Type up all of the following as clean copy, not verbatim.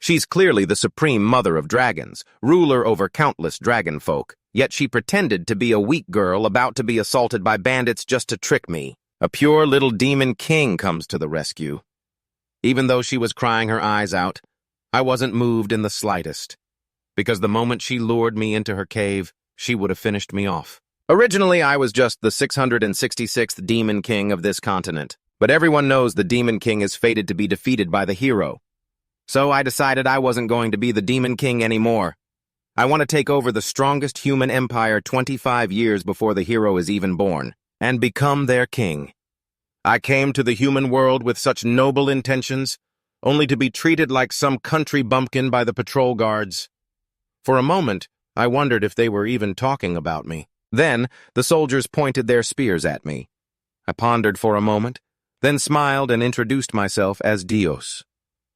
She's clearly the supreme mother of dragons, ruler over countless dragon folk, yet she pretended to be a weak girl about to be assaulted by bandits just to trick me. A pure little demon king comes to the rescue. Even though she was crying her eyes out, I wasn't moved in the slightest, because the moment she lured me into her cave, she would have finished me off. Originally, I was just the 666th Demon King of this continent, but everyone knows the Demon King is fated to be defeated by the hero. So I decided I wasn't going to be the Demon King anymore. I want to take over the strongest human empire 25 years before the hero is even born, and become their king. I came to the human world with such noble intentions, only to be treated like some country bumpkin by the patrol guards. For a moment, I wondered if they were even talking about me. Then, the soldiers pointed their spears at me. I pondered for a moment, then smiled and introduced myself as Dios.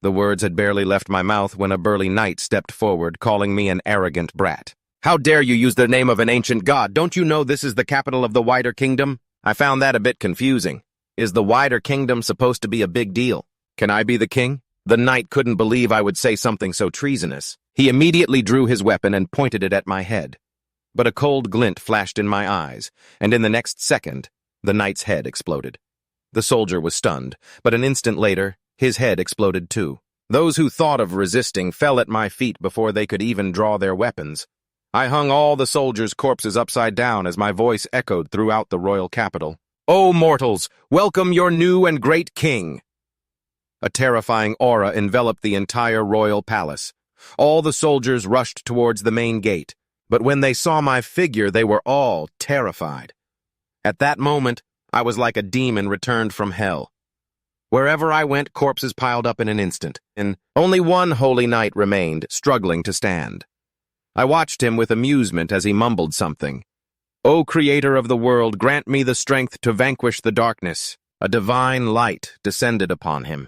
The words had barely left my mouth when a burly knight stepped forward, calling me an arrogant brat. "How dare you use the name of an ancient god? Don't you know this is the capital of the wider kingdom?" I found that a bit confusing. Is the wider kingdom supposed to be a big deal? Can I be the king? The knight couldn't believe I would say something so treasonous. He immediately drew his weapon and pointed it at my head. But a cold glint flashed in my eyes, and in the next second, the knight's head exploded. The soldier was stunned, but an instant later, his head exploded too. Those who thought of resisting fell at my feet before they could even draw their weapons. I hung all the soldiers' corpses upside down as my voice echoed throughout the royal capital. "O mortals, welcome your new and great king!" A terrifying aura enveloped the entire royal palace. All the soldiers rushed towards the main gate, but when they saw my figure, they were all terrified. At that moment, I was like a demon returned from hell. Wherever I went, corpses piled up in an instant, and only one holy knight remained, struggling to stand. I watched him with amusement as he mumbled something. "O creator of the world, grant me the strength to vanquish the darkness." A divine light descended upon him.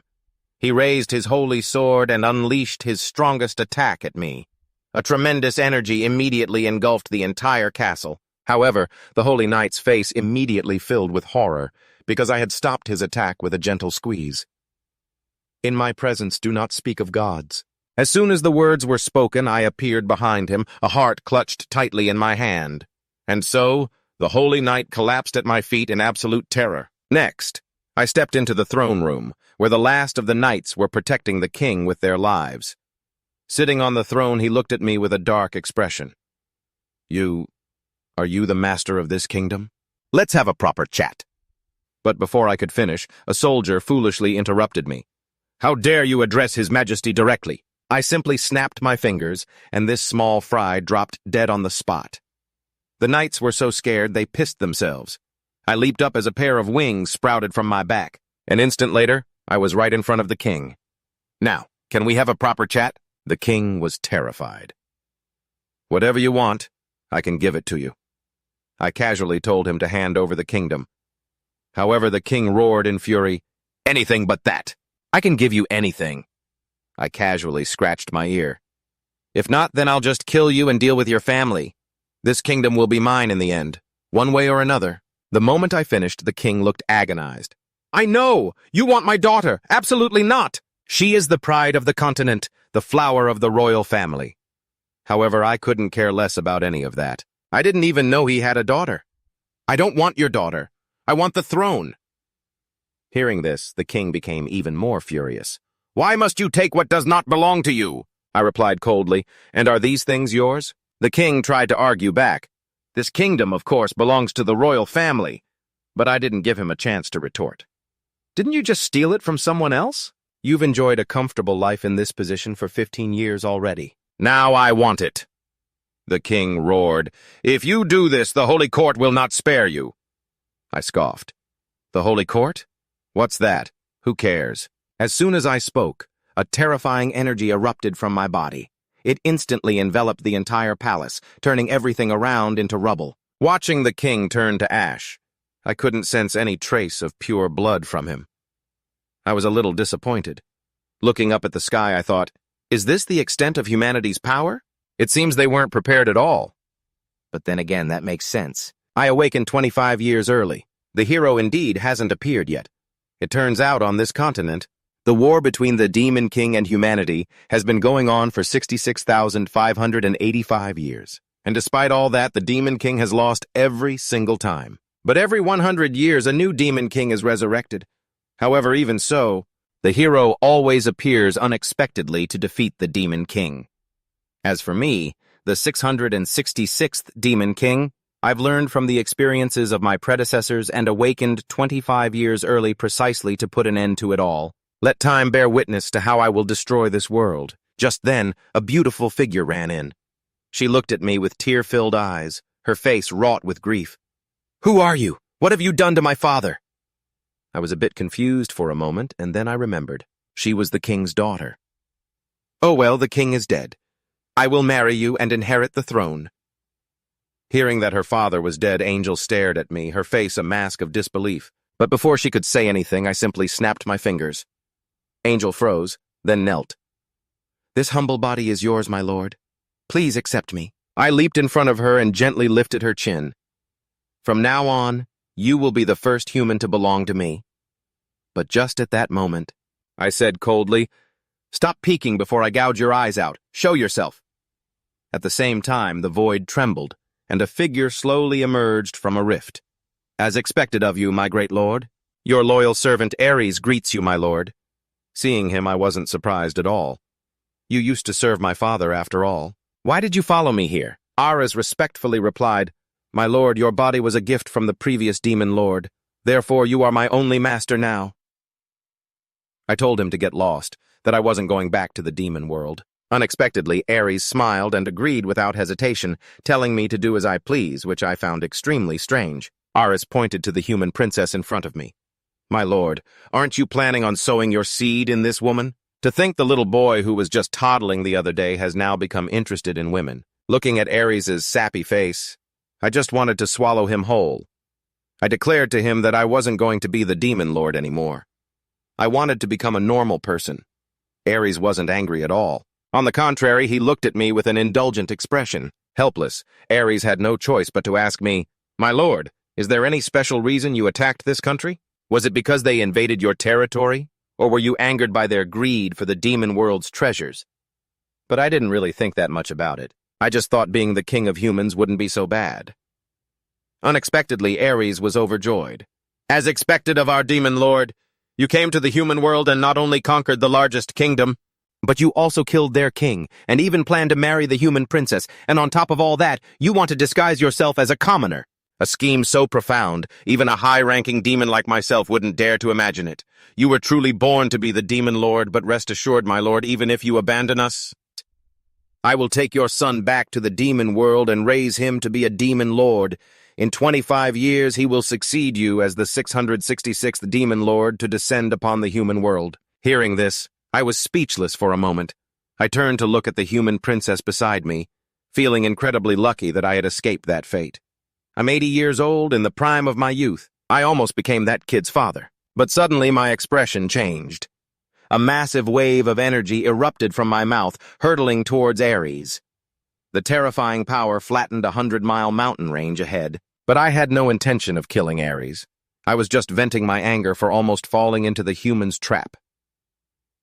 He raised his holy sword and unleashed his strongest attack at me. A tremendous energy immediately engulfed the entire castle. However, the holy knight's face immediately filled with horror, because I had stopped his attack with a gentle squeeze. "In my presence, do not speak of gods." As soon as the words were spoken, I appeared behind him, a heart clutched tightly in my hand. And so, the holy knight collapsed at my feet in absolute terror. Next, I stepped into the throne room, where the last of the knights were protecting the king with their lives. Sitting on the throne, he looked at me with a dark expression. Are you the master of this kingdom? Let's have a proper chat." But before I could finish, a soldier foolishly interrupted me. "How dare you address His Majesty directly?" I simply snapped my fingers, and this small fry dropped dead on the spot. The knights were so scared they pissed themselves. I leaped up as a pair of wings sprouted from my back. An instant later, I was right in front of the king. "Now, can we have a proper chat?" The king was terrified. "Whatever you want, I can give it to you." I casually told him to hand over the kingdom. However, the king roared in fury, "Anything but that! I can give you anything." I casually scratched my ear. "If not, then I'll just kill you and deal with your family. This kingdom will be mine in the end, one way or another." The moment I finished, the king looked agonized. "I know! You want my daughter! Absolutely not! She is the pride of the continent, the flower of the royal family." However, I couldn't care less about any of that. I didn't even know he had a daughter. "I don't want your daughter. I want the throne." Hearing this, the king became even more furious. "Why must you take what does not belong to you?" I replied coldly. "And are these things yours?" The king tried to argue back. "This kingdom, of course, belongs to the royal family." But I didn't give him a chance to retort. "Didn't you just steal it from someone else? You've enjoyed a comfortable life in this position for 15 years already. Now I want it." The king roared, "If you do this, the Holy Court will not spare you." I scoffed. "The Holy Court? What's that? Who cares?" As soon as I spoke, a terrifying energy erupted from my body. It instantly enveloped the entire palace, turning everything around into rubble. Watching the king turn to ash, I couldn't sense any trace of pure blood from him. I was a little disappointed. Looking up at the sky, I thought, is this the extent of humanity's power? It seems they weren't prepared at all. But then again, that makes sense. I awakened 25 years early. The hero indeed hasn't appeared yet. It turns out on this continent, The war between the Demon King and humanity has been going on for 66,585 years. And despite all that, the Demon King has lost every single time. But every 100 years, a new Demon King is resurrected. However, even so, the hero always appears unexpectedly to defeat the Demon King. As for me, the 666th Demon King, I've learned from the experiences of my predecessors and awakened 25 years early precisely to put an end to it all. Let time bear witness to how I will destroy this world. Just then, a beautiful figure ran in. She looked at me with tear-filled eyes, her face wrought with grief. "Who are you? What have you done to my father?" I was a bit confused for a moment, and then I remembered. She was the king's daughter. "Oh well, the king is dead. I will marry you and inherit the throne." Hearing that her father was dead, Angel stared at me, her face a mask of disbelief. But before she could say anything, I simply snapped my fingers. Angel froze, then knelt. "This humble body is yours, my lord. Please accept me." I leaped in front of her and gently lifted her chin. "From now on, you will be the first human to belong to me." But just at that moment, I said coldly, "Stop peeking before I gouge your eyes out. Show yourself." At the same time, the void trembled, and a figure slowly emerged from a rift. "As expected of you, my great lord. Your loyal servant Ares greets you, my lord." Seeing him, I wasn't surprised at all. "You used to serve my father, after all. Why did you follow me here?" Ares respectfully replied, "My lord, your body was a gift from the previous demon lord. Therefore, you are my only master now." I told him to get lost, that I wasn't going back to the demon world. Unexpectedly, Ares smiled and agreed without hesitation, telling me to do as I please, which I found extremely strange. Ares pointed to the human princess in front of me. "My lord, aren't you planning on sowing your seed in this woman? To think the little boy who was just toddling the other day has now become interested in women." Looking at Ares's sappy face, I just wanted to swallow him whole. I declared to him that I wasn't going to be the demon lord anymore. I wanted to become a normal person. Ares wasn't angry at all. On the contrary, he looked at me with an indulgent expression. Helpless, Ares had no choice but to ask me, "My lord, is there any special reason you attacked this country? Was it because they invaded your territory? Or were you angered by their greed for the demon world's treasures?" But I didn't really think that much about it. I just thought being the king of humans wouldn't be so bad. Unexpectedly, Ares was overjoyed. "As expected of our demon lord, you came to the human world and not only conquered the largest kingdom, but you also killed their king, and even planned to marry the human princess, and on top of all that, you want to disguise yourself as a commoner. A scheme so profound, even a high-ranking demon like myself wouldn't dare to imagine it. You were truly born to be the demon lord, but rest assured, my lord, even if you abandon us, I will take your son back to the demon world and raise him to be a demon lord. In 25 years, he will succeed you as the 666th demon lord to descend upon the human world." Hearing this, I was speechless for a moment. I turned to look at the human princess beside me, feeling incredibly lucky that I had escaped that fate. I'm 80 years old, in the prime of my youth. I almost became that kid's father. But suddenly my expression changed. A massive wave of energy erupted from my mouth, hurtling towards Ares. The terrifying power flattened a 100-mile mountain range ahead, but I had no intention of killing Ares. I was just venting my anger for almost falling into the human's trap.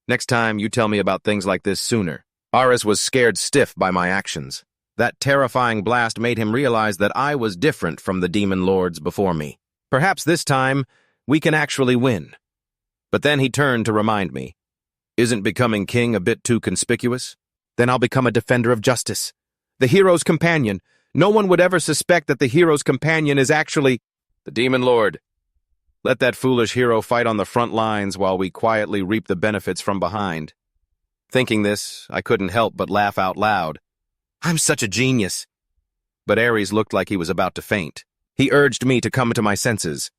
"Next time, you tell me about things like this sooner." Ares was scared stiff by my actions. That terrifying blast made him realize that I was different from the demon lords before me. Perhaps this time, we can actually win. But then he turned to remind me, "Isn't becoming king a bit too conspicuous? Then I'll become a defender of justice. The hero's companion. No one would ever suspect that the hero's companion is actually the demon lord. Let that foolish hero fight on the front lines while we quietly reap the benefits from behind." Thinking this, I couldn't help but laugh out loud. I'm such a genius. But Ares looked like he was about to faint. He urged me to come to my senses.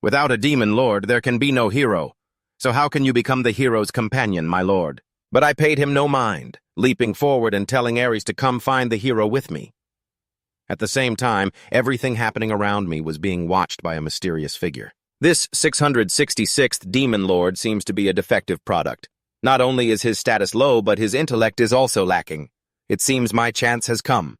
"Without a demon lord, there can be no hero. So how can you become the hero's companion, my lord?" But I paid him no mind, leaping forward and telling Ares to come find the hero with me. At the same time, everything happening around me was being watched by a mysterious figure. This 666th demon lord seems to be a defective product. Not only is his status low, but his intellect is also lacking. It seems my chance has come.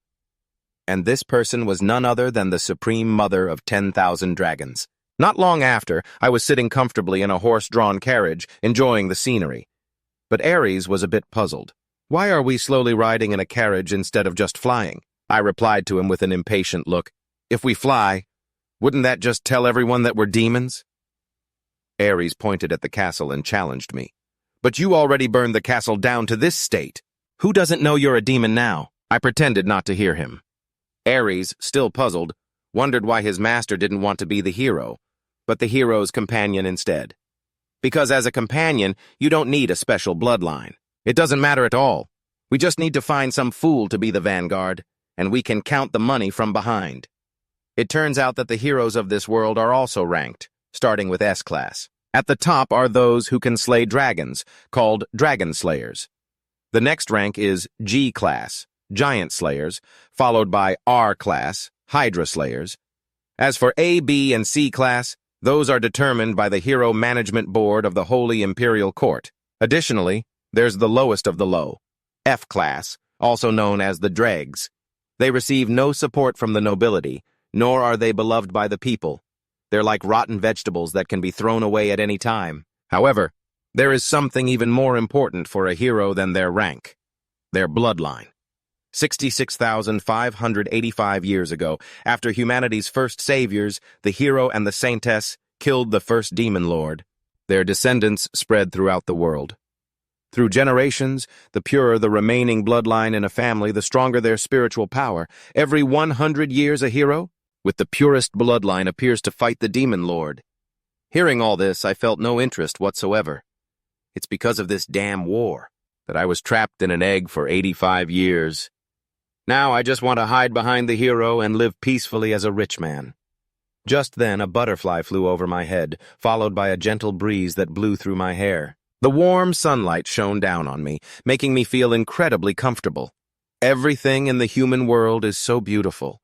And this person was none other than the supreme mother of 10,000 dragons. Not long after, I was sitting comfortably in a horse-drawn carriage, enjoying the scenery. But Ares was a bit puzzled. "Why are we slowly riding in a carriage instead of just flying?" I replied to him with an impatient look. "If we fly, wouldn't that just tell everyone that we're demons?" Ares pointed at the castle and challenged me. "But you already burned the castle down to this state. Who doesn't know you're a demon now?" I pretended not to hear him. Ares, still puzzled, wondered why his master didn't want to be the hero, but the hero's companion instead. Because as a companion, you don't need a special bloodline. It doesn't matter at all. We just need to find some fool to be the vanguard, and we can count the money from behind. It turns out that the heroes of this world are also ranked, starting with S-class. At the top are those who can slay dragons, called dragon slayers. The next rank is G-class, giant slayers, followed by R-class, hydra slayers. As for A, B, and C-class, those are determined by the Hero Management Board of the Holy Imperial Court. Additionally, there's the lowest of the low, F-class, also known as the dregs. They receive no support from the nobility, nor are they beloved by the people. They're like rotten vegetables that can be thrown away at any time. However, there is something even more important for a hero than their rank: their bloodline. 66,585 years ago, after humanity's first saviors, the hero and the saintess, killed the first demon lord. Their descendants spread throughout the world. Through generations, the purer the remaining bloodline in a family, the stronger their spiritual power. Every 100 years, a hero with the purest bloodline appears to fight the demon lord. Hearing all this, I felt no interest whatsoever. It's because of this damn war that I was trapped in an egg for 85 years. Now I just want to hide behind the hero and live peacefully as a rich man. Just then, a butterfly flew over my head, followed by a gentle breeze that blew through my hair. The warm sunlight shone down on me, making me feel incredibly comfortable. Everything in the human world is so beautiful.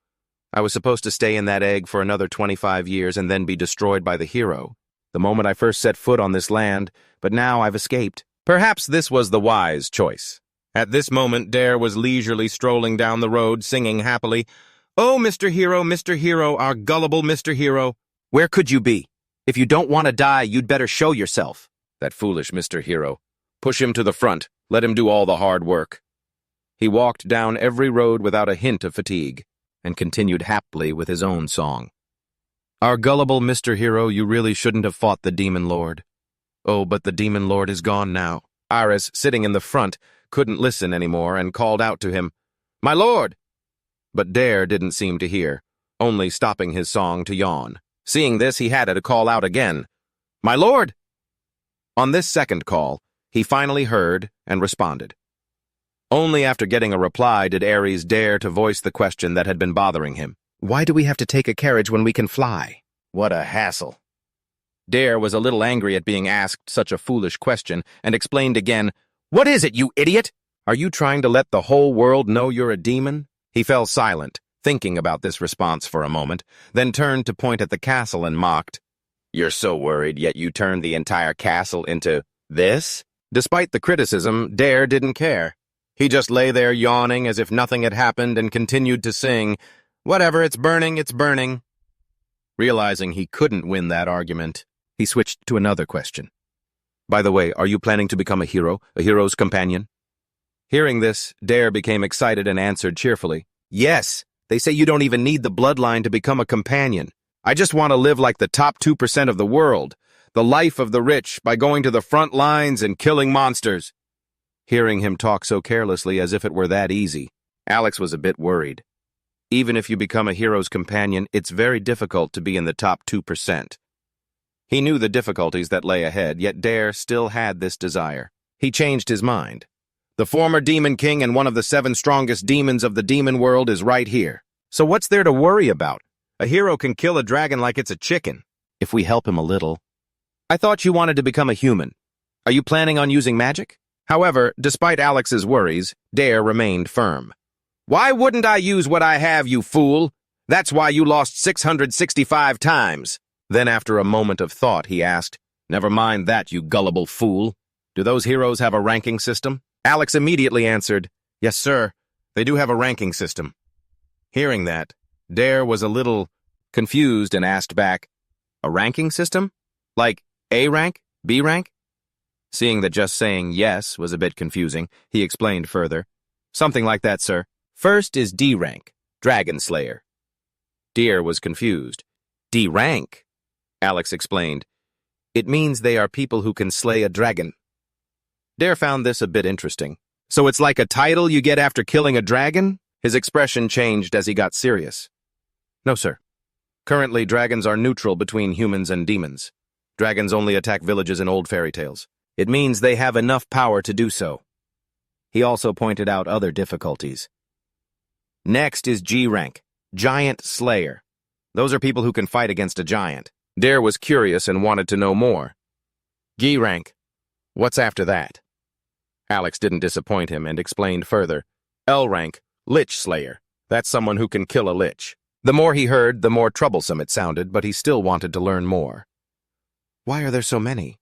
I was supposed to stay in that egg for another 25 years and then be destroyed by the hero, the moment I first set foot on this land, but now I've escaped. Perhaps this was the wise choice. At this moment, Dare was leisurely strolling down the road, singing happily, "Oh, Mr. Hero, our gullible Mr. Hero, where could you be? If you don't want to die, you'd better show yourself." That foolish Mr. Hero. Push him to the front. Let him do all the hard work. He walked down every road without a hint of fatigue, and continued happily with his own song. "Our gullible Mr. Hero, you really shouldn't have fought the Demon Lord. Oh, but the Demon Lord is gone now." Iris, sitting in the front, couldn't listen anymore and called out to him, "My lord!" But Dare didn't seem to hear, only stopping his song to yawn. Seeing this, he had to call out again, "My lord!" On this second call, he finally heard and responded. Only after getting a reply did Ares dare to voice the question that had been bothering him. "Why do we have to take a carriage when we can fly? What a hassle." Dare was a little angry at being asked such a foolish question and explained again, "What is it, you idiot? Are you trying to let the whole world know you're a demon?" He fell silent, thinking about this response for a moment, then turned to point at the castle and mocked, "You're so worried, yet you turned the entire castle into this?" Despite the criticism, Dare didn't care. He just lay there yawning as if nothing had happened and continued to sing, "Whatever, it's burning, it's burning." Realizing he couldn't win that argument, he switched to another question. "By the way, are you planning to become a hero's companion?" Hearing this, Dare became excited and answered cheerfully, "Yes, they say you don't even need the bloodline to become a companion. I just want to live like the top 2% of the world, the life of the rich, by going to the front lines and killing monsters." Hearing him talk so carelessly as if it were that easy, Alex was a bit worried. Even if you become a hero's companion, it's very difficult to be in the top 2%. He knew the difficulties that lay ahead, yet Dare still had this desire. He changed his mind. The former Demon King and one of the 7 strongest demons of the demon world is right here. So what's there to worry about? A hero can kill a dragon like it's a chicken, if we help him a little. "I thought you wanted to become a human. Are you planning on using magic?" However, despite Alex's worries, Dare remained firm. "Why wouldn't I use what I have, you fool? That's why you lost 665 times. Then after a moment of thought, he asked, "Never mind that, you gullible fool. Do those heroes have a ranking system?" Alex immediately answered, "Yes, sir. They do have a ranking system." Hearing that, Dare was a little confused and asked back, A ranking system? Like A rank? B rank? Seeing that just saying yes was a bit confusing, he explained further. Something like that, sir. First is D rank, Dragon Slayer. Deer was confused. D rank? Alex explained. It means they are people who can slay a dragon. Dare found this a bit interesting. So it's like a title you get after killing a dragon? His expression changed as he got serious. No, sir. Currently, dragons are neutral between humans and demons. Dragons only attack villages in old fairy tales. It means they have enough power to do so. He also pointed out other difficulties. Next is G rank, Giant Slayer. Those are people who can fight against a giant. Dare was curious and wanted to know more. G rank. What's after that? Alex didn't disappoint him and explained further. L rank, Lich Slayer. That's someone who can kill a lich. The more he heard, the more troublesome it sounded, but he still wanted to learn more. Why are there so many?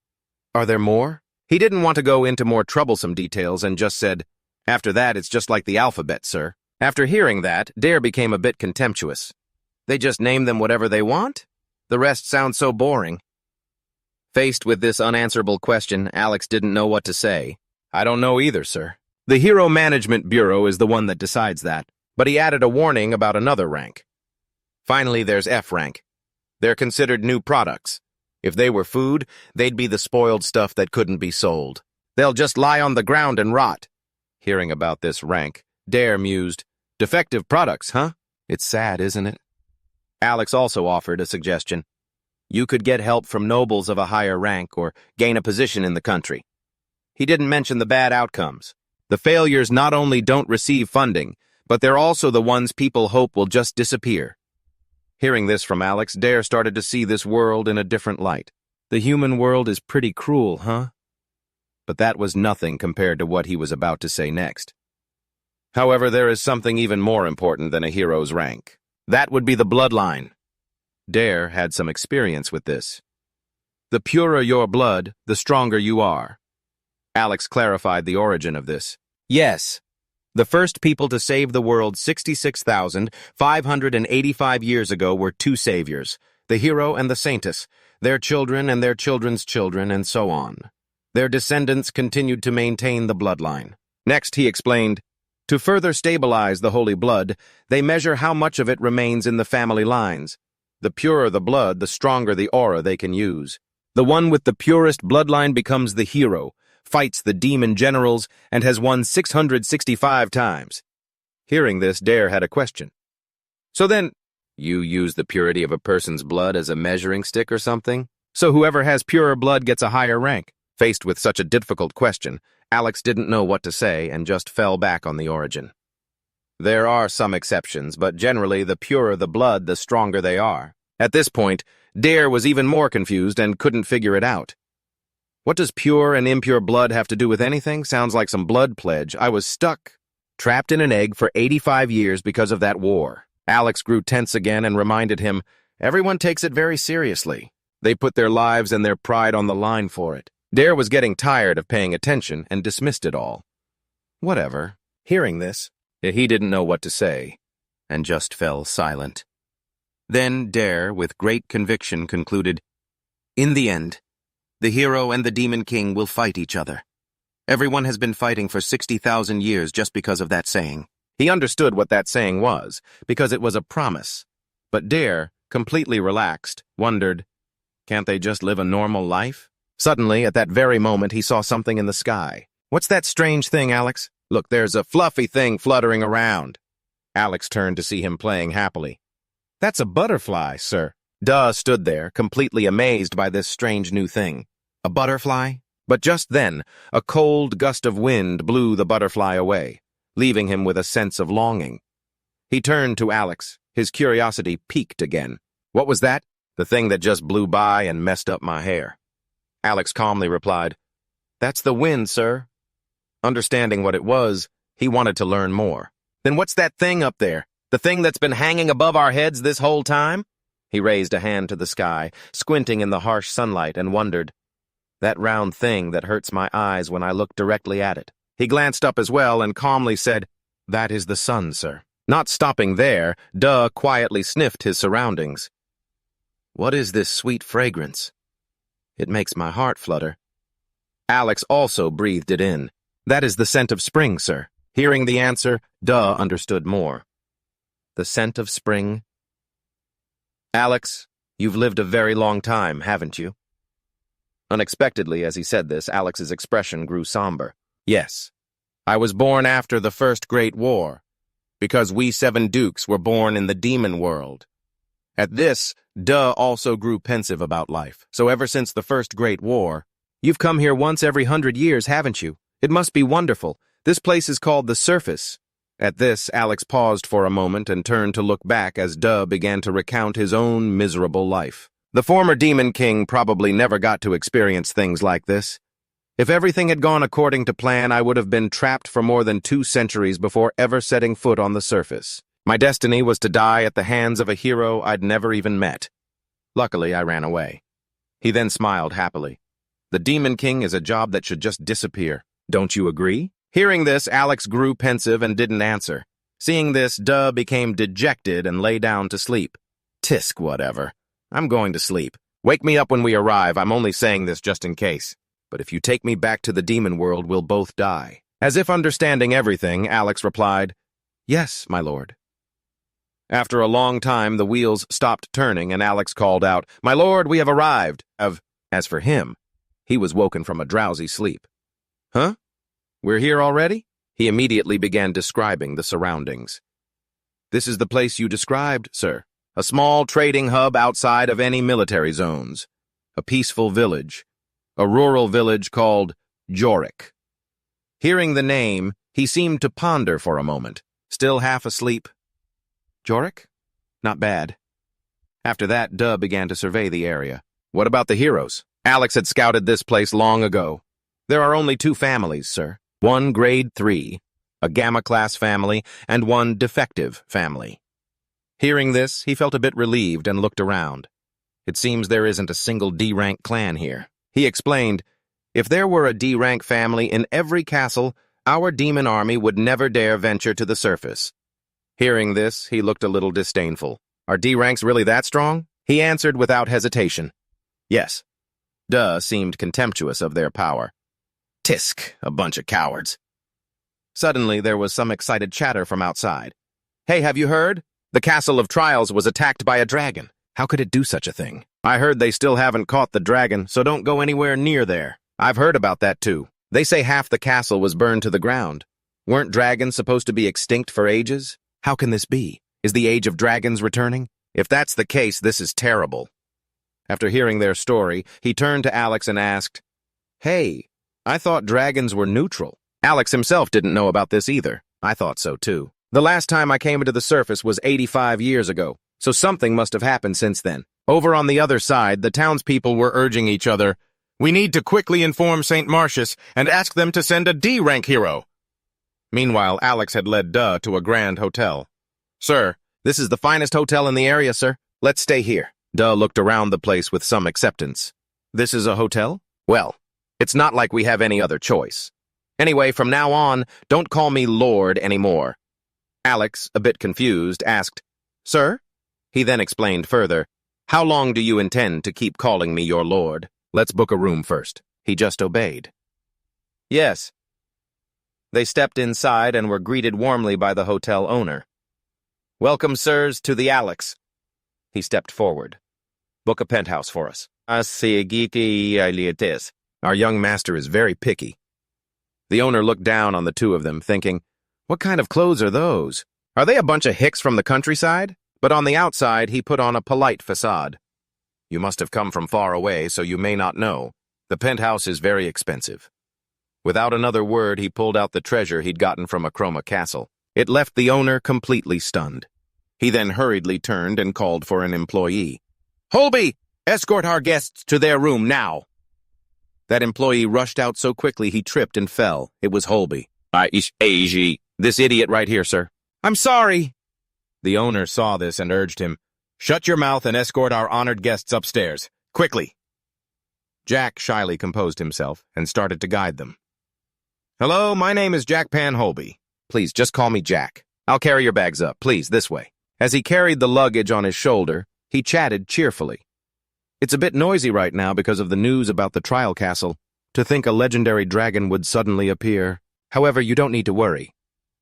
Are there more? He didn't want to go into more troublesome details and just said, after that, it's just like the alphabet, sir. After hearing that, Dare became a bit contemptuous. They just name them whatever they want? The rest sounds so boring. Faced with this unanswerable question, Alex didn't know what to say. I don't know either, sir. The Hero Management Bureau is the one that decides that, but he added a warning about another rank. Finally, there's F rank. They're considered new products. If they were food, they'd be the spoiled stuff that couldn't be sold. They'll just lie on the ground and rot. Hearing about this rank, Dare mused, defective products, huh? It's sad, isn't it? Alex also offered a suggestion. You could get help from nobles of a higher rank or gain a position in the country. He didn't mention the bad outcomes. The failures not only don't receive funding, but they're also the ones people hope will just disappear. Hearing this from Alex, Dare started to see this world in a different light. The human world is pretty cruel, huh? But that was nothing compared to what he was about to say next. However, there is something even more important than a hero's rank. That would be the bloodline. Dare had some experience with this. The purer your blood, the stronger you are. Alex clarified the origin of this. Yes. The first people to save the world 66,585 years ago were two saviors, the hero and the saintess, their children and their children's children, and so on. Their descendants continued to maintain the bloodline. Next, he explained, to further stabilize the holy blood, they measure how much of it remains in the family lines. The purer the blood, the stronger the aura they can use. The one with the purest bloodline becomes the hero, fights the demon generals, and has won 665 times. Hearing this, Dare had a question. So then, you use the purity of a person's blood as a measuring stick or something? So whoever has purer blood gets a higher rank? Faced with such a difficult question, Alex didn't know what to say and just fell back on the origin. There are some exceptions, but generally the purer the blood, the stronger they are. At this point, Dare was even more confused and couldn't figure it out. What does pure and impure blood have to do with anything? Sounds like some blood pledge. I was stuck, trapped in an egg for 85 years because of that war. Alex grew tense again and reminded him, everyone takes it very seriously. They put their lives and their pride on the line for it. Dare was getting tired of paying attention and dismissed it all. Whatever. Hearing this, he didn't know what to say, and just fell silent. Then Dare, with great conviction, concluded, in the end, the hero and the demon king will fight each other. Everyone has been fighting for 60,000 years just because of that saying. He understood what that saying was, because it was a promise. But Dare, completely relaxed, wondered, can't they just live a normal life? Suddenly, at that very moment, he saw something in the sky. What's that strange thing, Alex? Look, there's a fluffy thing fluttering around. Alex turned to see him playing happily. That's a butterfly, sir. Duh stood there, completely amazed by this strange new thing. A butterfly? But just then, a cold gust of wind blew the butterfly away, leaving him with a sense of longing. He turned to Alex, his curiosity piqued again. What was that? The thing that just blew by and messed up my hair. Alex calmly replied, that's the wind, sir. Understanding what it was, he wanted to learn more. Then what's that thing up there? The thing that's been hanging above our heads this whole time? He raised a hand to the sky, squinting in the harsh sunlight, and wondered. That round thing that hurts my eyes when I look directly at it. He glanced up as well and calmly said, that is the sun, sir. Not stopping there, Duh quietly sniffed his surroundings. What is this sweet fragrance? It makes my heart flutter. Alex also breathed it in. That is the scent of spring, sir. Hearing the answer, Duh understood more. The scent of spring? Alex, you've lived a very long time, haven't you? Unexpectedly, as he said this, Alex's expression grew somber. Yes. I was born after the First Great War, because we 7 dukes were born in the demon world. At this, Duh also grew pensive about life. So ever since the First Great War, you've come here once every 100 years, haven't you? It must be wonderful. This place is called the Surface. At this, Alex paused for a moment and turned to look back as Duh began to recount his own miserable life. The former Demon King probably never got to experience things like this. If everything had gone according to plan, I would have been trapped for more than 2 centuries before ever setting foot on the surface. My destiny was to die at the hands of a hero I'd never even met. Luckily, I ran away. He then smiled happily. The Demon King is a job that should just disappear. Don't you agree? Hearing this, Alex grew pensive and didn't answer. Seeing this, Duh became dejected and lay down to sleep. Tisk, whatever. I'm going to sleep. Wake me up when we arrive. I'm only saying this just in case. But if you take me back to the demon world, we'll both die. As if understanding everything, Alex replied, Yes, my lord. After a long time, the wheels stopped turning and Alex called out, My lord, we have arrived. As for him, he was woken from a drowsy sleep. Huh? We're here already? He immediately began describing the surroundings. This is the place you described, sir. A small trading hub outside of any military zones. A peaceful village. A rural village called Joric. Hearing the name, he seemed to ponder for a moment, still half asleep. Joric? Not bad. After that, Duh began to survey the area. What about the heroes? Alex had scouted this place long ago. There are only 2 families, sir. One grade 3, a Gamma-class family, and one defective family. Hearing this, he felt a bit relieved and looked around. It seems there isn't a single D-rank clan here. He explained, If there were a D-rank family in every castle, our demon army would never dare venture to the surface. Hearing this, he looked a little disdainful. Are D-ranks really that strong? He answered without hesitation. Yes. Duh seemed contemptuous of their power. Tisk, a bunch of cowards. Suddenly, there was some excited chatter from outside. Hey, have you heard? The Castle of Trials was attacked by a dragon. How could it do such a thing? I heard they still haven't caught the dragon, so don't go anywhere near there. I've heard about that too. They say half the castle was burned to the ground. Weren't dragons supposed to be extinct for ages? How can this be? Is the age of dragons returning? If that's the case, this is terrible. After hearing their story, he turned to Alex and asked, Hey, I thought dragons were neutral. Alex himself didn't know about this either. I thought so too. The last time I came into the surface was 85 years ago, so something must have happened since then. Over on the other side, the townspeople were urging each other, We need to quickly inform St. Marcius and ask them to send a D-rank hero. Meanwhile, Alex had led Duh to a grand hotel. Sir, this is the finest hotel in the area, sir. Let's stay here. Duh looked around the place with some acceptance. This is a hotel? Well, it's not like we have any other choice. Anyway, from now on, don't call me Lord anymore. Alex, a bit confused, asked, Sir? He then explained further, How long do you intend to keep calling me your lord? Let's book a room first. He just obeyed. Yes. They stepped inside and were greeted warmly by the hotel owner. Welcome, sirs, to the Alex. He stepped forward. Book a penthouse for us. Our young master is very picky. The owner looked down on the 2 of them, thinking, What kind of clothes are those? Are they a bunch of hicks from the countryside? But on the outside, he put on a polite facade. You must have come from far away, so you may not know. The penthouse is very expensive. Without another word, he pulled out the treasure he'd gotten from a Chroma castle. It left the owner completely stunned. He then hurriedly turned and called for an employee. Holby, escort our guests to their room now. That employee rushed out so quickly he tripped and fell. It was Holby. This idiot right here, sir. I'm sorry. The owner saw this and urged him, Shut your mouth and escort our honored guests upstairs. Quickly. Jack shyly composed himself and started to guide them. Hello, my name is Jack Pan Holby. Please, just call me Jack. I'll carry your bags up. Please, this way. As he carried the luggage on his shoulder, he chatted cheerfully. It's a bit noisy right now because of the news about the trial castle. To think a legendary dragon would suddenly appear. However, you don't need to worry.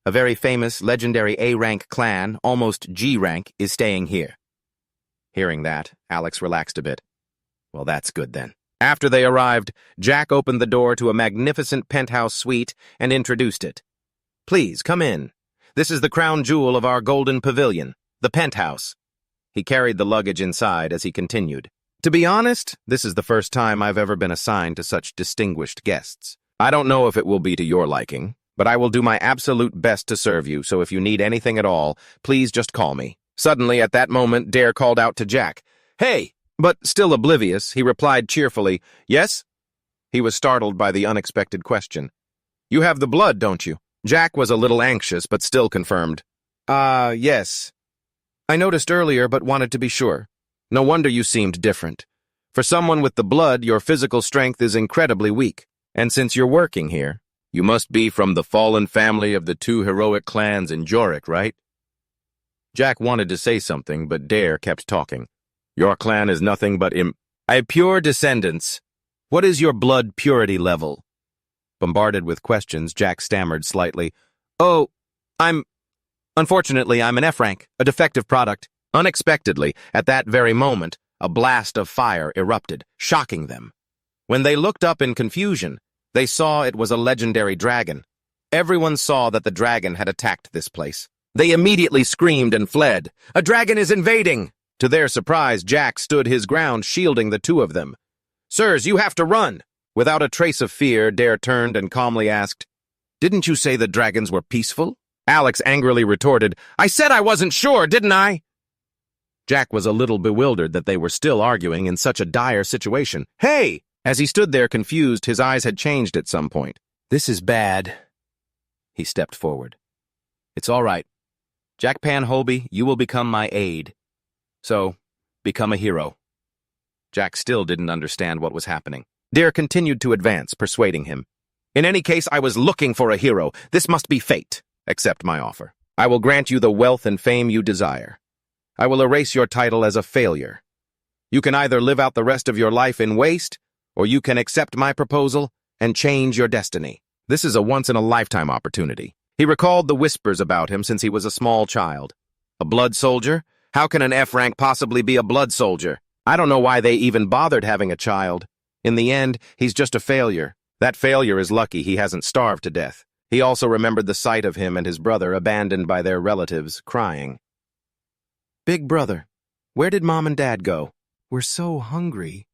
A very famous legendary A-rank clan, almost G-rank, is staying here. Hearing that, Alex relaxed a bit. Well, that's good then. After they arrived, Jack opened the door to a magnificent penthouse suite and introduced it. Please, come in. This is the crown jewel of our golden pavilion, the penthouse. He carried the luggage inside as he continued. To be honest, this is the first time I've ever been assigned to such distinguished guests. I don't know if it will be to your liking, but I will do my absolute best to serve you, so if you need anything at all, please just call me. Suddenly, at that moment, Dare called out to Jack. Hey! But still oblivious, he replied cheerfully, Yes? He was startled by the unexpected question. You have the blood, don't you? Jack was a little anxious, but still confirmed. Yes. I noticed earlier, but wanted to be sure. No wonder you seemed different. For someone with the blood, your physical strength is incredibly weak. And since you're working here, you must be from the fallen family of the two heroic clans in Joric, right? Jack wanted to say something, but Dare kept talking. Your clan is nothing but a pure descendants. What is your blood purity level? Bombarded with questions, Jack stammered slightly. Oh, Unfortunately, I'm an F-rank, a defective product. Unexpectedly, at that very moment, a blast of fire erupted, shocking them. When they looked up in confusion, they saw it was a legendary dragon. Everyone saw that the dragon had attacked this place. They immediately screamed and fled. A dragon is invading! To their surprise, Jack stood his ground, shielding the two of them. Sirs, you have to run! Without a trace of fear, Dare turned and calmly asked, Didn't you say the dragons were peaceful? Alex angrily retorted, I said I wasn't sure, didn't I? Jack was a little bewildered that they were still arguing in such a dire situation. Hey! As he stood there confused, his eyes had changed at some point. This is bad. He stepped forward. It's all right. Jack Pan-Holby, you will become my aide. So, become a hero. Jack still didn't understand what was happening. Dare continued to advance, persuading him. In any case, I was looking for a hero. This must be fate. Accept my offer. I will grant you the wealth and fame you desire. I will erase your title as a failure. You can either live out the rest of your life in waste, or you can accept my proposal and change your destiny. This is a once-in-a-lifetime opportunity. He recalled the whispers about him since he was a small child. A blood soldier? How can an F-rank possibly be a blood soldier? I don't know why they even bothered having a child. In the end, he's just a failure. That failure is lucky he hasn't starved to death. He also remembered the sight of him and his brother abandoned by their relatives, crying. Big brother, where did Mom and Dad go? We're so hungry.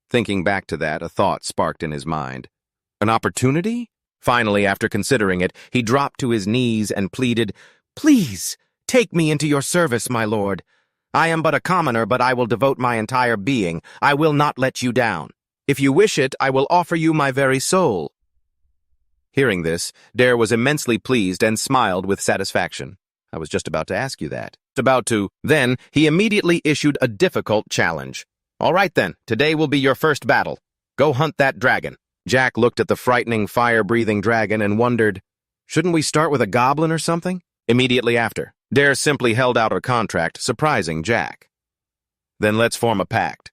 Thinking back to that, a thought sparked in his mind. An opportunity? Finally, after considering it, he dropped to his knees and pleaded, Please, take me into your service, my lord. I am but a commoner, but I will devote my entire being. I will not let you down. If you wish it, I will offer you my very soul. Hearing this, Dare was immensely pleased and smiled with satisfaction. I was just about to ask you that. Then he immediately issued a difficult challenge. All right then, today will be your first battle. Go hunt that dragon. Jack looked at the frightening, fire-breathing dragon and wondered, shouldn't we start with a goblin or something? Immediately after, Dare simply held out a contract, surprising Jack. Then let's form a pact.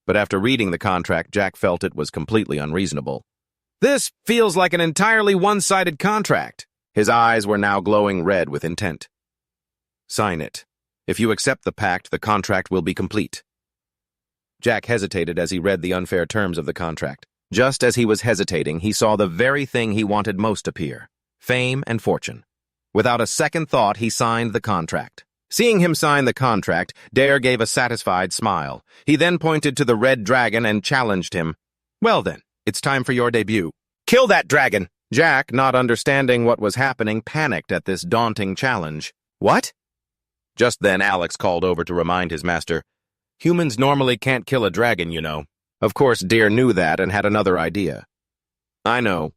But after reading the contract, Jack felt it was completely unreasonable. This feels like an entirely one-sided contract. His eyes were now glowing red with intent. Sign it. If you accept the pact, the contract will be complete. Jack hesitated as he read the unfair terms of the contract. Just as he was hesitating, he saw the very thing he wanted most appear: fame and fortune. Without a second thought, he signed the contract. Seeing him sign the contract, Dare gave a satisfied smile. He then pointed to the red dragon and challenged him. Well then, it's time for your debut. Kill that dragon! Jack, not understanding what was happening, panicked at this daunting challenge. What? Just then, Alex called over to remind his master, Humans normally can't kill a dragon, you know. Of course, Dare knew that and had another idea. I know.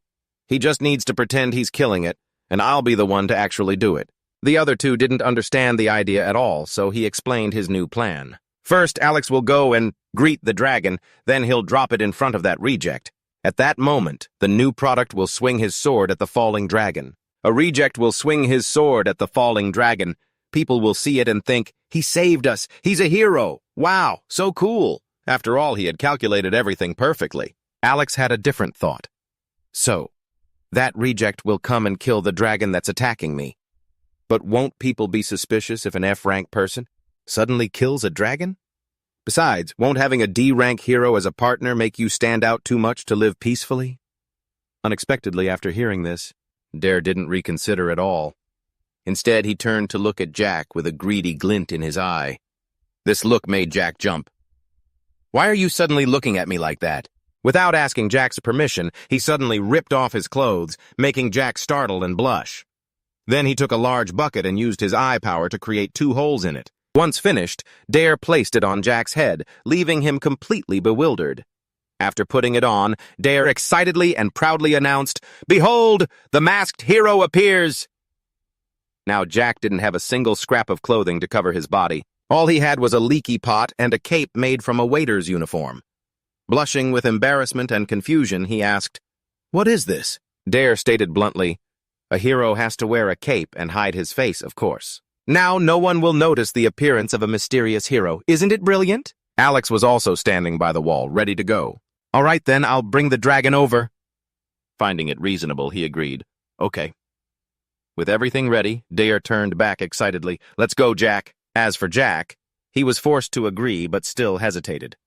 He just needs to pretend he's killing it, and I'll be the one to actually do it. The other two didn't understand the idea at all, so he explained his new plan. First, Alex will go and greet the dragon, then he'll drop it in front of that reject. At that moment, the new product will swing his sword at the falling dragon. A reject will swing his sword at the falling dragon. People will see it and think, he saved us, he's a hero, wow, so cool. After all, he had calculated everything perfectly. Alex had a different thought. So, that reject will come and kill the dragon that's attacking me. But won't people be suspicious if an F-rank person suddenly kills a dragon? Besides, won't having a D-rank hero as a partner make you stand out too much to live peacefully? Unexpectedly, after hearing this, Dare didn't reconsider at all. Instead, he turned to look at Jack with a greedy glint in his eye. This look made Jack jump. "Why are you suddenly looking at me like that?" Without asking Jack's permission, he suddenly ripped off his clothes, making Jack startle and blush. Then he took a large bucket and used his eye power to create 2 holes in it. Once finished, Dare placed it on Jack's head, leaving him completely bewildered. After putting it on, Dare excitedly and proudly announced, "Behold, the masked hero appears!" Now Jack didn't have a single scrap of clothing to cover his body. All he had was a leaky pot and a cape made from a waiter's uniform. Blushing with embarrassment and confusion, he asked, "What is this?" Dare stated bluntly, "A hero has to wear a cape and hide his face, of course. Now no one will notice the appearance of a mysterious hero. Isn't it brilliant?" Alex was also standing by the wall, ready to go. "All right then, I'll bring the dragon over." Finding it reasonable, he agreed. "Okay." With everything ready, Dare turned back excitedly. "Let's go, Jack." As for Jack, he was forced to agree but still hesitated.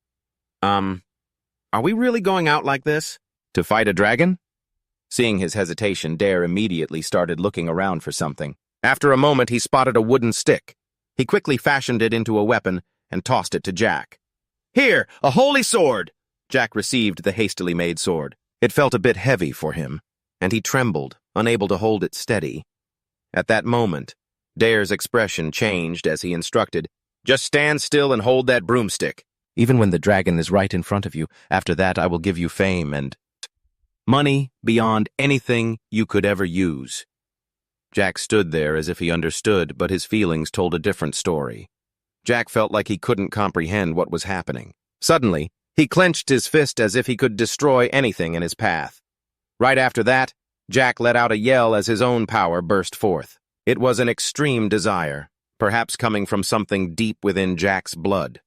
Are we really going out like this? To fight a dragon?" Seeing his hesitation, Dare immediately started looking around for something. After a moment, he spotted a wooden stick. He quickly fashioned it into a weapon and tossed it to Jack. "Here, a holy sword!" Jack received the hastily made sword. It felt a bit heavy for him, and he trembled, unable to hold it steady. At that moment, Dare's expression changed as he instructed, "Just stand still and hold that broomstick. Even when the dragon is right in front of you, after that I will give you fame and money beyond anything you could ever use." Jack stood there as if he understood, but his feelings told a different story. Jack felt like he couldn't comprehend what was happening. Suddenly, he clenched his fist as if he could destroy anything in his path. Right after that, Jack let out a yell as his own power burst forth. It was an extreme desire, perhaps coming from something deep within Jack's blood.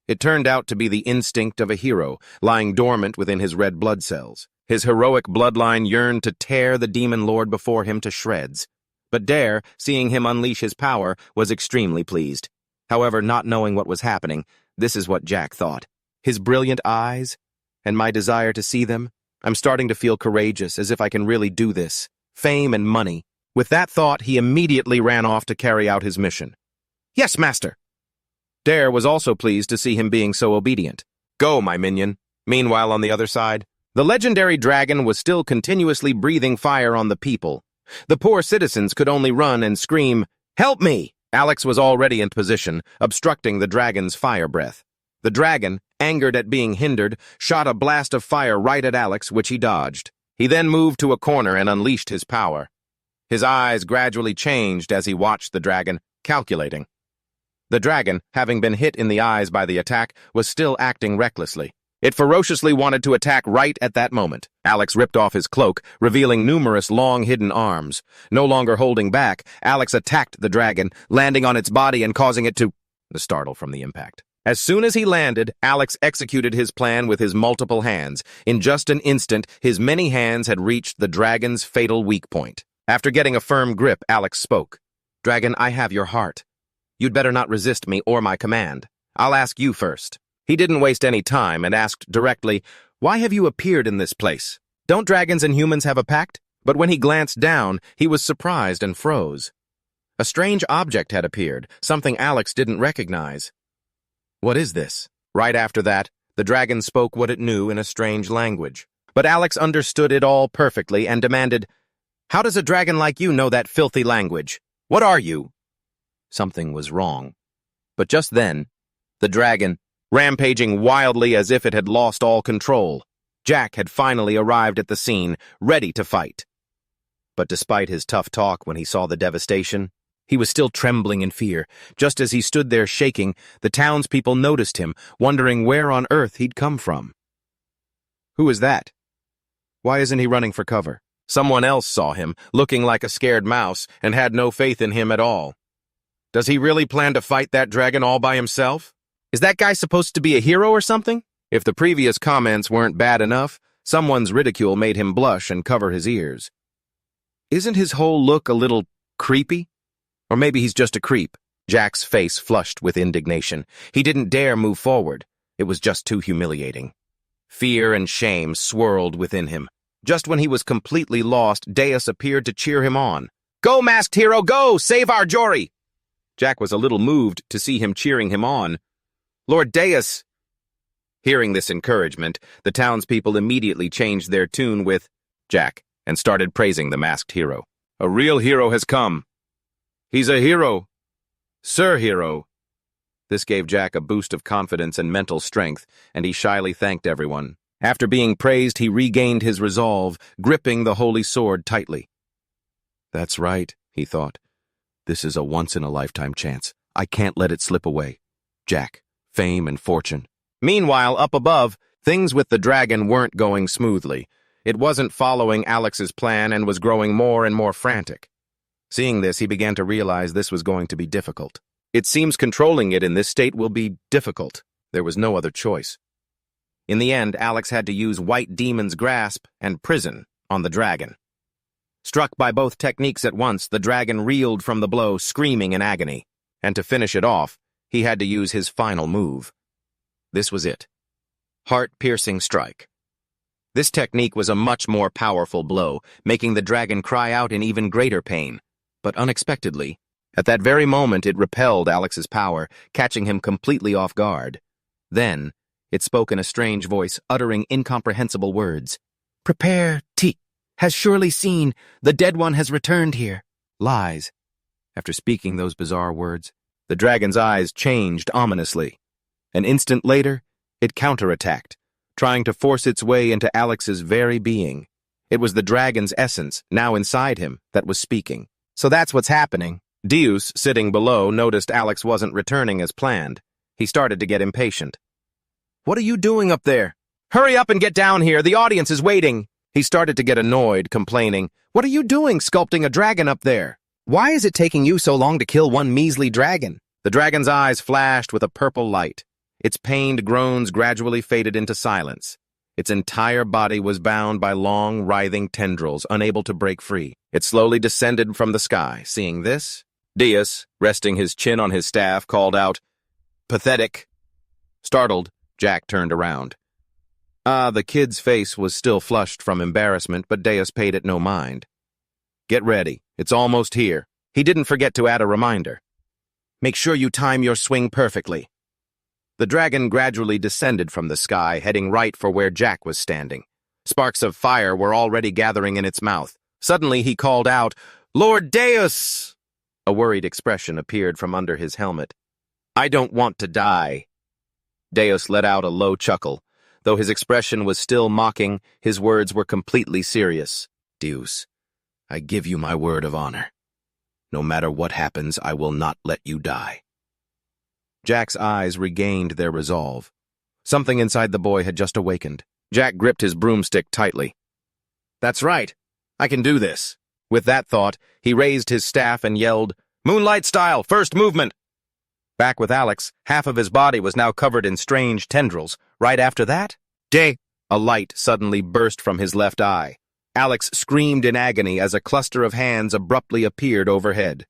It turned out to be the instinct of a hero, lying dormant within his red blood cells. His heroic bloodline yearned to tear the demon lord before him to shreds. But Dare, seeing him unleash his power, was extremely pleased. However, not knowing what was happening, this is what Jack thought. His brilliant eyes, and my desire to see them, I'm starting to feel courageous, as if I can really do this. Fame and money. With that thought, he immediately ran off to carry out his mission. "Yes, master." Dare was also pleased to see him being so obedient. "Go, my minion." Meanwhile, on the other side, the legendary dragon was still continuously breathing fire on the people. The poor citizens could only run and scream, "Help me!" Alex was already in position, obstructing the dragon's fire breath. The dragon, angered at being hindered, shot a blast of fire right at Alex, which he dodged. He then moved to a corner and unleashed his power. His eyes gradually changed as he watched the dragon, calculating. The dragon, having been hit in the eyes by the attack, was still acting recklessly. It ferociously wanted to attack right at that moment. Alex ripped off his cloak, revealing numerous long hidden arms. No longer holding back, Alex attacked the dragon, landing on its body and causing it to startle from the impact. As soon as he landed, Alex executed his plan with his multiple hands. In just an instant, his many hands had reached the dragon's fatal weak point. After getting a firm grip, Alex spoke. "Dragon, I have your heart. You'd better not resist me or my command. I'll ask you first." He didn't waste any time and asked directly, "Why have you appeared in this place? Don't dragons and humans have a pact?" But when he glanced down, he was surprised and froze. A strange object had appeared, something Alex didn't recognize. "What is this?" Right after that, the dragon spoke what it knew in a strange language. But Alex understood it all perfectly and demanded, "How does a dragon like you know that filthy language? What are you?" Something was wrong. But just then, the dragon, rampaging wildly as if it had lost all control, Jack had finally arrived at the scene, ready to fight. But despite his tough talk when he saw the devastation, he was still trembling in fear. Just as he stood there shaking, the townspeople noticed him, wondering where on earth he'd come from. "Who is that? Why isn't he running for cover?" Someone else saw him, looking like a scared mouse, and had no faith in him at all. "Does he really plan to fight that dragon all by himself?" Is that guy supposed to be a hero or something? If the previous comments weren't bad enough, someone's ridicule made him blush and cover his ears. Isn't his whole look a little creepy? Or maybe he's just a creep. Jack's face flushed with indignation. He didn't dare move forward. It was just too humiliating. Fear and shame swirled within him. Just when he was completely lost, Deus appeared to cheer him on. "Go, masked hero, go! Save our Jori!" Jack was a little moved to see him cheering him on. "Lord Deus!" Hearing this encouragement, the townspeople immediately changed their tune with Jack and started praising the masked hero. "A real hero has come. He's a hero. Sir Hero." This gave Jack a boost of confidence and mental strength, and he shyly thanked everyone. After being praised, he regained his resolve, gripping the holy sword tightly. "That's right," he thought. "This is a once-in-a-lifetime chance. I can't let it slip away. Jack, fame and fortune." Meanwhile, up above, things with the dragon weren't going smoothly. It wasn't following Alex's plan and was growing more and more frantic. Seeing this, he began to realize this was going to be difficult. It seems controlling it in this state will be difficult. There was no other choice. In the end, Alex had to use White Demon's Grasp and Prison on the dragon. Struck by both techniques at once, the dragon reeled from the blow, screaming in agony. And to finish it off, he had to use his final move. This was it. Heart-piercing strike. This technique was a much more powerful blow, making the dragon cry out in even greater pain. But unexpectedly, at that very moment it repelled Alex's power, catching him completely off guard. Then, it spoke in a strange voice, uttering incomprehensible words. "Prepare, T. Has surely seen. The dead one has returned here." Lies. After speaking those bizarre words, the dragon's eyes changed ominously. An instant later, it counterattacked, trying to force its way into Alex's very being. It was the dragon's essence, now inside him, that was speaking. "So that's what's happening." Deus, sitting below, noticed Alex wasn't returning as planned. He started to get impatient. "What are you doing up there? Hurry up and get down here, the audience is waiting." He started to get annoyed, complaining, "What are you doing sculpting a dragon up there? Why is it taking you so long to kill one measly dragon?" The dragon's eyes flashed with a purple light. Its pained groans gradually faded into silence. Its entire body was bound by long, writhing tendrils, unable to break free. It slowly descended from the sky. Seeing this, Deus, resting his chin on his staff, called out, "Pathetic." Startled, Jack turned around. The kid's face was still flushed from embarrassment, but Deus paid it no mind. "Get ready. It's almost here." He didn't forget to add a reminder. "Make sure you time your swing perfectly." The dragon gradually descended from the sky, heading right for where Jack was standing. Sparks of fire were already gathering in its mouth. Suddenly he called out, "Lord Deus!" A worried expression appeared from under his helmet. "I don't want to die." Deus let out a low chuckle. Though his expression was still mocking, his words were completely serious. "Deus, I give you my word of honor. No matter what happens, I will not let you die." Jack's eyes regained their resolve. Something inside the boy had just awakened. Jack gripped his broomstick tightly. "That's right. I can do this." With that thought, he raised his staff and yelled, "Moonlight style, first movement!" Back with Alex, half of his body was now covered in strange tendrils. Right after that, a light suddenly burst from his left eye. Alex screamed in agony as a cluster of hands abruptly appeared overhead.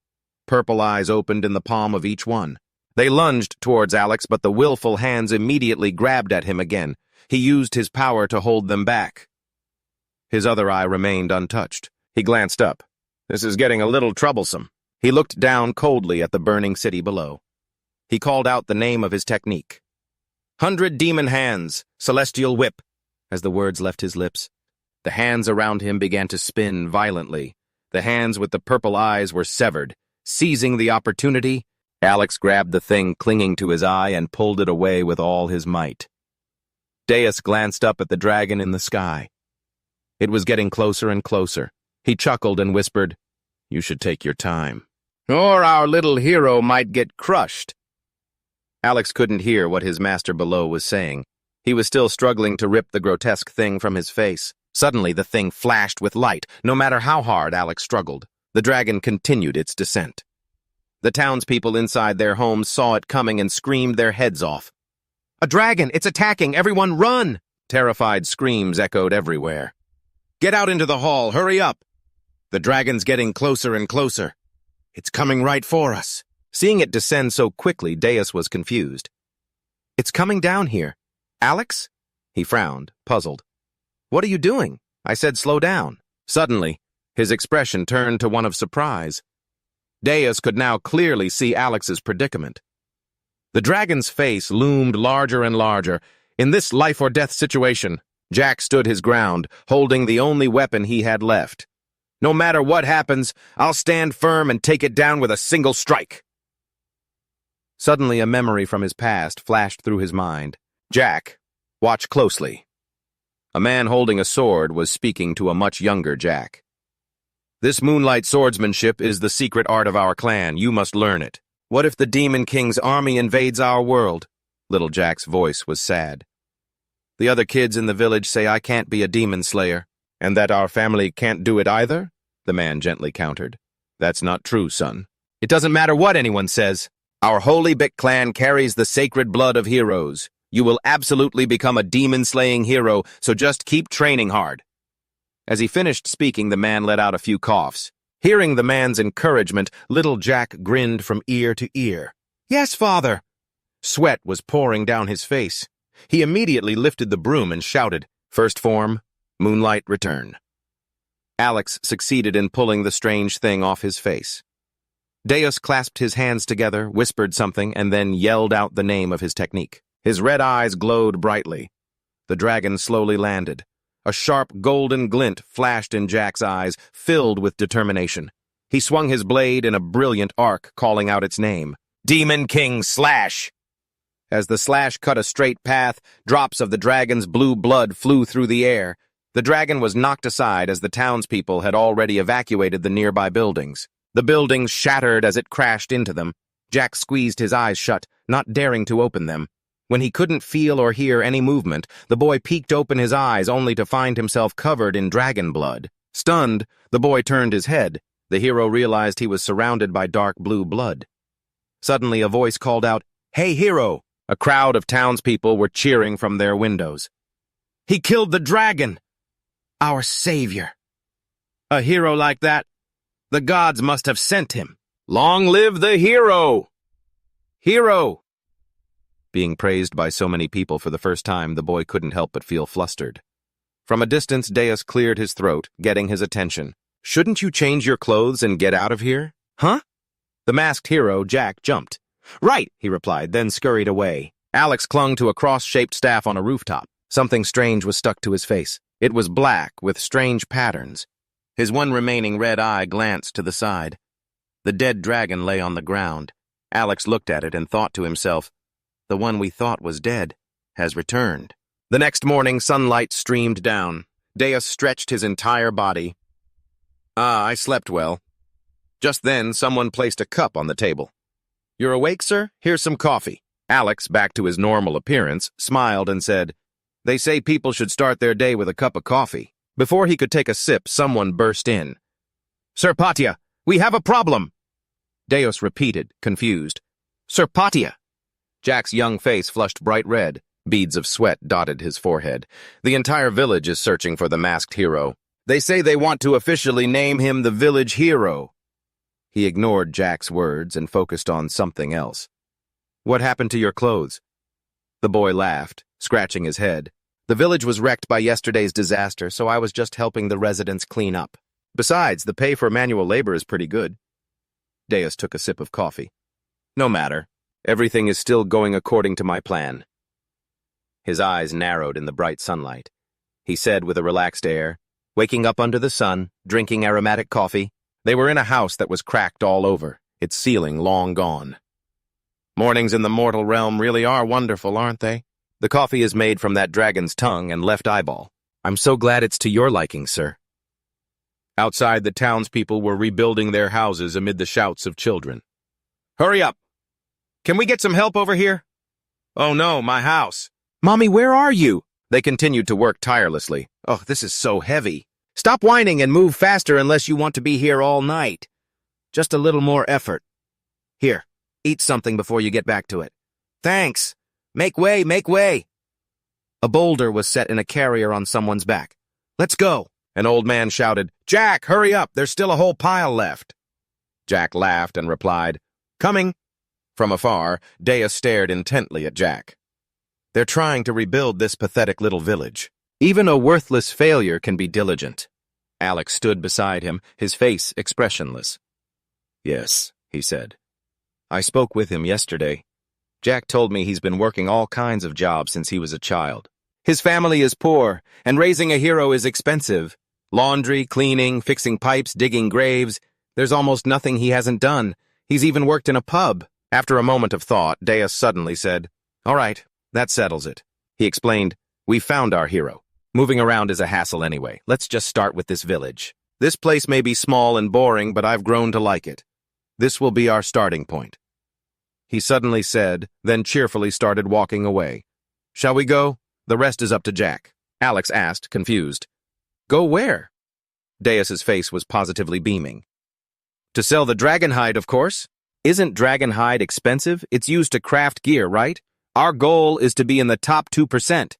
Purple eyes opened in the palm of each one. They lunged towards Alex, but the willful hands immediately grabbed at him again. He used his power to hold them back. His other eye remained untouched. He glanced up. This is getting a little troublesome. He looked down coldly at the burning city below. He called out the name of his technique. 100 demon hands, celestial whip. As the words left his lips, the hands around him began to spin violently. The hands with the purple eyes were severed. Seizing the opportunity, Alex grabbed the thing clinging to his eye and pulled it away with all his might. Deus glanced up at the dragon in the sky. It was getting closer and closer. He chuckled and whispered, "You should take your time, or our little hero might get crushed." Alex couldn't hear what his master below was saying. He was still struggling to rip the grotesque thing from his face. Suddenly, the thing flashed with light. No matter how hard Alex struggled, the dragon continued its descent. The townspeople inside their homes saw it coming and screamed their heads off. "A dragon! It's attacking! Everyone run!" Terrified screams echoed everywhere. "Get out into the hall! Hurry up! The dragon's getting closer and closer. It's coming right for us." Seeing it descend so quickly, Deus was confused. "It's coming down here. Alex?" He frowned, puzzled. "What are you doing? I said slow down." Suddenly, his expression turned to one of surprise. Deus could now clearly see Alex's predicament. The dragon's face loomed larger and larger. In this life-or-death situation, Jack stood his ground, holding the only weapon he had left. "No matter what happens, I'll stand firm and take it down with a single strike." Suddenly, a memory from his past flashed through his mind. "Jack, watch closely." A man holding a sword was speaking to a much younger Jack. "This moonlight swordsmanship is the secret art of our clan. You must learn it. What if the Demon King's army invades our world?" Little Jack's voice was sad. "The other kids in the village say I can't be a demon slayer, and that our family can't do it either?" The man gently countered. "That's not true, son. It doesn't matter what anyone says. Our holy Bic clan carries the sacred blood of heroes. You will absolutely become a demon-slaying hero, so just keep training hard." As he finished speaking, the man let out a few coughs. Hearing the man's encouragement, little Jack grinned from ear to ear. "Yes, father." Sweat was pouring down his face. He immediately lifted the broom and shouted, "First form, moonlight, return." Alex succeeded in pulling the strange thing off his face. Deus clasped his hands together, whispered something, and then yelled out the name of his technique. His red eyes glowed brightly. The dragon slowly landed. A sharp golden glint flashed in Jack's eyes, filled with determination. He swung his blade in a brilliant arc, calling out its name. "Demon King Slash!" As the slash cut a straight path, drops of the dragon's blue blood flew through the air. The dragon was knocked aside as the townspeople had already evacuated the nearby buildings. The buildings shattered as it crashed into them. Jack squeezed his eyes shut, not daring to open them. When he couldn't feel or hear any movement, the boy peeked open his eyes only to find himself covered in dragon blood. Stunned, the boy turned his head. The hero realized he was surrounded by dark blue blood. Suddenly, a voice called out, "Hey, hero!" A crowd of townspeople were cheering from their windows. "He killed the dragon! Our savior! A hero like that? The gods must have sent him. Long live the hero! Hero!" Being praised by so many people for the first time, the boy couldn't help but feel flustered. From a distance, Deus cleared his throat, getting his attention. "Shouldn't you change your clothes and get out of here?" "Huh?" The masked hero, Jack, jumped. "Right," he replied, then scurried away. Alex clung to a cross-shaped staff on a rooftop. Something strange was stuck to his face. It was black, with strange patterns. His one remaining red eye glanced to the side. The dead dragon lay on the ground. Alex looked at it and thought to himself, "The one we thought was dead has returned." The next morning, sunlight streamed down. Deus stretched his entire body. I slept well. Just then, someone placed a cup on the table. "You're awake, sir? Here's some coffee." Alex, back to his normal appearance, smiled and said, "They say people should start their day with a cup of coffee." Before he could take a sip, someone burst in. "Sir Patya, we have a problem!" Deus repeated, confused. "Sir Patya!" Jack's young face flushed bright red. Beads of sweat dotted his forehead. "The entire village is searching for the masked hero. They say they want to officially name him the village hero." He ignored Jack's words and focused on something else. "What happened to your clothes?" The boy laughed, scratching his head. "The village was wrecked by yesterday's disaster, so I was just helping the residents clean up. Besides, the pay for manual labor is pretty good." Deus took a sip of coffee. "No matter. Everything is still going according to my plan." His eyes narrowed in the bright sunlight. He said with a relaxed air, "Waking up under the sun, drinking aromatic coffee." They were in a house that was cracked all over, its ceiling long gone. "Mornings in the mortal realm really are wonderful, aren't they? The coffee is made from that dragon's tongue and left eyeball. I'm so glad it's to your liking, sir." Outside, the townspeople were rebuilding their houses amid the shouts of children. "Hurry up! Can we get some help over here?" "Oh no, my house." "Mommy, where are you?" They continued to work tirelessly. "Oh, this is so heavy." "Stop whining and move faster unless you want to be here all night. Just a little more effort." Here, eat something before you get back to it. Thanks. Make way, make way. A boulder was set in a carrier on someone's back. Let's go. An old man shouted, Jack, hurry up, there's still a whole pile left. Jack laughed and replied, Coming. From afar, Dea stared intently at Jack. They're trying to rebuild this pathetic little village. Even a worthless failure can be diligent. Alex stood beside him, his face expressionless. Yes, he said. I spoke with him yesterday. Jack told me he's been working all kinds of jobs since he was a child. His family is poor, and raising a hero is expensive. Laundry, cleaning, fixing pipes, digging graves. There's almost nothing he hasn't done. He's even worked in a pub. After a moment of thought, Dea suddenly said, All right, that settles it. He explained, We found our hero. Moving around is a hassle anyway. Let's just start with this village. This place may be small and boring, but I've grown to like it. This will be our starting point. He suddenly said, then cheerfully started walking away. Shall we go? The rest is up to Jack. Alex asked, confused. Go where? Deus's face was positively beaming. To sell the dragon hide, of course. Isn't dragon hide expensive? It's used to craft gear, right? Our goal is to be in the top 2%.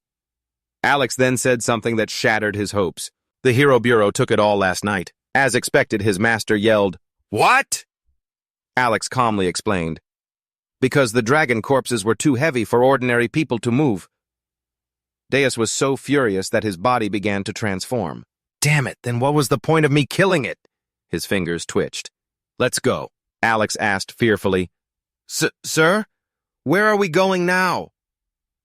Alex then said something that shattered his hopes. The Hero Bureau took it all last night. As expected, his master yelled, What? Alex calmly explained. Because the dragon corpses were too heavy for ordinary people to move. Deus was so furious that his body began to transform. Damn it, then what was the point of me killing it? His fingers twitched. Let's go, Alex asked fearfully. Sir? Where are we going now?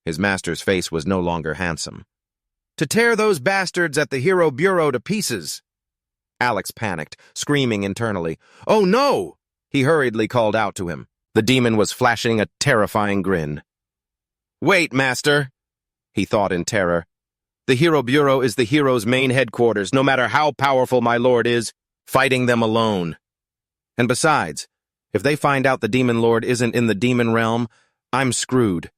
His master's face was no longer handsome. To tear those bastards at the Hero Bureau to pieces. Alex panicked, screaming internally. Oh no! He hurriedly called out to him. The demon was flashing a terrifying grin. Wait, master, he thought in terror. The Hero Bureau is the hero's main headquarters, no matter how powerful my lord is, fighting them alone. And besides, if they find out the demon lord isn't in the demon realm, I'm screwed.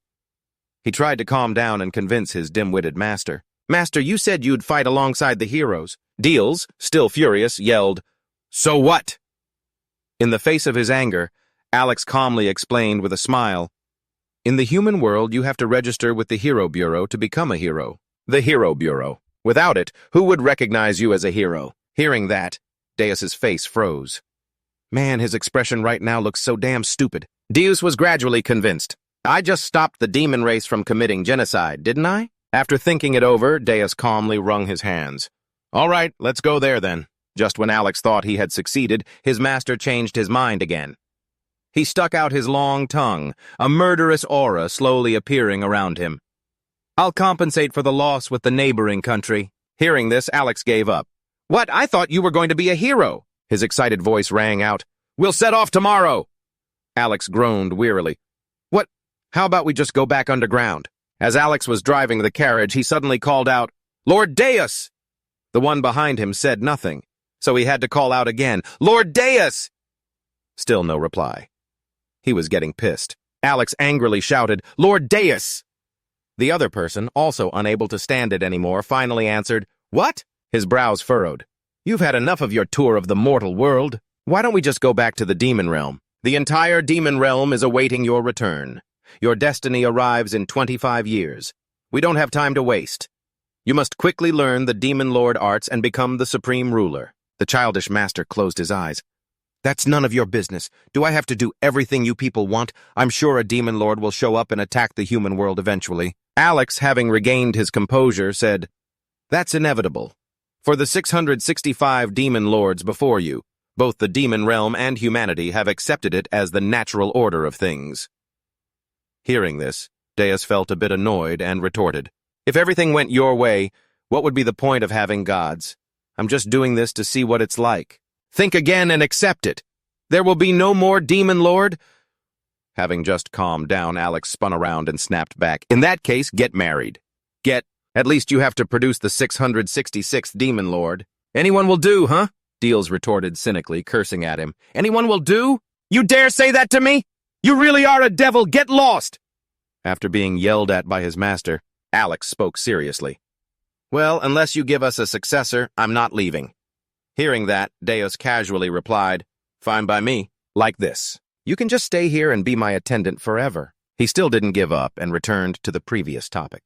He tried to calm down and convince his dim-witted master. Master, you said you'd fight alongside the heroes. Deals, still furious, yelled, So what? In the face of his anger, Alex calmly explained with a smile, In the human world, you have to register with the Hero Bureau to become a hero. The Hero Bureau. Without it, who would recognize you as a hero? Hearing that, Deus's face froze. Man, his expression right now looks so damn stupid. Deus was gradually convinced. I just stopped the demon race from committing genocide, didn't I? After thinking it over, Deus calmly wrung his hands. All right, let's go there then. Just when Alex thought he had succeeded, his master changed his mind again. He stuck out his long tongue, a murderous aura slowly appearing around him. I'll compensate for the loss with the neighboring country. Hearing this, Alex gave up. What? I thought you were going to be a hero. His excited voice rang out. We'll set off tomorrow. Alex groaned wearily. What? How about we just go back underground? As Alex was driving the carriage, he suddenly called out, Lord Deus! The one behind him said nothing, so he had to call out again, Lord Deus! Still no reply. He was getting pissed. Alex angrily shouted, Lord Deus! The other person, also unable to stand it anymore, finally answered, What? His brows furrowed. You've had enough of your tour of the mortal world. Why don't we just go back to the demon realm? The entire demon realm is awaiting your return. Your destiny arrives in 25 years. We don't have time to waste. You must quickly learn the demon lord arts and become the supreme ruler. The childish master closed his eyes. That's none of your business. Do I have to do everything you people want? I'm sure a demon lord will show up and attack the human world eventually. Alex, having regained his composure, said, That's inevitable. For the 665 demon lords before you, both the demon realm and humanity have accepted it as the natural order of things. Hearing this, Deus felt a bit annoyed and retorted, If everything went your way, what would be the point of having gods? I'm just doing this to see what it's like. Think again and accept it. There will be no more demon lord. Having just calmed down, Alex spun around and snapped back. In that case, get married. At least you have to produce the 666th demon lord. Anyone will do, huh? Deals retorted cynically, cursing at him. Anyone will do? You dare say that to me? You really are a devil. Get lost. After being yelled at by his master, Alex spoke seriously. Well, unless you give us a successor, I'm not leaving. Hearing that, Deus casually replied, Fine by me, like this. You can just stay here and be my attendant forever. He still didn't give up and returned to the previous topic.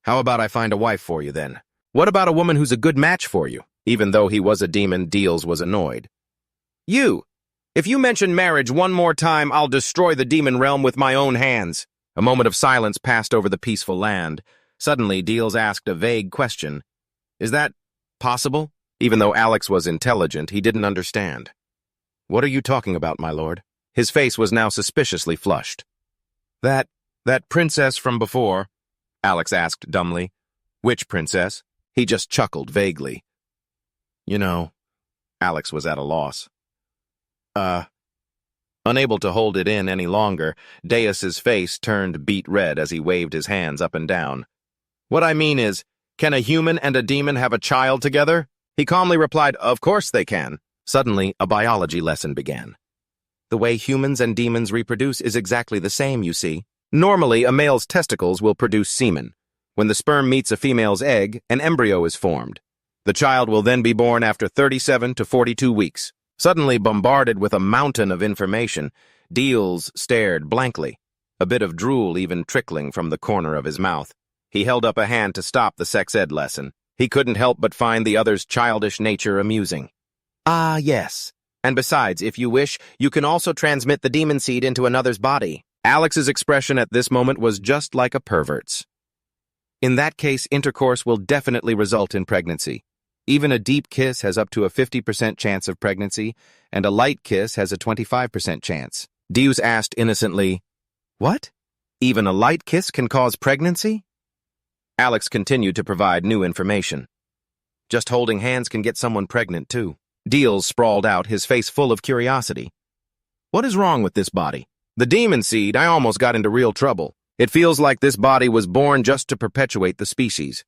How about I find a wife for you then? What about a woman who's a good match for you? Even though he was a demon, Deals was annoyed. You! If you mention marriage one more time, I'll destroy the demon realm with my own hands. A moment of silence passed over the peaceful land. Suddenly, Deals asked a vague question. Is that possible? Even though Alex was intelligent, he didn't understand. What are you talking about, my lord? His face was now suspiciously flushed. That princess from before, Alex asked dumbly. Which princess? He just chuckled vaguely. You know, Alex was at a loss. Unable to hold it in any longer, Deus's face turned beet red as he waved his hands up and down. What I mean is, can a human and a demon have a child together? He calmly replied, of course they can. Suddenly, a biology lesson began. The way humans and demons reproduce is exactly the same, you see. Normally, a male's testicles will produce semen. When the sperm meets a female's egg, an embryo is formed. The child will then be born after 37 to 42 weeks. Suddenly bombarded with a mountain of information, Deals stared blankly, a bit of drool even trickling from the corner of his mouth. He held up a hand to stop the sex ed lesson. He couldn't help but find the other's childish nature amusing. Ah, yes. And besides, if you wish, you can also transmit the demon seed into another's body. Alex's expression at this moment was just like a pervert's. In that case, intercourse will definitely result in pregnancy. Even a deep kiss has up to a 50% chance of pregnancy, and a light kiss has a 25% chance. Deus asked innocently, What? Even a light kiss can cause pregnancy? Alex continued to provide new information. Just holding hands can get someone pregnant, too. Deals sprawled out, his face full of curiosity. What is wrong with this body? The demon seed, I almost got into real trouble. It feels like this body was born just to perpetuate the species.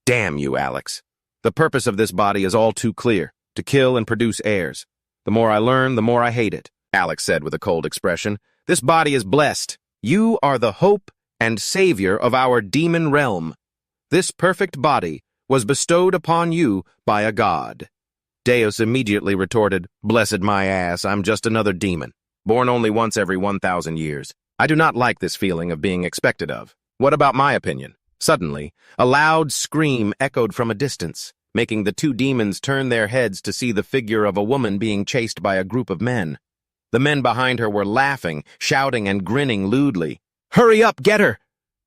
Damn you, Alex. The purpose of this body is all too clear, to kill and produce heirs. The more I learn, the more I hate it, Alex said with a cold expression. This body is blessed. You are the hope and savior of our demon realm. This perfect body was bestowed upon you by a god. Deus immediately retorted, Blessed my ass, I'm just another demon, born only once every 1,000 years. I do not like this feeling of being expected of. What about my opinion? Suddenly, a loud scream echoed from a distance, making the two demons turn their heads to see the figure of a woman being chased by a group of men. The men behind her were laughing, shouting, and grinning lewdly. Hurry up, get her!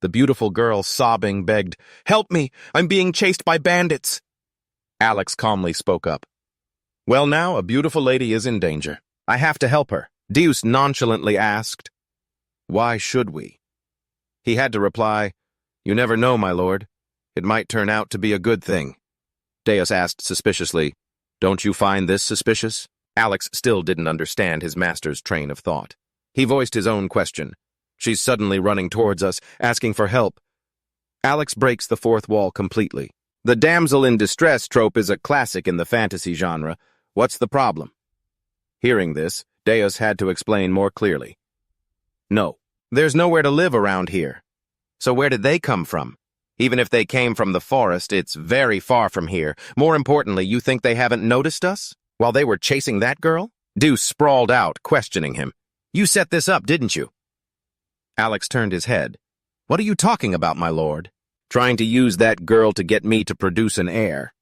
The beautiful girl, sobbing, begged, Help me, I'm being chased by bandits. Alex calmly spoke up. Well now, a beautiful lady is in danger. I have to help her. Deus nonchalantly asked, Why should we? He had to reply, You never know, my lord. It might turn out to be a good thing. Deus asked suspiciously, Don't you find this suspicious? Alex still didn't understand his master's train of thought. He voiced his own question. She's suddenly running towards us, asking for help. Alex breaks the fourth wall completely. The damsel in distress trope is a classic in the fantasy genre. What's the problem? Hearing this, Deus had to explain more clearly. No, there's nowhere to live around here. So where did they come from? Even if they came from the forest, it's very far from here. More importantly, you think they haven't noticed us? While they were chasing that girl? Deus sprawled out, questioning him. You set this up, didn't you? Alex turned his head. What are you talking about, my lord? Trying to use that girl to get me to produce an heir.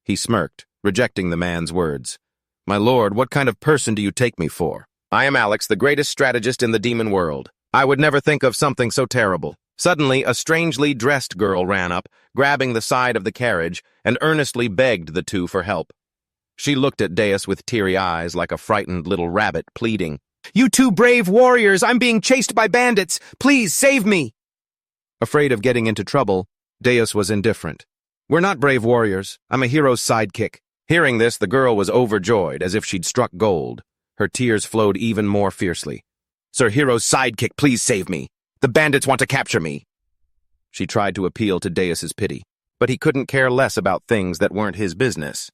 He smirked, rejecting the man's words. My lord, what kind of person do you take me for? I am Alex, the greatest strategist in the demon world. I would never think of something so terrible. Suddenly, a strangely dressed girl ran up, grabbing the side of the carriage, and earnestly begged the two for help. She looked at Deus with teary eyes like a frightened little rabbit, pleading, You two brave warriors, I'm being chased by bandits. Please save me. Afraid of getting into trouble, Deus was indifferent. We're not brave warriors. I'm a hero's sidekick. Hearing this, the girl was overjoyed, as if she'd struck gold. Her tears flowed even more fiercely. Sir Hero's sidekick, please save me. The bandits want to capture me. She tried to appeal to Deus's pity, but he couldn't care less about things that weren't his business.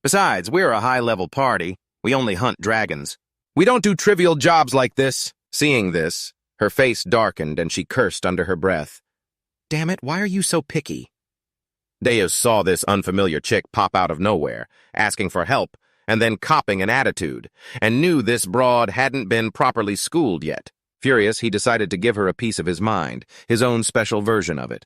Besides, we're a high-level party. We only hunt dragons. We don't do trivial jobs like this. Seeing this, her face darkened and she cursed under her breath. Damn it, why are you so picky? Deus saw this unfamiliar chick pop out of nowhere, asking for help, and then copping an attitude, and knew this broad hadn't been properly schooled yet. Furious, he decided to give her a piece of his mind, his own special version of it.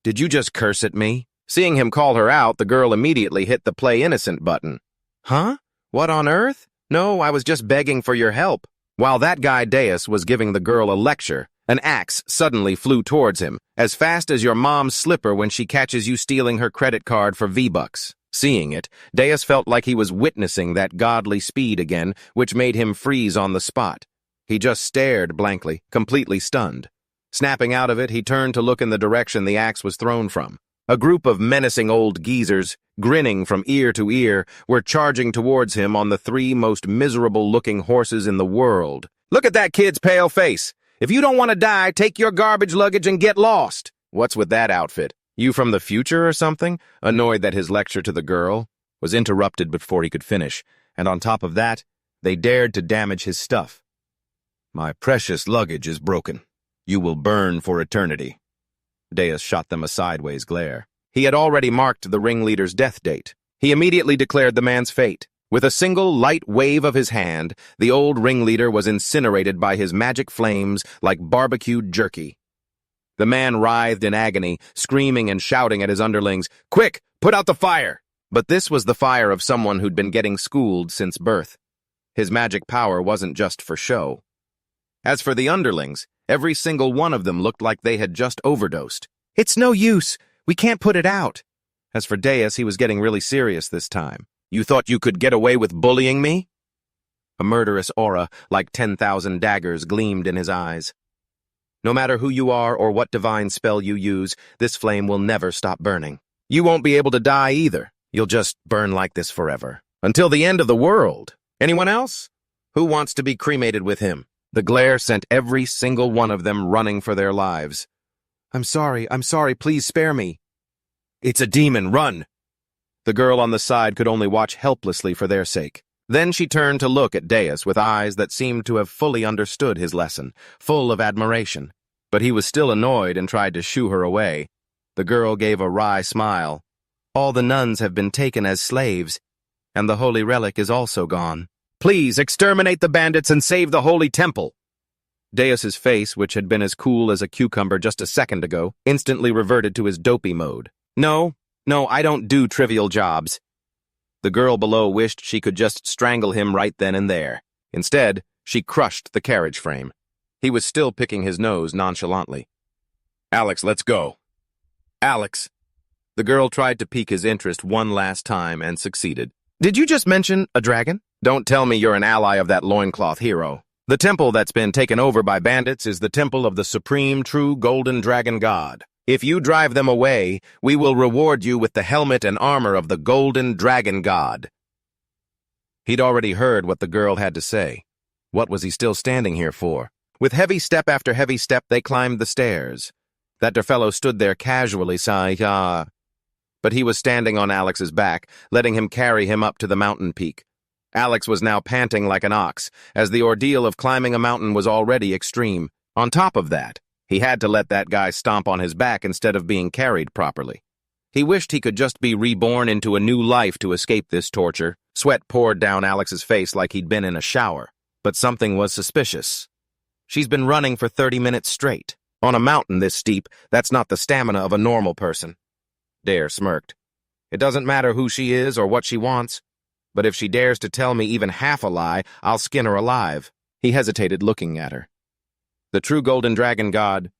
"Did you just curse at me?" Seeing him call her out, the girl immediately hit the play innocent button. "Huh? What on earth? No, I was just begging for your help." While that guy Deus was giving the girl a lecture, an axe suddenly flew towards him, as fast as your mom's slipper when she catches you stealing her credit card for V-Bucks. Seeing it, Deus felt like he was witnessing that godly speed again, which made him freeze on the spot. He just stared blankly, completely stunned. Snapping out of it, he turned to look in the direction the axe was thrown from. A group of menacing old geezers, grinning from ear to ear, were charging towards him on the 3 most miserable-looking horses in the world. "Look at that kid's pale face! If you don't want to die, take your garbage luggage and get lost!" "What's with that outfit? You from the future or something?" Annoyed that his lecture to the girl was interrupted before he could finish, and on top of that, they dared to damage his stuff. "My precious luggage is broken. You will burn for eternity." Deus shot them a sideways glare. He had already marked the ringleader's death date. He immediately declared the man's fate. With a single light wave of his hand, the old ringleader was incinerated by his magic flames like barbecued jerky. The man writhed in agony, screaming and shouting at his underlings, "Quick, put out the fire!" But this was the fire of someone who'd been getting schooled since birth. His magic power wasn't just for show. As for the underlings, every single one of them looked like they had just overdosed. "It's no use. We can't put it out." As for Deus, he was getting really serious this time. "You thought you could get away with bullying me?" A murderous aura, like 10,000 daggers, gleamed in his eyes. "No matter who you are or what divine spell you use, this flame will never stop burning. You won't be able to die either. You'll just burn like this forever. Until the end of the world. Anyone else? Who wants to be cremated with him?" The glare sent every single one of them running for their lives. I'm sorry, please spare me." "It's a demon, run!" The girl on the side could only watch helplessly for their sake. Then she turned to look at Deus with eyes that seemed to have fully understood his lesson, full of admiration. But he was still annoyed and tried to shoo her away. The girl gave a wry smile. "All the nuns have been taken as slaves, and the holy relic is also gone. Please exterminate the bandits and save the holy temple." Deus's face, which had been as cool as a cucumber just a second ago, instantly reverted to his dopey mode. No, I don't do trivial jobs." The girl below wished she could just strangle him right then and there. Instead, she crushed the carriage frame. He was still picking his nose nonchalantly. "Alex, let's go." "Alex." The girl tried to pique his interest one last time and succeeded. "Did you just mention a dragon? Don't tell me you're an ally of that loincloth hero. The temple that's been taken over by bandits is the temple of the supreme true golden dragon god. If you drive them away, we will reward you with the helmet and armor of the golden dragon god." He'd already heard what the girl had to say. What was he still standing here for? With heavy step after heavy step, they climbed the stairs. That der fellow stood there casually, sighing, but he was standing on Alex's back, letting him carry him up to the mountain peak. Alex was now panting like an ox, as the ordeal of climbing a mountain was already extreme. On top of that, he had to let that guy stomp on his back instead of being carried properly. He wished he could just be reborn into a new life to escape this torture. Sweat poured down Alex's face like he'd been in a shower. But something was suspicious. "She's been running for 30 minutes straight. On a mountain this steep, that's not the stamina of a normal person." Dare smirked. "It doesn't matter who she is or what she wants. But if she dares to tell me even half a lie, I'll skin her alive." He hesitated, looking at her. "The true golden dragon god.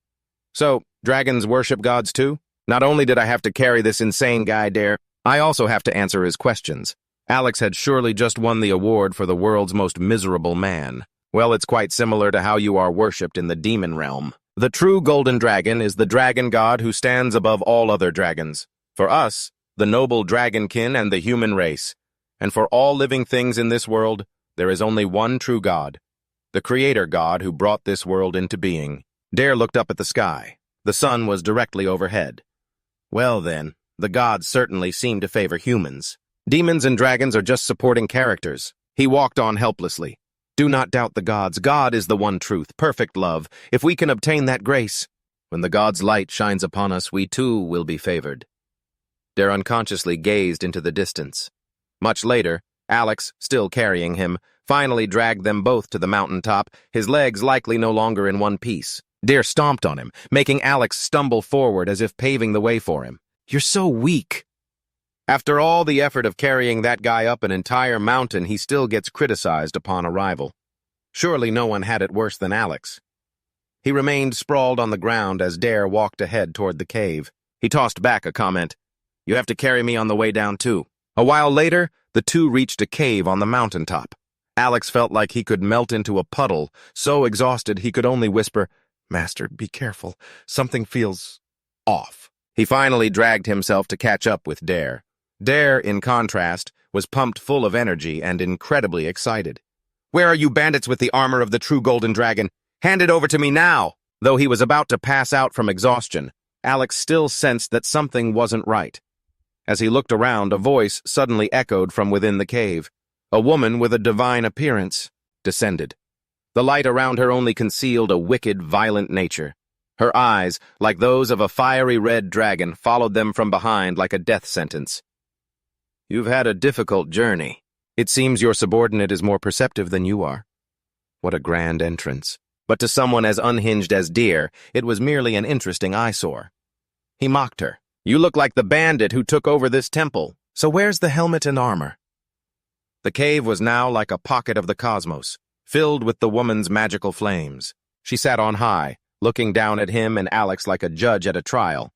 So, dragons worship gods too? Not only did I have to carry this insane guy Dare, I also have to answer his questions." Alex had surely just won the award for the world's most miserable man. Well, it's quite similar to how you are worshipped in the demon realm. The true golden dragon is the dragon god who stands above all other dragons. For us, the noble dragonkin and the human race. And for all living things in this world, there is only one true God, the creator God who brought this world into being. Dare looked up at the sky. The sun was directly overhead. Well then, the gods certainly seem to favor humans. Demons and dragons are just supporting characters. He walked on helplessly. "Do not doubt the gods. God is the one truth, perfect love. If we can obtain that grace, when the God's light shines upon us, we too will be favored." Dare unconsciously gazed into the distance. Much later, Alex, still carrying him, finally dragged them both to the mountaintop, his legs likely no longer in one piece. Deer stomped on him, making Alex stumble forward as if paving the way for him. "You're so weak." After all the effort of carrying that guy up an entire mountain, he still gets criticized upon arrival. Surely no one had it worse than Alex. He remained sprawled on the ground as Dare walked ahead toward the cave. He tossed back a comment. "You have to carry me on the way down, too." A while later, the two reached a cave on the mountaintop. Alex felt like he could melt into a puddle, so exhausted he could only whisper, "Master, be careful. Something feels off." He finally dragged himself to catch up with Dare. Dare, in contrast, was pumped full of energy and incredibly excited. "Where are you bandits with the armor of the true golden dragon? Hand it over to me now!" Though he was about to pass out from exhaustion, Alex still sensed that something wasn't right. As he looked around, a voice suddenly echoed from within the cave. A woman with a divine appearance descended. The light around her only concealed a wicked, violent nature. Her eyes, like those of a fiery red dragon, followed them from behind like a death sentence. "You've had a difficult journey. It seems your subordinate is more perceptive than you are." What a grand entrance. But to someone as unhinged as Deer, it was merely an interesting eyesore. He mocked her. "You look like the bandit who took over this temple. So where's the helmet and armor?" The cave was now like a pocket of the cosmos, filled with the woman's magical flames. She sat on high, looking down at him and Alex like a judge at a trial.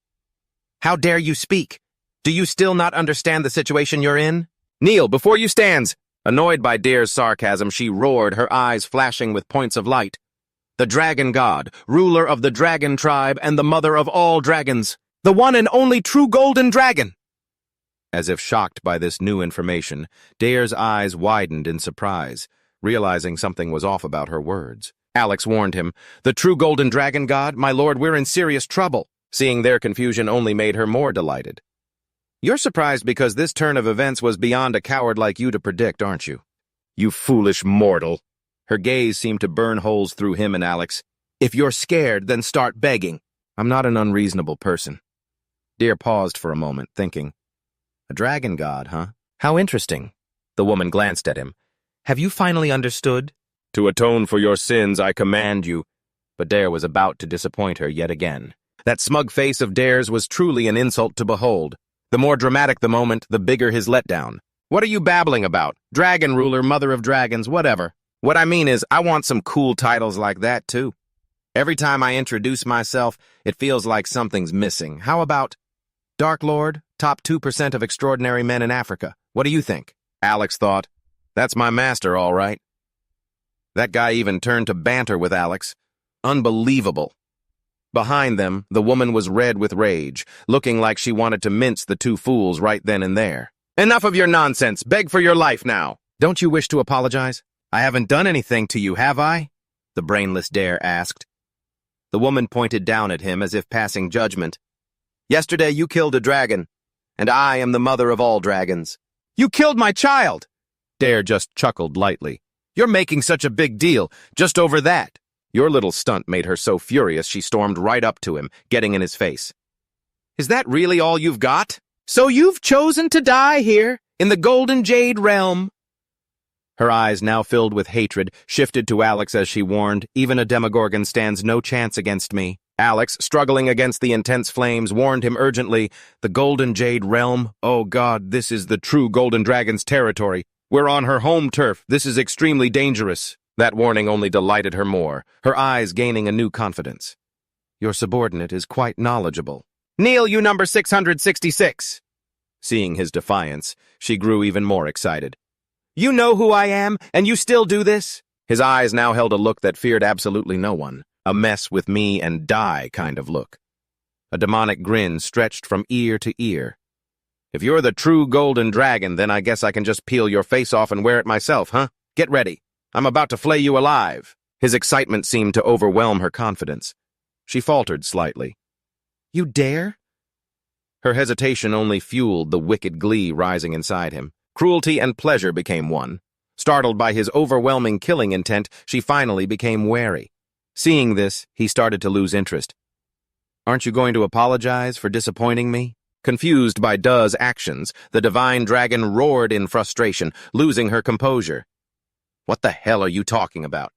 "How dare you speak? Do you still not understand the situation you're in? Kneel before you stands!" Annoyed by Deer's sarcasm, she roared, her eyes flashing with points of light. "The dragon god, ruler of the dragon tribe and the mother of all dragons. The one and only true golden dragon!" As if shocked by this new information, Dare's eyes widened in surprise, realizing something was off about her words. Alex warned him, "The true golden dragon god? My lord, we're in serious trouble." Seeing their confusion only made her more delighted. "You're surprised because this turn of events was beyond a coward like you to predict, aren't you?" "You foolish mortal." Her gaze seemed to burn holes through him and Alex. "If you're scared, then start begging." "I'm not an unreasonable person." Deer paused for a moment, thinking. "A dragon god, huh? How interesting." The woman glanced at him. "Have you finally understood?" "To atone for your sins, I command you." But Dare was about to disappoint her yet again. That smug face of Dare's was truly an insult to behold. The more dramatic the moment, the bigger his letdown. "What are you babbling about? Dragon ruler, mother of dragons, whatever. What I mean is, I want some cool titles like that, too. Every time I introduce myself, it feels like something's missing. How about Dark Lord, top 2% of extraordinary men in Africa? What do you think?" Alex thought, "That's my master, all right." That guy even turned to banter with Alex. Unbelievable. Behind them, the woman was red with rage, looking like she wanted to mince the two fools right then and there. "Enough of your nonsense! Beg for your life now!" "Don't you wish to apologize? I haven't done anything to you, have I?" the brainless Dare asked. The woman pointed down at him as if passing judgment. "Yesterday you killed a dragon, and I am the mother of all dragons." "You killed my child!" Dare just chuckled lightly. "You're making such a big deal, just over that." Your little stunt made her so furious she stormed right up to him, getting in his face. "Is that really all you've got? So you've chosen to die here, in the Golden Jade realm?" Her eyes, now filled with hatred, shifted to Alex as she warned, "Even a Demogorgon stands no chance against me." Alex, struggling against the intense flames, warned him urgently, "The Golden Jade realm? Oh God, this is the true Golden Dragon's territory. We're on her home turf. This is extremely dangerous." That warning only delighted her more, her eyes gaining a new confidence. "Your subordinate is quite knowledgeable." "Kneel, you number 666! Seeing his defiance, she grew even more excited. "You know who I am, and you still do this?" His eyes now held a look that feared absolutely no one, a mess with me and die kind of look. A demonic grin stretched from ear to ear. "If you're the true golden dragon, then I guess I can just peel your face off and wear it myself, huh? Get ready. I'm about to flay you alive." His excitement seemed to overwhelm her confidence. She faltered slightly. "You dare?" Her hesitation only fueled the wicked glee rising inside him. Cruelty and pleasure became one. Startled by his overwhelming killing intent, she finally became wary. Seeing this, he started to lose interest. "Aren't you going to apologize for disappointing me?" Confused by Duh's actions, the divine dragon roared in frustration, losing her composure. "What the hell are you talking about?"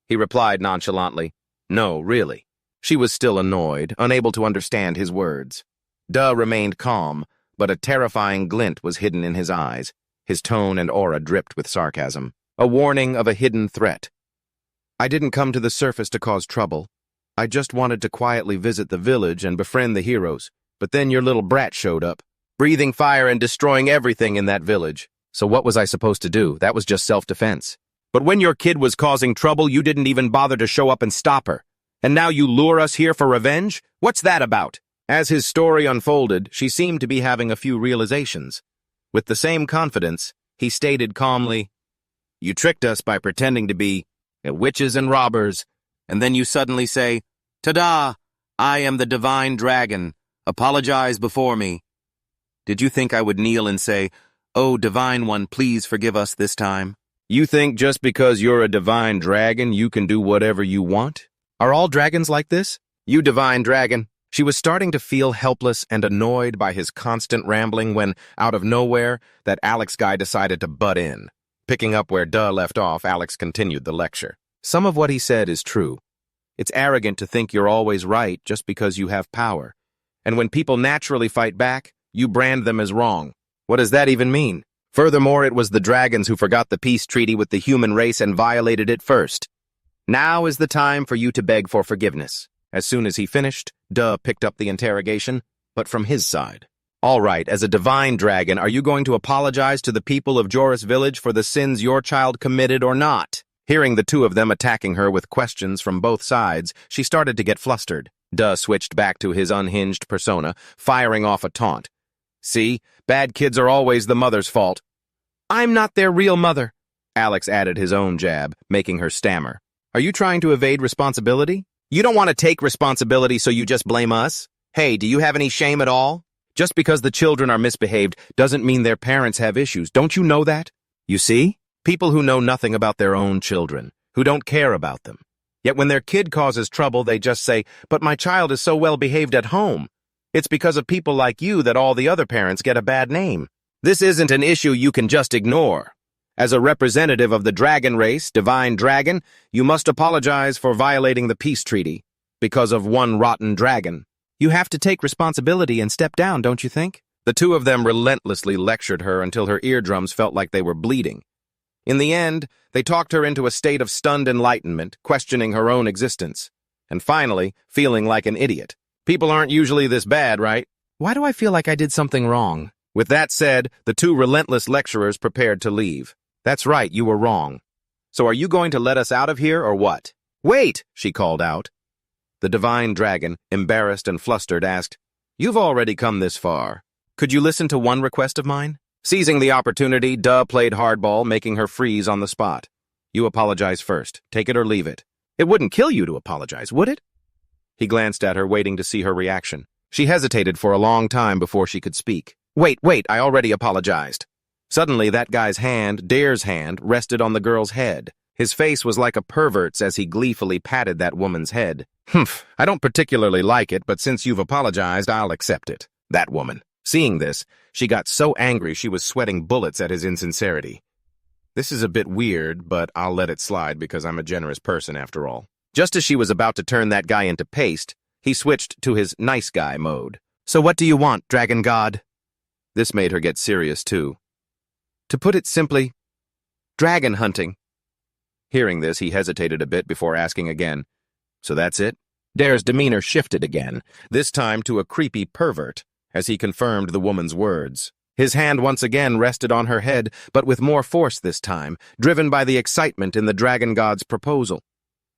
He replied nonchalantly, "No, really." She was still annoyed, unable to understand his words. Duh remained calm, but a terrifying glint was hidden in his eyes. His tone and aura dripped with sarcasm, a warning of a hidden threat. "I didn't come to the surface to cause trouble. I just wanted to quietly visit the village and befriend the heroes. But then your little brat showed up, breathing fire and destroying everything in that village. So what was I supposed to do? That was just self-defense. But when your kid was causing trouble, you didn't even bother to show up and stop her. And now you lure us here for revenge? What's that about?" As his story unfolded, she seemed to be having a few realizations. With the same confidence, he stated calmly, "You tricked us by pretending to be witches and robbers, and then you suddenly say, 'Ta-da! I am the divine dragon. Apologize before me.' Did you think I would kneel and say, 'Oh, divine one, please forgive us this time'? You think just because you're a divine dragon, you can do whatever you want? Are all dragons like this? You divine dragon." She was starting to feel helpless and annoyed by his constant rambling when, out of nowhere, that Alex guy decided to butt in. Picking up where Duh left off, Alex continued the lecture. "Some of what he said is true. It's arrogant to think you're always right just because you have power. And when people naturally fight back, you brand them as wrong. What does that even mean? Furthermore, it was the dragons who forgot the peace treaty with the human race and violated it first. Now is the time for you to beg for forgiveness." As soon as he finished, Duh picked up the interrogation, but from his side. "All right, as a divine dragon, are you going to apologize to the people of Joric village for the sins your child committed or not?" Hearing the two of them attacking her with questions from both sides, she started to get flustered. Duh switched back to his unhinged persona, firing off a taunt. "See, bad kids are always the mother's fault." "I'm not their real mother." Alex added his own jab, making her stammer. "Are you trying to evade responsibility? You don't want to take responsibility, so you just blame us? Hey, do you have any shame at all? Just because the children are misbehaved doesn't mean their parents have issues. Don't you know that? You see? People who know nothing about their own children, who don't care about them. Yet when their kid causes trouble, they just say, 'But my child is so well behaved at home.' It's because of people like you that all the other parents get a bad name. This isn't an issue you can just ignore. As a representative of the dragon race, divine dragon, you must apologize for violating the peace treaty because of one rotten dragon. You have to take responsibility and step down, don't you think?" The two of them relentlessly lectured her until her eardrums felt like they were bleeding. In the end, they talked her into a state of stunned enlightenment, questioning her own existence, and finally, feeling like an idiot. People aren't usually this bad, right? Why do I feel like I did something wrong? With that said, the two relentless lecturers prepared to leave. That's right, you were wrong. So are you going to let us out of here or what? Wait, she called out. The divine dragon, embarrassed and flustered, asked, "You've already come this far. Could you listen to one request of mine?" Seizing the opportunity, Duh played hardball, making her freeze on the spot. "You apologize first. Take it or leave it. It wouldn't kill you to apologize, would it?" He glanced at her, waiting to see her reaction. She hesitated for a long time before she could speak. Wait, I already apologized." Suddenly, that guy's hand, Dare's hand, rested on the girl's head. His face was like a pervert's as he gleefully patted that woman's head. "Humph, I don't particularly like it, but since you've apologized, I'll accept it." That woman. Seeing this, she got so angry she was sweating bullets at his insincerity. This is a bit weird, but I'll let it slide because I'm a generous person after all. Just as she was about to turn that guy into paste, he switched to his nice guy mode. "So what do you want, Dragon God?" This made her get serious too. "To put it simply, dragon hunting." Hearing this, he hesitated a bit before asking again, "So that's it?" Dare's demeanor shifted again, this time to a creepy pervert, as he confirmed the woman's words. His hand once again rested on her head, but with more force this time, driven by the excitement in the dragon god's proposal.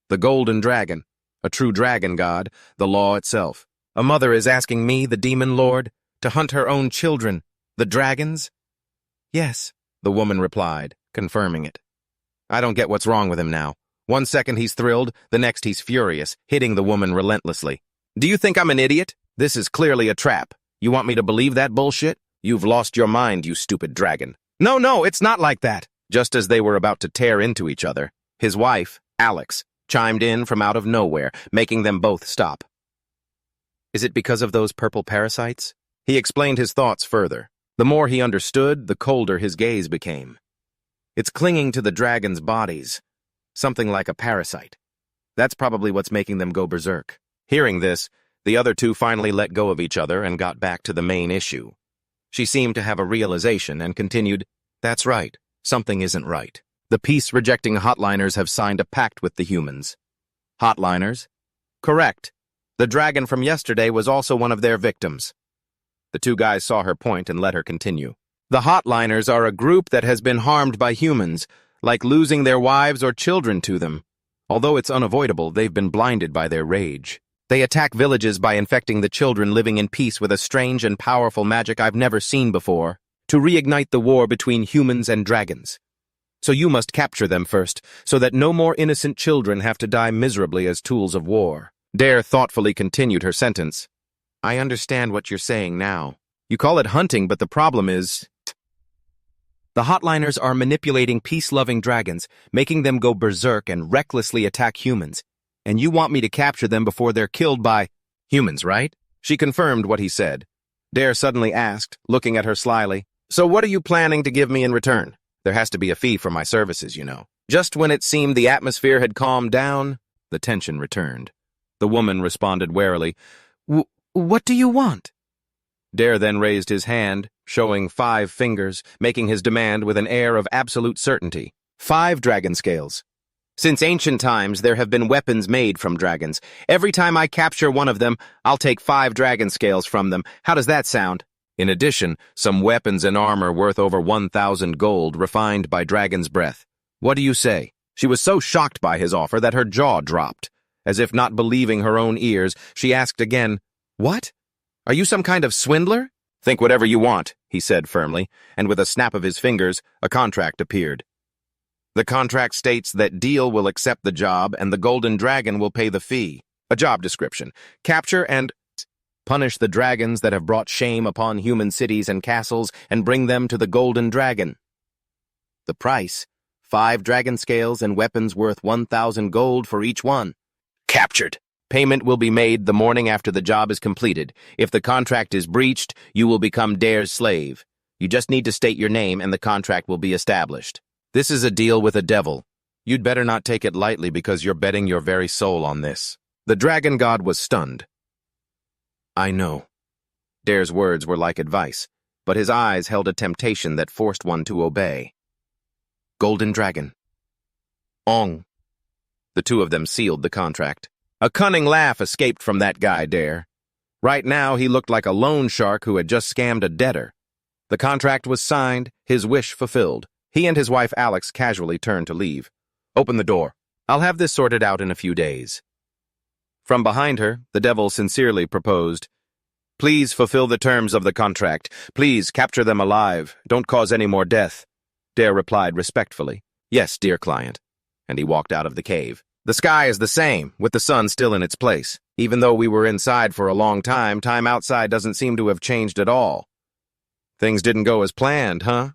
The golden dragon, a true dragon god, the law itself. A mother is asking me, the demon lord, to hunt her own children, the dragons? "Yes," the woman replied, confirming it. I don't get what's wrong with him now. One second he's thrilled, the next he's furious, hitting the woman relentlessly. "Do you think I'm an idiot? This is clearly a trap. You want me to believe that bullshit? You've lost your mind, you stupid dragon." No, it's not like that." Just as they were about to tear into each other, his wife, Alex, chimed in from out of nowhere, making them both stop. "Is it because of those purple parasites? He explained his thoughts further. The more he understood, the colder his gaze became. It's clinging to the dragon's bodies, something like a parasite. That's probably what's making them go berserk. Hearing this, the other two finally let go of each other and got back to the main issue. She seemed to have a realization and continued, "That's right. Something isn't right. The peace-rejecting hotliners have signed a pact with the humans." Hotliners? Correct. The dragon from yesterday was also one of their victims. The two guys saw her point and let her continue. The hotliners are a group that has been harmed by humans, like losing their wives or children to them. Although it's unavoidable, they've been blinded by their rage. They attack villages by infecting the children living in peace with a strange and powerful magic I've never seen before, to reignite the war between humans and dragons. So you must capture them first, so that no more innocent children have to die miserably as tools of war. Dare thoughtfully continued her sentence. I understand what you're saying now. You call it hunting, but the problem is... The hotliners are manipulating peace-loving dragons, making them go berserk and recklessly attack humans. And you want me to capture them before they're killed by humans, right? She confirmed what he said. Dare suddenly asked, looking at her slyly, So what are you planning to give me in return? There has to be a fee for my services, you know. Just when it seemed the atmosphere had calmed down, the tension returned. The woman responded warily, What do you want? Dare then raised his hand, showing 5 fingers, making his demand with an air of absolute certainty. 5 dragon scales. Since ancient times, there have been weapons made from dragons. Every time I capture one of them, I'll take 5 dragon scales from them. How does that sound? In addition, some weapons and armor worth over 1,000 gold refined by dragon's breath. What do you say? She was so shocked by his offer that her jaw dropped. As if not believing her own ears, she asked again, What? Are you some kind of swindler? Think whatever you want, he said firmly, and with a snap of his fingers, a contract appeared. The contract states that Deal will accept the job and the Golden Dragon will pay the fee. A job description. Capture and punish the dragons that have brought shame upon human cities and castles and bring them to the Golden Dragon. The price, 5 dragon scales and weapons worth 1,000 gold for each one. Captured. Payment will be made the morning after the job is completed. If the contract is breached, you will become Dare's slave. You just need to state your name and the contract will be established. This is a deal with a devil. You'd better not take it lightly because you're betting your very soul on this. The dragon god was stunned. I know. Dare's words were like advice, but his eyes held a temptation that forced one to obey. Golden Dragon. Ong. The two of them sealed the contract. A cunning laugh escaped from that guy, Dare. Right now, he looked like a loan shark who had just scammed a debtor. The contract was signed, his wish fulfilled. He and his wife Alex casually turned to leave. Open the door. I'll have this sorted out in a few days. From behind her, the devil sincerely proposed, Please fulfill the terms of the contract. Please capture them alive. Don't cause any more death. Dare replied respectfully, Yes, dear client. And he walked out of the cave. The sky is the same, with the sun still in its place. Even though we were inside for a long time outside doesn't seem to have changed at all. Things didn't go as planned, huh?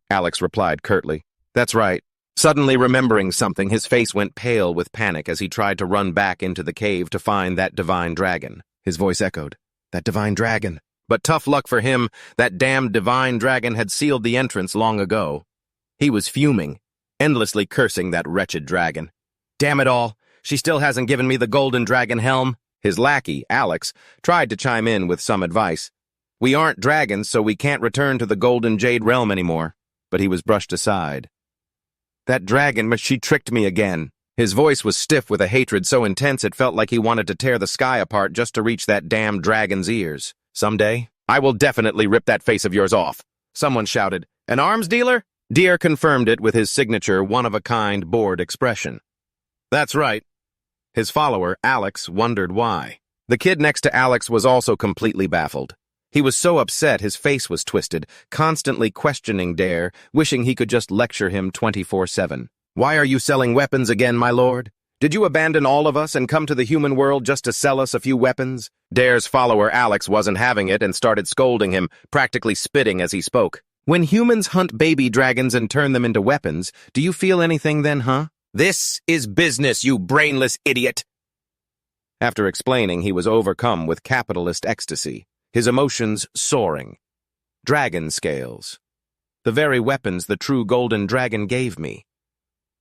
Alex replied curtly. That's right. Suddenly remembering something, his face went pale with panic as he tried to run back into the cave to find that divine dragon. His voice echoed, That divine dragon. But tough luck for him, that damned divine dragon had sealed the entrance long ago. He was fuming, endlessly cursing that wretched dragon. Damn it all, she still hasn't given me the golden dragon helm. His lackey, Alex, tried to chime in with some advice. We aren't dragons, so we can't return to the golden jade realm anymore. But he was brushed aside. That dragon, she tricked me again. His voice was stiff with a hatred so intense it felt like he wanted to tear the sky apart just to reach that damned dragon's ears. Someday, I will definitely rip that face of yours off. Someone shouted, An arms dealer? Deere confirmed it with his signature one-of-a-kind bored expression. That's right. His follower, Alex, wondered why. The kid next to Alex was also completely baffled. He was so upset his face was twisted, constantly questioning Dare, wishing he could just lecture him 24/7. Why are you selling weapons again, my lord? Did you abandon all of us and come to the human world just to sell us a few weapons? Dare's follower Alex wasn't having it and started scolding him, practically spitting as he spoke. When humans hunt baby dragons and turn them into weapons, do you feel anything then, huh? This is business, you brainless idiot! After explaining, he was overcome with capitalist ecstasy. his emotions soaring. Dragon scales. The very weapons the true golden dragon gave me.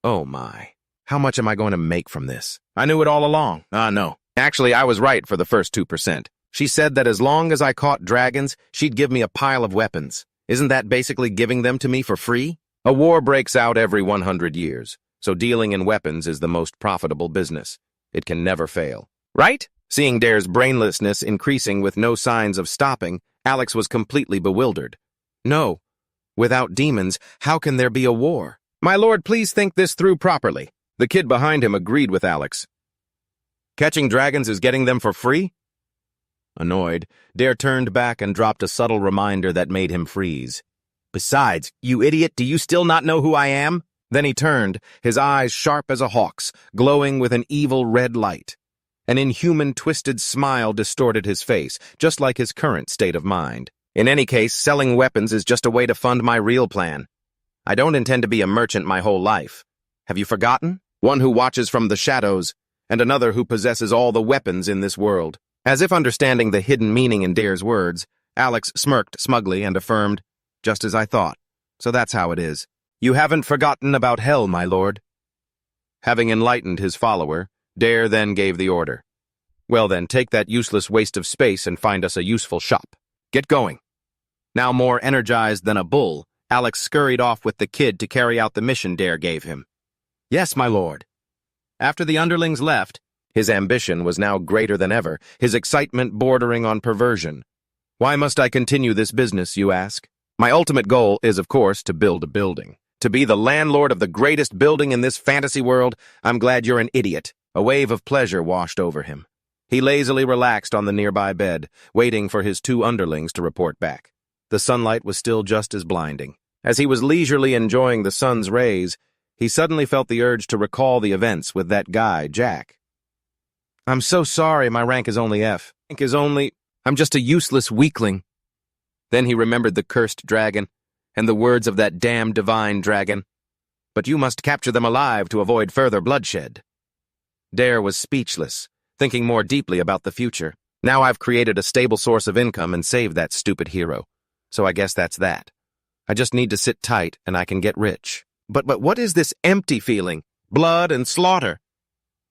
Oh my, how much am I going to make from this? I knew it all along. No. Actually, I was right for the first 2%. She said that as long as I caught dragons, she'd give me a pile of weapons. Isn't that basically giving them to me for free? A war breaks out every 100 years, so dealing in weapons is the most profitable business. It can never fail. Right? Seeing Dare's brainlessness increasing with no signs of stopping, Alex was completely bewildered. No. Without demons, how can there be a war? My lord, please think this through properly. The kid behind him agreed with Alex. Catching dragons is getting them for free? Annoyed, Dare turned back and dropped a subtle reminder that made him freeze. Besides, you idiot, do you still not know who I am? Then he turned, his eyes sharp as a hawk's, glowing with an evil red light. An inhuman twisted smile distorted his face, just like his current state of mind. In any case, selling weapons is just a way to fund my real plan. I don't intend to be a merchant my whole life. Have you forgotten? One who watches from the shadows, and another who possesses all the weapons in this world. As if understanding the hidden meaning in Dare's words, Alex smirked smugly and affirmed, just as I thought. So that's how it is. You haven't forgotten about hell, my lord. Having enlightened his follower, Dare then gave the order. Well then, take that useless waste of space and find us a useful shop. Get going. Now more energized than a bull, Alex scurried off with the kid to carry out the mission Dare gave him. Yes, my lord. After the underlings left, his ambition was now greater than ever, his excitement bordering on perversion. Why must I continue this business, you ask? My ultimate goal is, of course, to build a building. To be the landlord of the greatest building in this fantasy world. I'm glad you're an idiot. A wave of pleasure washed over him. He lazily relaxed on the nearby bed, waiting for his 2 underlings to report back. The sunlight was still just as blinding. As he was leisurely enjoying the sun's rays, he suddenly felt the urge to recall the events with that guy, Jack. I'm so sorry, my rank is only F. I'm just a useless weakling. Then he remembered the cursed dragon, and the words of that damned divine dragon. But you must capture them alive to avoid further bloodshed. Dare was speechless, thinking more deeply about the future. Now I've created a stable source of income and saved that stupid hero. So I guess that's that. I just need to sit tight and I can get rich. But what is this empty feeling? Blood and slaughter.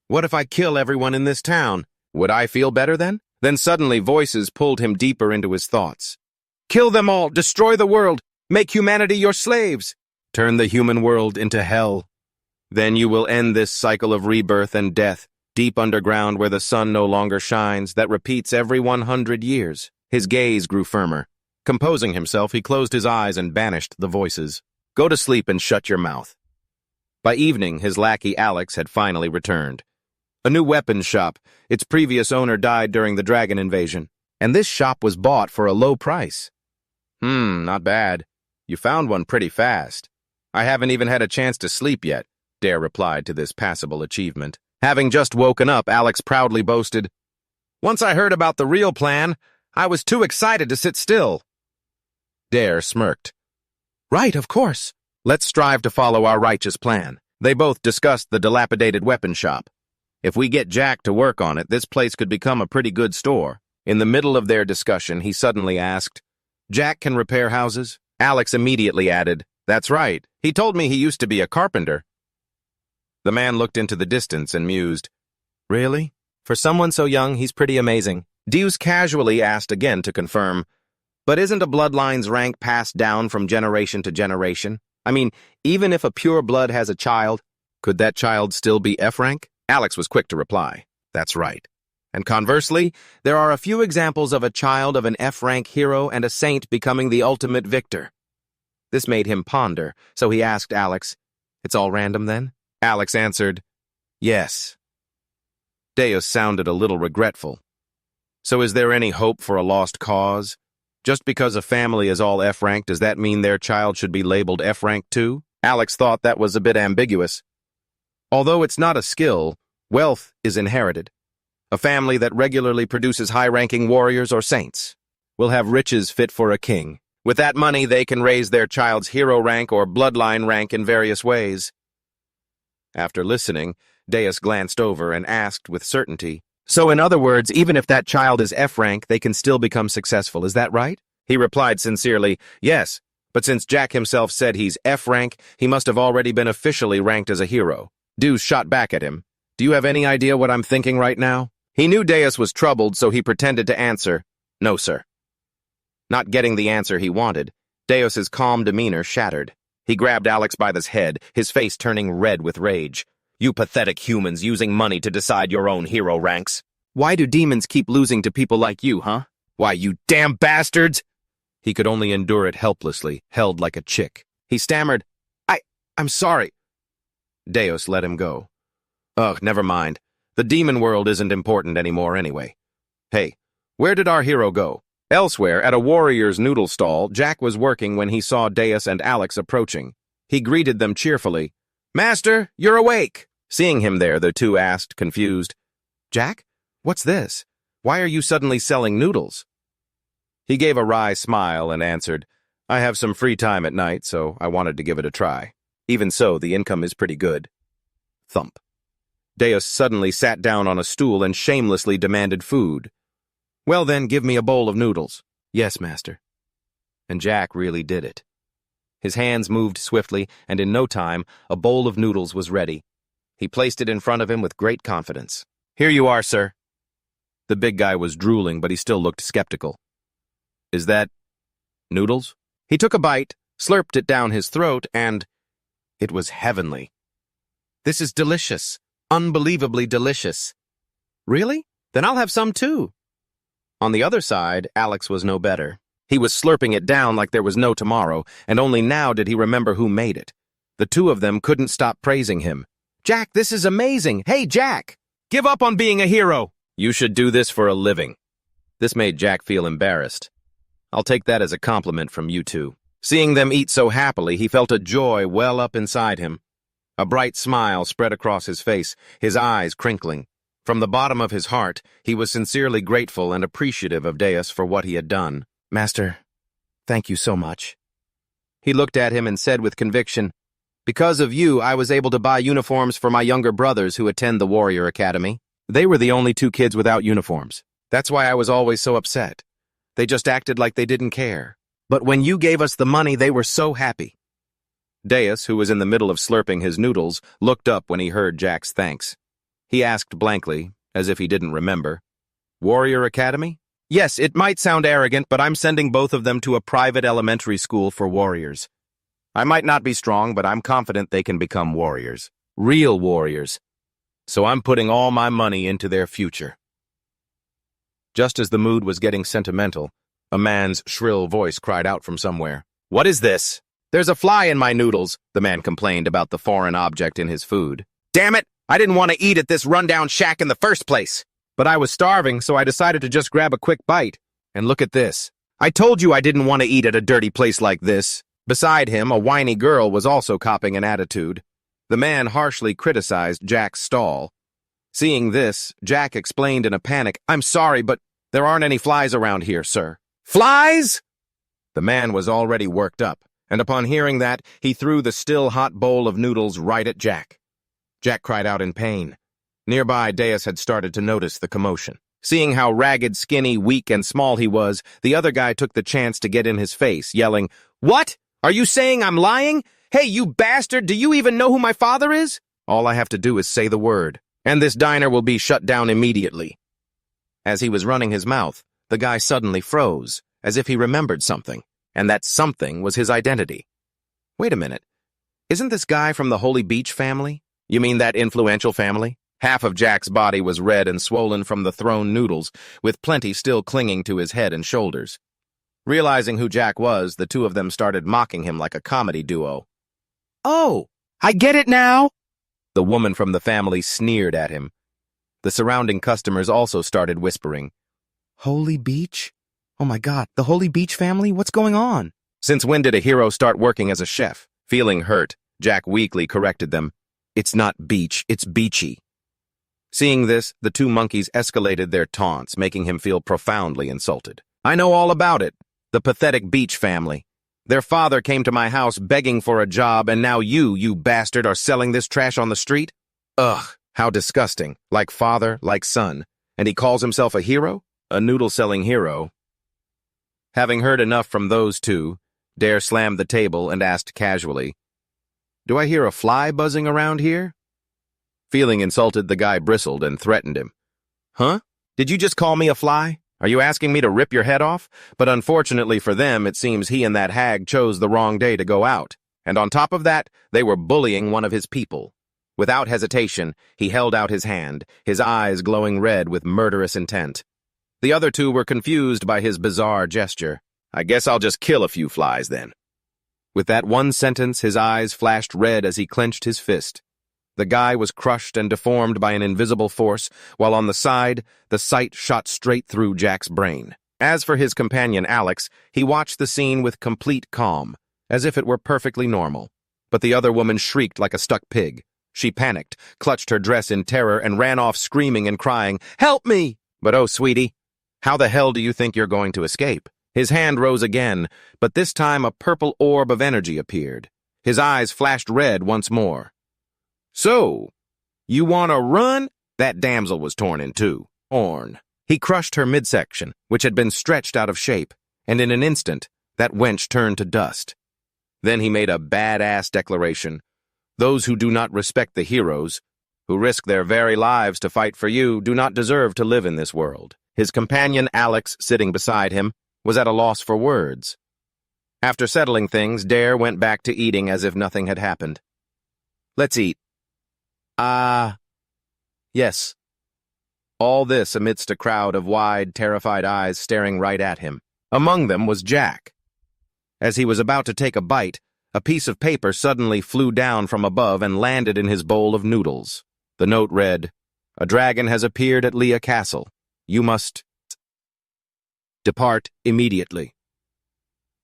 What if I kill everyone in this town? Would I feel better then? Then suddenly voices pulled him deeper into his thoughts. Kill them all, destroy the world, make humanity your slaves. Turn the human world into hell. Then you will end this cycle of rebirth and death, deep underground where the sun no longer shines, that repeats every 100 years. His gaze grew firmer. Composing himself, he closed his eyes and banished the voices. Go to sleep and shut your mouth. By evening, his lackey Alex had finally returned. A new weapons shop. Its previous owner died during the dragon invasion, and this shop was bought for a low price. Not bad. You found one pretty fast. I haven't even had a chance to sleep yet, Dare replied to this passable achievement. Having just woken up, Alex proudly boasted, Once I heard about the real plan, I was too excited to sit still. Dare smirked. Right, of course. Let's strive to follow our righteous plan. They both discussed the dilapidated weapon shop. If we get Jack to work on it, this place could become a pretty good store. In the middle of their discussion, he suddenly asked, Jack can repair houses? Alex immediately added, That's right. He told me he used to be a carpenter. The man looked into the distance and mused. Really? For someone so young, he's pretty amazing. Deus casually asked again to confirm, But isn't a bloodline's rank passed down from generation to generation? I mean, even if a pure blood has a child, could that child still be F rank? Alex was quick to reply, That's right. And conversely, there are a few examples of a child of an F-rank hero and a saint becoming the ultimate victor. This made him ponder, so he asked Alex, It's all random then? Alex answered, Yes. Deus sounded a little regretful. So is there any hope for a lost cause? Just because a family is all F-rank, does that mean their child should be labeled F-rank too? Alex thought that was a bit ambiguous. Although it's not a skill, wealth is inherited. A family that regularly produces high-ranking warriors or saints will have riches fit for a king. With that money, they can raise their child's hero rank or bloodline rank in various ways. After listening, Deus glanced over and asked with certainty, So in other words, even if that child is F-rank, they can still become successful, is that right? He replied sincerely, yes, but since Jack himself said he's F-rank, he must have already been officially ranked as a hero. Deuce shot back at him. Do you have any idea what I'm thinking right now? He knew Deus was troubled, so he pretended to answer, no, sir. Not getting the answer he wanted, Deus's calm demeanor shattered. He grabbed Alex by the head, his face turning red with rage. You pathetic humans using money to decide your own hero ranks. Why do demons keep losing to people like you, huh? Why, you damn bastards! He could only endure it helplessly, held like a chick. He stammered, I'm sorry. Deus let him go. Ugh, never mind. The demon world isn't important anymore anyway. Hey, where did our hero go? Elsewhere, at a warrior's noodle stall, Jack was working when he saw Deus and Alex approaching. He greeted them cheerfully. Master, you're awake! Seeing him there, the two asked, confused. Jack, what's this? Why are you suddenly selling noodles? He gave a wry smile and answered, I have some free time at night, so I wanted to give it a try. Even so, the income is pretty good. Thump. Deus suddenly sat down on a stool and shamelessly demanded food. Well then, give me a bowl of noodles. Yes, master. And Jack really did it. His hands moved swiftly, and in no time, a bowl of noodles was ready. He placed it in front of him with great confidence. Here you are, sir. The big guy was drooling, but he still looked skeptical. Is that noodles? He took a bite, slurped it down his throat, and it was heavenly. This is delicious. Unbelievably delicious. Really? Then I'll have some too. On the other side, Alex was no better. He was slurping it down like there was no tomorrow, and only now did he remember who made it. The two of them couldn't stop praising him. Jack, this is amazing. Hey, Jack! Give up on being a hero! You should do this for a living. This made Jack feel embarrassed. I'll take that as a compliment from you two. Seeing them eat so happily, he felt a joy well up inside him. A bright smile spread across his face, his eyes crinkling. From the bottom of his heart, he was sincerely grateful and appreciative of Deus for what he had done. Master, thank you so much. He looked at him and said with conviction, Because of you, I was able to buy uniforms for my younger brothers who attend the Warrior Academy. They were the only two kids without uniforms. That's why I was always so upset. They just acted like they didn't care. But when you gave us the money, they were so happy. Deus, who was in the middle of slurping his noodles, looked up when he heard Jack's thanks. He asked blankly, as if he didn't remember, Warrior Academy? Yes, it might sound arrogant, but I'm sending both of them to a private elementary school for warriors. I might not be strong, but I'm confident they can become warriors. Real warriors. So I'm putting all my money into their future. Just as the mood was getting sentimental, a man's shrill voice cried out from somewhere. What is this? There's a fly in my noodles, the man complained about the foreign object in his food. Damn it! I didn't want to eat at this rundown shack in the first place. But I was starving, so I decided to just grab a quick bite. And look at this. I told you I didn't want to eat at a dirty place like this. Beside him, a whiny girl was also copying an attitude. The man harshly criticized Jack's stall. Seeing this, Jack explained in a panic, I'm sorry, but there aren't any flies around here, sir. Flies? The man was already worked up, and upon hearing that, he threw the still hot bowl of noodles right at Jack. Jack cried out in pain. Nearby, Deus had started to notice the commotion. Seeing how ragged, skinny, weak, and small he was, the other guy took the chance to get in his face, yelling, What? Are you saying I'm lying? Hey, you bastard, do you even know who my father is? All I have to do is say the word, and this diner will be shut down immediately. As he was running his mouth, the guy suddenly froze, as if he remembered something, and that something was his identity. Wait a minute. Isn't this guy from the Holy Beach family? You mean that influential family? Half of Jack's body was red and swollen from the thrown noodles, with plenty still clinging to his head and shoulders. Realizing who Jack was, the two of them started mocking him like a comedy duo. Oh, I get it now! The woman from the family sneered at him. The surrounding customers also started whispering. Holy Beach? Oh my God, the Holy Beach family? What's going on? Since when did a hero start working as a chef? Feeling hurt, Jack weakly corrected them. It's not beach, it's beachy. Seeing this, the two monkeys escalated their taunts, making him feel profoundly insulted. I know all about it. The pathetic Beach family. Their father came to my house begging for a job, and now you bastard, are selling this trash on the street? Ugh, how disgusting. Like father, like son. And he calls himself a hero? A noodle-selling hero. Having heard enough from those two, Dare slammed the table and asked casually, "Do I hear a fly buzzing around here?" Feeling insulted, the guy bristled and threatened him. "Huh? Did you just call me a fly? Are you asking me to rip your head off?" But unfortunately for them, it seems he and that hag chose the wrong day to go out. And on top of that, they were bullying one of his people. Without hesitation, he held out his hand, his eyes glowing red with murderous intent. The other two were confused by his bizarre gesture. "I guess I'll just kill a few flies then." With that one sentence, his eyes flashed red as he clenched his fist. The guy was crushed and deformed by an invisible force, while on the side, the sight shot straight through Jack's brain. As for his companion Alex, he watched the scene with complete calm, as if it were perfectly normal. But the other woman shrieked like a stuck pig. She panicked, clutched her dress in terror, and ran off screaming and crying, "Help me!" But oh, sweetie, how the hell do you think you're going to escape? His hand rose again, but this time a purple orb of energy appeared. His eyes flashed red once more. "So, you want to run?" That damsel was torn in two. He crushed her midsection, which had been stretched out of shape, and in an instant, that wench turned to dust. Then he made a badass declaration. "Those who do not respect the heroes, who risk their very lives to fight for you, do not deserve to live in this world." His companion Alex, sitting beside him, was at a loss for words. After settling things, Dare went back to eating as if nothing had happened. "Let's eat." Yes." All this amidst a crowd of wide, terrified eyes staring right at him. Among them was Jack. As he was about to take a bite, a piece of paper suddenly flew down from above and landed in his bowl of noodles. The note read, "A dragon has appeared at Leah Castle. You must depart immediately."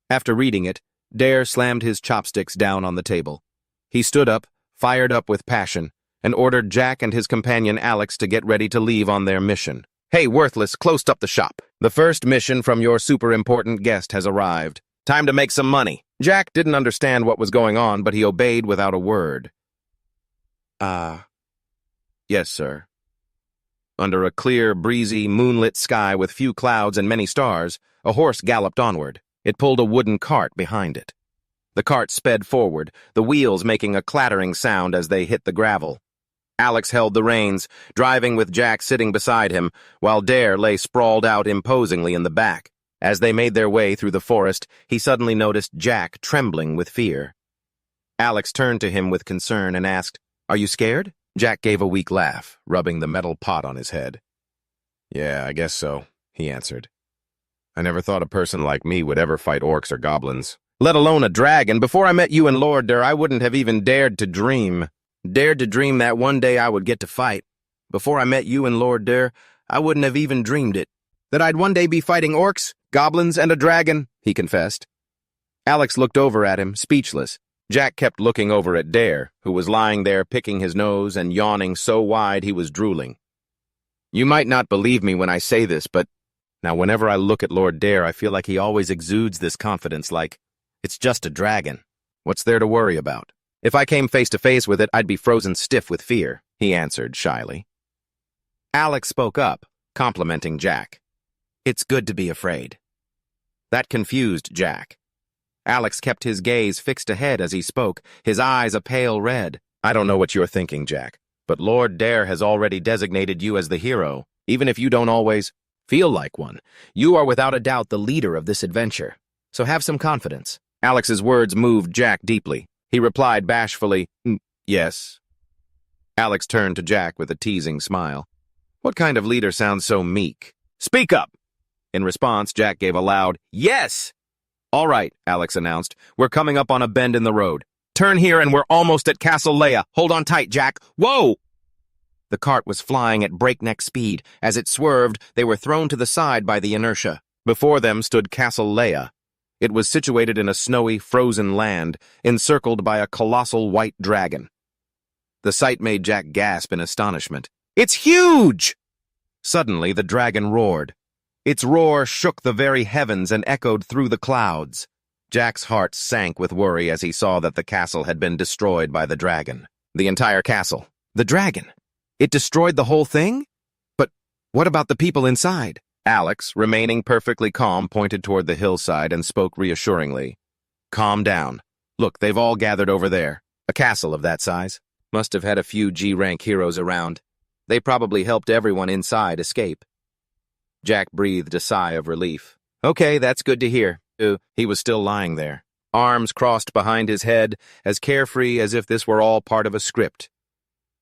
After reading it, Dare slammed his chopsticks down on the table. He stood up, fired up with passion, and ordered Jack and his companion Alex to get ready to leave on their mission. "Hey, worthless, close up the shop. The first mission from your super-important guest has arrived. Time to make some money." Jack didn't understand what was going on, but he obeyed without a word. Yes, sir." Under a clear, breezy, moonlit sky with few clouds and many stars, a horse galloped onward. It pulled a wooden cart behind it. The cart sped forward, the wheels making a clattering sound as they hit the gravel. Alex held the reins, driving with Jack sitting beside him, while Dare lay sprawled out imposingly in the back. As they made their way through the forest, he suddenly noticed Jack trembling with fear. Alex turned to him with concern and asked, "Are you scared?" Jack gave a weak laugh, rubbing the metal pot on his head. "Yeah, I guess so," he answered. "I never thought a person like me would ever fight orcs or goblins. Let alone a dragon. Before I met you and Lord Dare, I wouldn't have even dared to dream that one day I would get to fight. Before I met you and Lord Dare, I wouldn't have even dreamed it. That I'd one day be fighting orcs, goblins, and a dragon," he confessed. Alex looked over at him, speechless. Jack kept looking over at Dare, who was lying there picking his nose and yawning so wide he was drooling. "You might not believe me when I say this, but now whenever I look at Lord Dare, I feel like he always exudes this confidence, like, it's just a dragon. What's there to worry about? If I came face to face with it, I'd be frozen stiff with fear," he answered shyly. Alex spoke up, complimenting Jack. "It's good to be afraid." That confused Jack. Alex kept his gaze fixed ahead as he spoke, his eyes a pale red. "I don't know what you're thinking, Jack, but Lord Dare has already designated you as the hero, even if you don't always feel like one. You are without a doubt the leader of this adventure, so have some confidence." Alex's words moved Jack deeply. He replied bashfully, "Yes." Alex turned to Jack with a teasing smile. "What kind of leader sounds so meek? Speak up!" In response, Jack gave a loud, "Yes!" "All right," Alex announced. "We're coming up on a bend in the road. Turn here and we're almost at Castle Leia. Hold on tight, Jack. Whoa!" The cart was flying at breakneck speed. As it swerved, they were thrown to the side by the inertia. Before them stood Castle Leia. It was situated in a snowy, frozen land, encircled by a colossal white dragon. The sight made Jack gasp in astonishment. "It's huge!" Suddenly, the dragon roared. Its roar shook the very heavens and echoed through the clouds. Jack's heart sank with worry as he saw that the castle had been destroyed by the dragon. The entire castle. The dragon. It destroyed the whole thing? But What about the people inside? Alex, remaining perfectly calm, pointed toward the hillside and spoke reassuringly. Calm down. Look, they've all gathered over there. A castle of that size. Must have had a few G-rank heroes around. They probably helped everyone inside escape. Jack breathed a sigh of relief. Okay, that's good to hear. He was still lying there, arms crossed behind his head, as carefree as if this were all part of a script.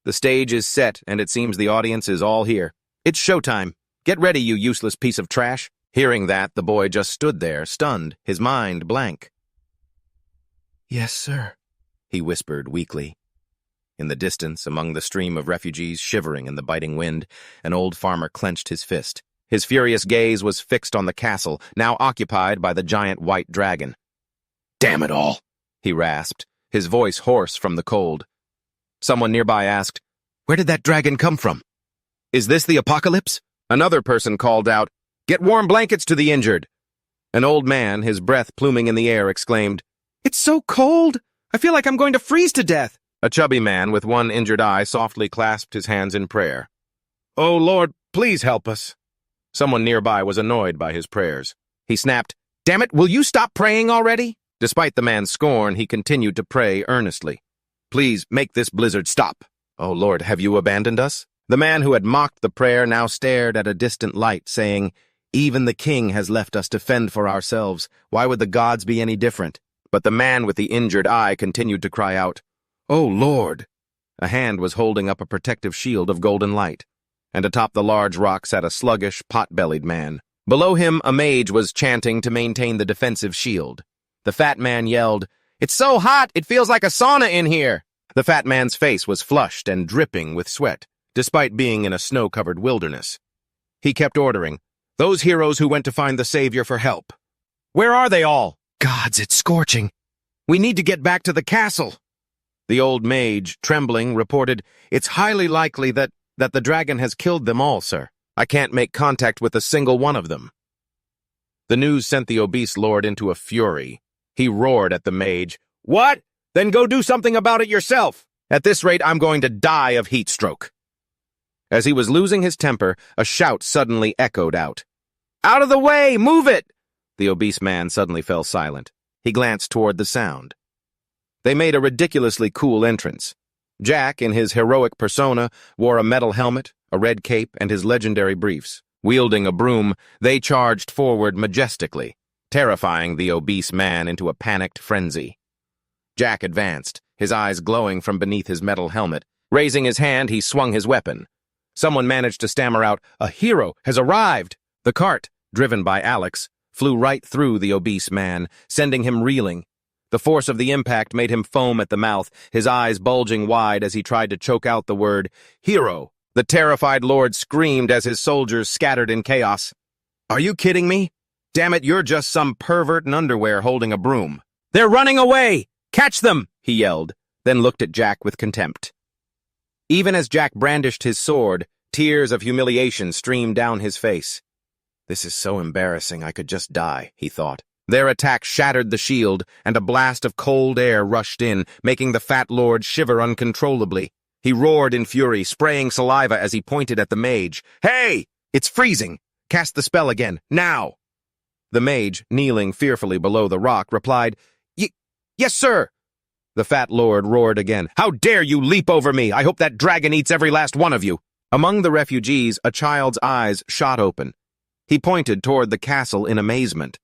The stage is set, and it seems the audience is all here. It's showtime. Get ready, you useless piece of trash. Hearing that, the boy just stood there, stunned, his mind blank. Yes, sir, he whispered weakly. In the distance, among the stream of refugees shivering in the biting wind, an old farmer clenched his fist. His furious gaze was fixed on the castle, now occupied by the giant white dragon. Damn it all, he rasped, his voice hoarse from the cold. Someone nearby asked, Where did that dragon come from? Is this the apocalypse? Another person called out, Get warm blankets to the injured. An old man, his breath pluming in the air, exclaimed, It's so cold! I feel like I'm going to freeze to death. A chubby man with one injured eye softly clasped his hands in prayer. Oh, Lord, please help us. Someone nearby was annoyed by his prayers. He snapped, Damn it, will you stop praying already? Despite the man's scorn, he continued to pray earnestly. Please, make this blizzard stop. Oh, Lord, have you abandoned us? The man who had mocked the prayer now stared at a distant light, saying, Even the king has left us to fend for ourselves. Why would the gods be any different? But the man with the injured eye continued to cry out, Oh, Lord! A hand was holding up a protective shield of golden light, and atop the large rock sat a sluggish, pot-bellied man. Below him, a mage was chanting to maintain the defensive shield. The fat man yelled, It's so hot, it feels like a sauna in here! The fat man's face was flushed and dripping with sweat, despite being in a snow-covered wilderness. He kept ordering, Those heroes who went to find the savior for help. Where are they all? Gods, it's scorching. We need to get back to the castle. The old mage, trembling, reported, It's highly likely that the dragon has killed them all, sir. I can't make contact with a single one of them. The news sent the obese lord into a fury. He roared at the mage, What? Then go do something about it yourself. At this rate, I'm going to die of heat stroke. As he was losing his temper, a shout suddenly echoed out. Out of the way! Move it! The obese man suddenly fell silent. He glanced toward the sound. They made a ridiculously cool entrance. Jack, in his heroic persona, wore a metal helmet, a red cape, and his legendary briefs. Wielding a broom, they charged forward majestically, terrifying the obese man into a panicked frenzy. Jack advanced, his eyes glowing from beneath his metal helmet. Raising his hand, he swung his weapon. Someone managed to stammer out, A hero has arrived! The cart, driven by Alex, flew right through the obese man, sending him reeling. The force of the impact made him foam at the mouth, his eyes bulging wide as he tried to choke out the word, Hero! The terrified lord screamed as his soldiers scattered in chaos. Are you kidding me? Damn it, you're just some pervert in underwear holding a broom. They're running away! Catch them! He yelled, then looked at Jack with contempt. Even as Jack brandished his sword, tears of humiliation streamed down his face. This is so embarrassing I could just die, he thought. Their attack shattered the shield, and a blast of cold air rushed in, making the fat lord shiver uncontrollably. He roared in fury, spraying saliva as he pointed at the mage. Hey! It's freezing! Cast the spell again, now! The mage, kneeling fearfully below the rock, replied, Yes, sir! The fat lord roared again. How dare you leap over me! I hope that dragon eats every last one of you! Among the refugees, a child's eyes shot open. He pointed toward the castle in amazement.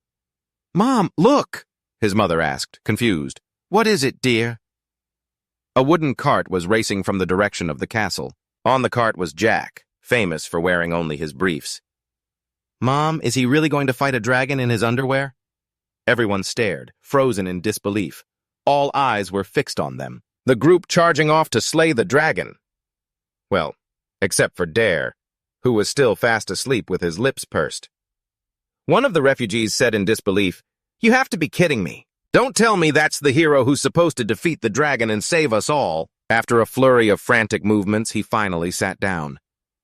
Mom, look! His mother asked, confused. What is it, dear? A wooden cart was racing from the direction of the castle. On the cart was Jack, famous for wearing only his briefs. Mom, is he really going to fight a dragon in his underwear? Everyone stared, frozen in disbelief. All eyes were fixed on them. The group charging off to slay the dragon. Well, except for Dare, who was still fast asleep with his lips pursed. One of the refugees said in disbelief, You have to be kidding me. Don't tell me that's the hero who's supposed to defeat the dragon and save us all. After a flurry of frantic movements, he finally sat down.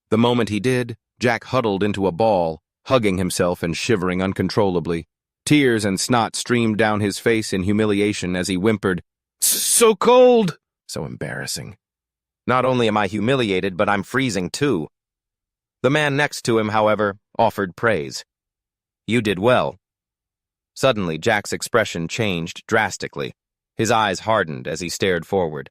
The moment he did, Jack huddled into a ball, hugging himself and shivering uncontrollably. Tears and snot streamed down his face in humiliation as he whimpered, So cold! So embarrassing. Not only am I humiliated, but I'm freezing too. The man next to him, however, offered praise. "You did well." Suddenly, Jack's expression changed drastically. His eyes hardened as he stared forward.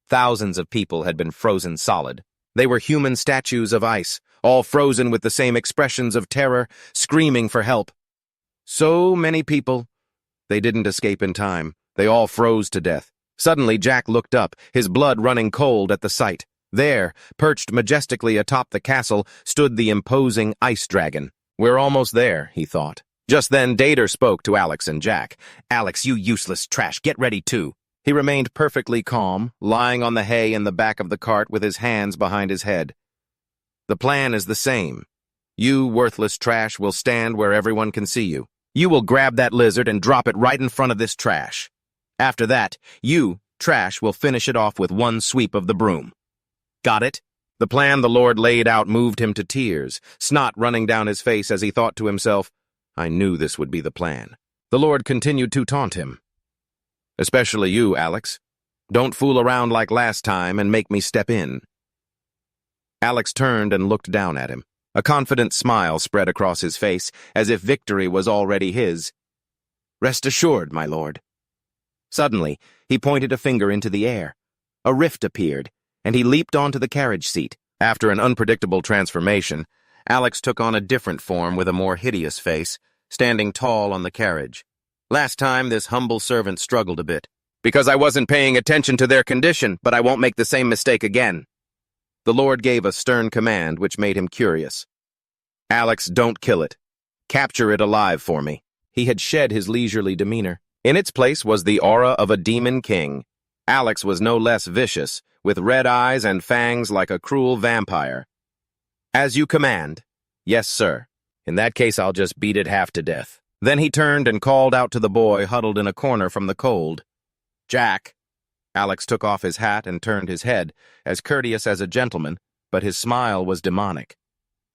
Thousands of people had been frozen solid. They were human statues of ice, all frozen with the same expressions of terror, screaming for help. So many people. They didn't escape in time. They all froze to death. Suddenly, Jack looked up, his blood running cold at the sight. There, perched majestically atop the castle, stood the imposing ice dragon. "We're almost there," he thought. Just then, Dater spoke to Alex and Jack. "Alex, you useless trash, get ready too." He remained perfectly calm, lying on the hay in the back of the cart with his hands behind his head. "The plan is the same. You, worthless trash, will stand where everyone can see you. You will grab that lizard and drop it right in front of this trash. After that, you, trash, will finish it off with one sweep of the broom. Got it?" The plan the Lord laid out moved him to tears, snot running down his face as he thought to himself, "I knew this would be the plan." The Lord continued to taunt him. "Especially you, Alex. Don't fool around like last time and make me step in." Alex turned and looked down at him. A confident smile spread across his face, as if victory was already his. "Rest assured, my lord." Suddenly, he pointed a finger into the air. A rift appeared, and he leaped onto the carriage seat. After an unpredictable transformation, Alex took on a different form with a more hideous face, standing tall on the carriage. "Last time, this humble servant struggled a bit, because I wasn't paying attention to their condition, but I won't make the same mistake again." The Lord gave a stern command which made him curious. "Alex, don't kill it. Capture it alive for me." He had shed his leisurely demeanor. In its place was the aura of a demon king. Alex was no less vicious, with red eyes and fangs like a cruel vampire. "As you command." "Yes, sir. In that case, I'll just beat it half to death." Then he turned and called out to the boy huddled in a corner from the cold. "Jack." Alex took off his hat and turned his head, as courteous as a gentleman, but his smile was demonic.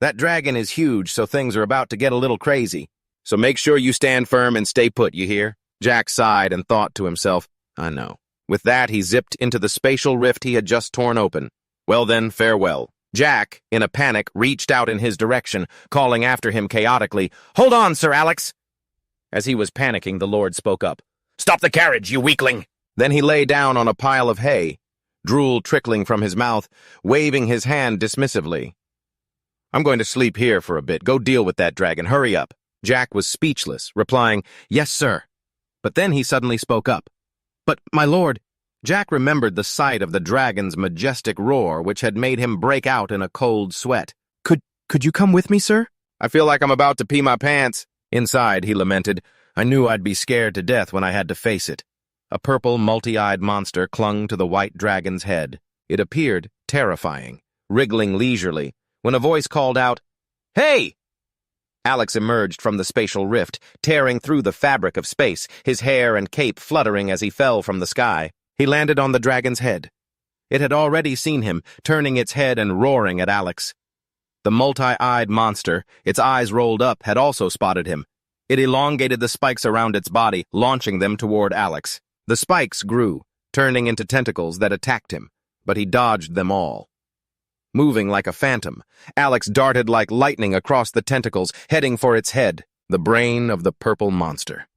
"That dragon is huge, so things are about to get a little crazy. So make sure you stand firm and stay put, you hear?" Jack sighed and thought to himself, "I know." With that, he zipped into the spatial rift he had just torn open. "Well then, farewell." Jack, in a panic, reached out in his direction, calling after him chaotically, "Hold on, Sir Alex!" As he was panicking, the Lord spoke up. "Stop the carriage, you weakling!" Then he lay down on a pile of hay, drool trickling from his mouth, waving his hand dismissively. "I'm going to sleep here for a bit. Go deal with that dragon. Hurry up." Jack was speechless, replying, "Yes, sir." But then he suddenly spoke up. "But, my lord," Jack remembered the sight of the dragon's majestic roar, which had made him break out in a cold sweat. Could you come with me, sir?" "I feel like I'm about to pee my pants." Inside, he lamented, "I knew I'd be scared to death when I had to face it." A purple, multi-eyed monster clung to the white dragon's head. It appeared terrifying, wriggling leisurely, when a voice called out, "Hey!" Alex emerged from the spatial rift, tearing through the fabric of space, his hair and cape fluttering as he fell from the sky. He landed on the dragon's head. It had already seen him, turning its head and roaring at Alex. The multi-eyed monster, its eyes rolled up, had also spotted him. It elongated the spikes around its body, launching them toward Alex. The spikes grew, turning into tentacles that attacked him, but he dodged them all. Moving like a phantom, Alex darted like lightning across the tentacles, heading for its head, the brain of the purple monster.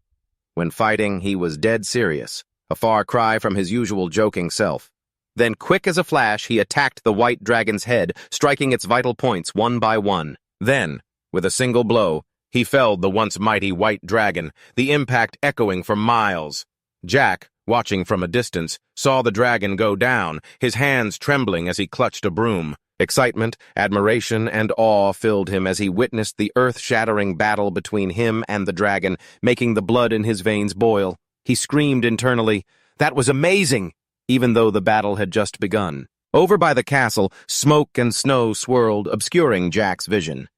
When fighting, he was dead serious, a far cry from his usual joking self. Then, quick as a flash, he attacked the white dragon's head, striking its vital points one by one. Then, with a single blow, he felled the once mighty white dragon, the impact echoing for miles. Jack, watching from a distance, saw the dragon go down, his hands trembling as he clutched a broom. Excitement, admiration, and awe filled him as he witnessed the earth-shattering battle between him and the dragon, making the blood in his veins boil. He screamed internally, "That was amazing!" even though the battle had just begun. Over by the castle, smoke and snow swirled, obscuring Jack's vision.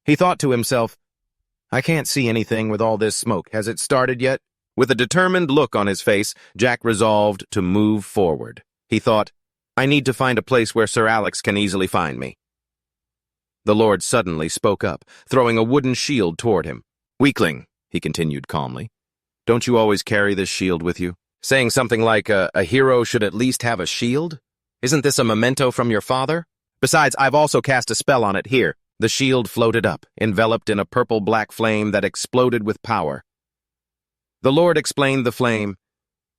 He thought to himself, "I can't see anything with all this smoke. Has it started yet?" With a determined look on his face, Jack resolved to move forward. He thought, "I need to find a place where Sir Alex can easily find me." The Lord suddenly spoke up, throwing a wooden shield toward him. "Weakling," he continued calmly, "don't you always carry this shield with you? Saying something like a hero should at least have a shield? Isn't this a memento from your father? Besides, I've also cast a spell on it here. The shield floated up, enveloped in a purple-black flame that exploded with power. The Lord explained the flame.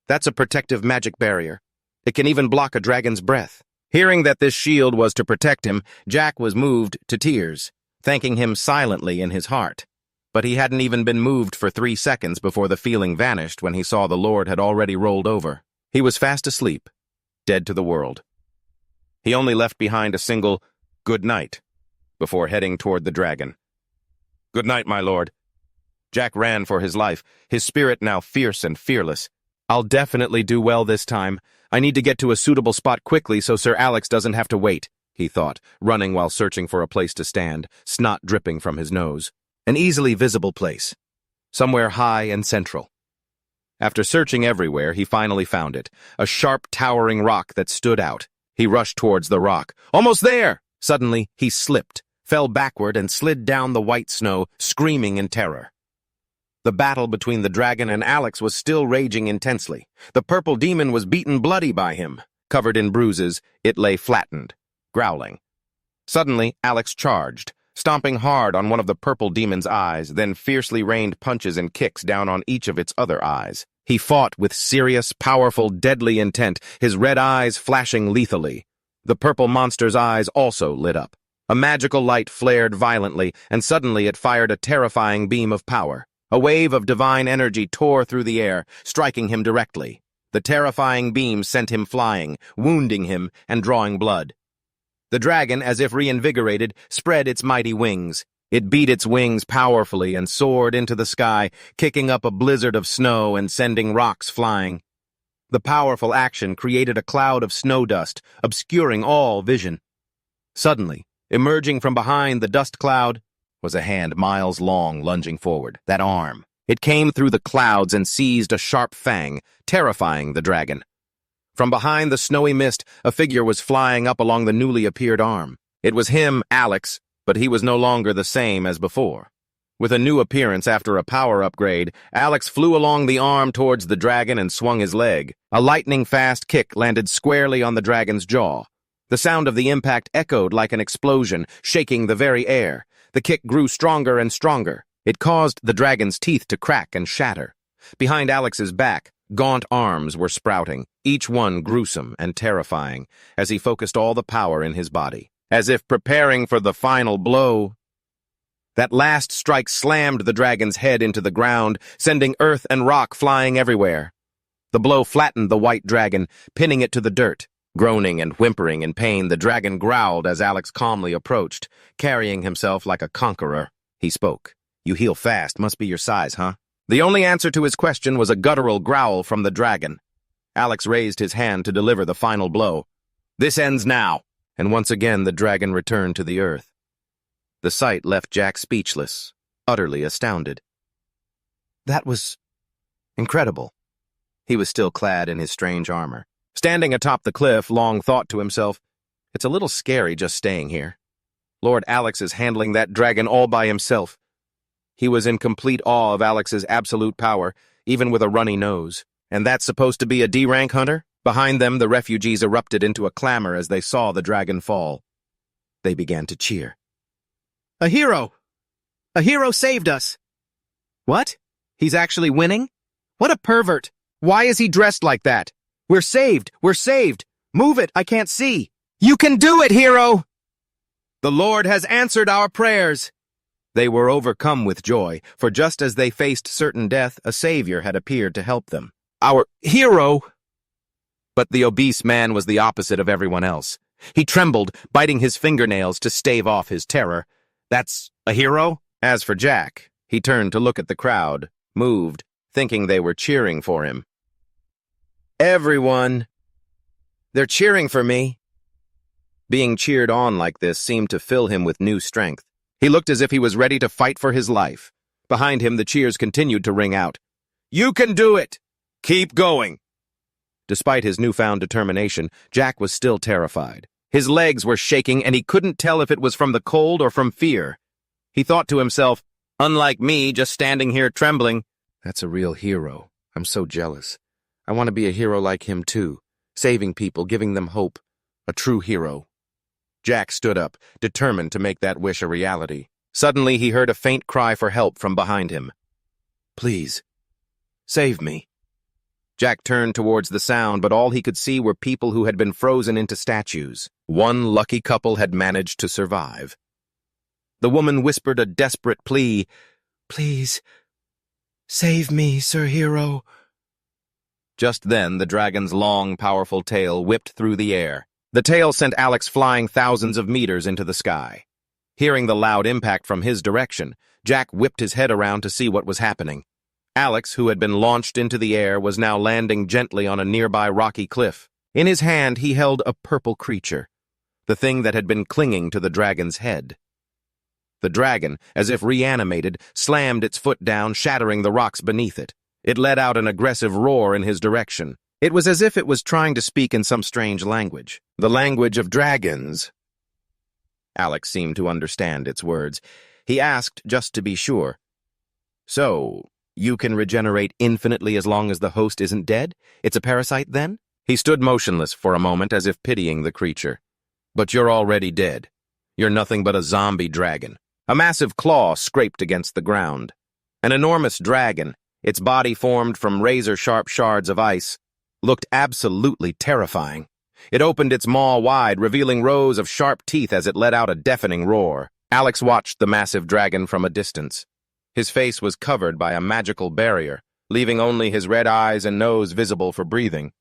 That's a protective magic barrier. It can even block a dragon's breath. Hearing that this shield was to protect him, Jack was moved to tears, thanking him silently in his heart. But he hadn't even been moved for 3 seconds before the feeling vanished when he saw the Lord had already rolled over. He was fast asleep, dead to the world. He only left behind a single "good night" before heading toward the dragon. "Good night, my lord." Jack ran for his life, his spirit now fierce and fearless. "I'll definitely do well this time. I need to get to a suitable spot quickly so Sir Alex doesn't have to wait," he thought, running while searching for a place to stand, snot dripping from his nose. An easily visible place, somewhere high and central. After searching everywhere, he finally found it, a sharp, towering rock that stood out. He rushed towards the rock. Almost there! Suddenly, he slipped, fell backward, and slid down the white snow, screaming in terror. The battle between the dragon and Alex was still raging intensely. The purple demon was beaten bloody by him. Covered in bruises, it lay flattened, growling. Suddenly, Alex charged, stomping hard on one of the purple demon's eyes, then fiercely rained punches and kicks down on each of its other eyes. He fought with serious, powerful, deadly intent, his red eyes flashing lethally. The purple monster's eyes also lit up. A magical light flared violently, and suddenly it fired a terrifying beam of power. A wave of divine energy tore through the air, striking him directly. The terrifying beam sent him flying, wounding him and drawing blood. The dragon, as if reinvigorated, spread its mighty wings. It beat its wings powerfully and soared into the sky, kicking up a blizzard of snow and sending rocks flying. The powerful action created a cloud of snow dust, obscuring all vision. Suddenly, emerging from behind the dust cloud, was a hand miles long lunging forward, that arm. It came through the clouds and seized a sharp fang, terrifying the dragon. From behind the snowy mist, a figure was flying up along the newly appeared arm. It was him, Alex, but he was no longer the same as before. With a new appearance after a power upgrade, Alex flew along the arm towards the dragon and swung his leg. A lightning-fast kick landed squarely on the dragon's jaw. The sound of the impact echoed like an explosion, shaking the very air. The kick grew stronger and stronger. It caused the dragon's teeth to crack and shatter. Behind Alex's back, gaunt arms were sprouting, each one gruesome and terrifying, as he focused all the power in his body, as if preparing for the final blow. That last strike slammed the dragon's head into the ground, sending earth and rock flying everywhere. The blow flattened the white dragon, pinning it to the dirt. Groaning and whimpering in pain, the dragon growled as Alex calmly approached, carrying himself like a conqueror. He spoke. "You heal fast, must be your size, huh?" The only answer to his question was a guttural growl from the dragon. Alex raised his hand to deliver the final blow. "This ends now." And once again the dragon returned to the earth. The sight left Jack speechless, utterly astounded. That was incredible. He was still clad in his strange armor. Standing atop the cliff, Long thought to himself, "It's a little scary just staying here. Lord Alex is handling that dragon all by himself." He was in complete awe of Alex's absolute power, even with a runny nose. And that's supposed to be a D-rank hunter? Behind them, the refugees erupted into a clamor as they saw the dragon fall. They began to cheer. "A hero! A hero saved us!" "What? He's actually winning? What a pervert! Why is he dressed like that? We're saved! We're saved! Move it! I can't see! You can do it, hero! The Lord has answered our prayers!" They were overcome with joy, for just as they faced certain death, a savior had appeared to help them. "Our hero!" But the obese man was the opposite of everyone else. He trembled, biting his fingernails to stave off his terror. "That's a hero?" As for Jack, he turned to look at the crowd, moved, thinking they were cheering for him. "Everyone! They're cheering for me!" Being cheered on like this seemed to fill him with new strength. He looked as if he was ready to fight for his life. Behind him, the cheers continued to ring out. "You can do it! Keep going!" Despite his newfound determination, Jack was still terrified. His legs were shaking, and he couldn't tell if it was from the cold or from fear. He thought to himself, "Unlike me, just standing here trembling. That's a real hero. I'm so jealous. I want to be a hero like him too, saving people, giving them hope. A true hero." Jack stood up, determined to make that wish a reality. Suddenly, he heard a faint cry for help from behind him. "Please, save me." Jack turned towards the sound, but all he could see were people who had been frozen into statues. One lucky couple had managed to survive. The woman whispered a desperate plea. "Please, save me, Sir Hero." Just then, the dragon's long, powerful tail whipped through the air. The tail sent Alex flying thousands of meters into the sky. Hearing the loud impact from his direction, Jack whipped his head around to see what was happening. Alex, who had been launched into the air, was now landing gently on a nearby rocky cliff. In his hand, he held a purple creature, the thing that had been clinging to the dragon's head. The dragon, as if reanimated, slammed its foot down, shattering the rocks beneath it. It let out an aggressive roar in his direction. It was as if it was trying to speak in some strange language. The language of dragons. Alex seemed to understand its words. He asked just to be sure. "So, you can regenerate infinitely as long as the host isn't dead? It's a parasite, then?" He stood motionless for a moment as if pitying the creature. "But you're already dead. You're nothing but a zombie dragon." A massive claw scraped against the ground. An enormous dragon, its body formed from razor-sharp shards of ice, looked absolutely terrifying. It opened its maw wide, revealing rows of sharp teeth as it let out a deafening roar. Alex watched the massive dragon from a distance. His face was covered by a magical barrier, leaving only his red eyes and nose visible for breathing.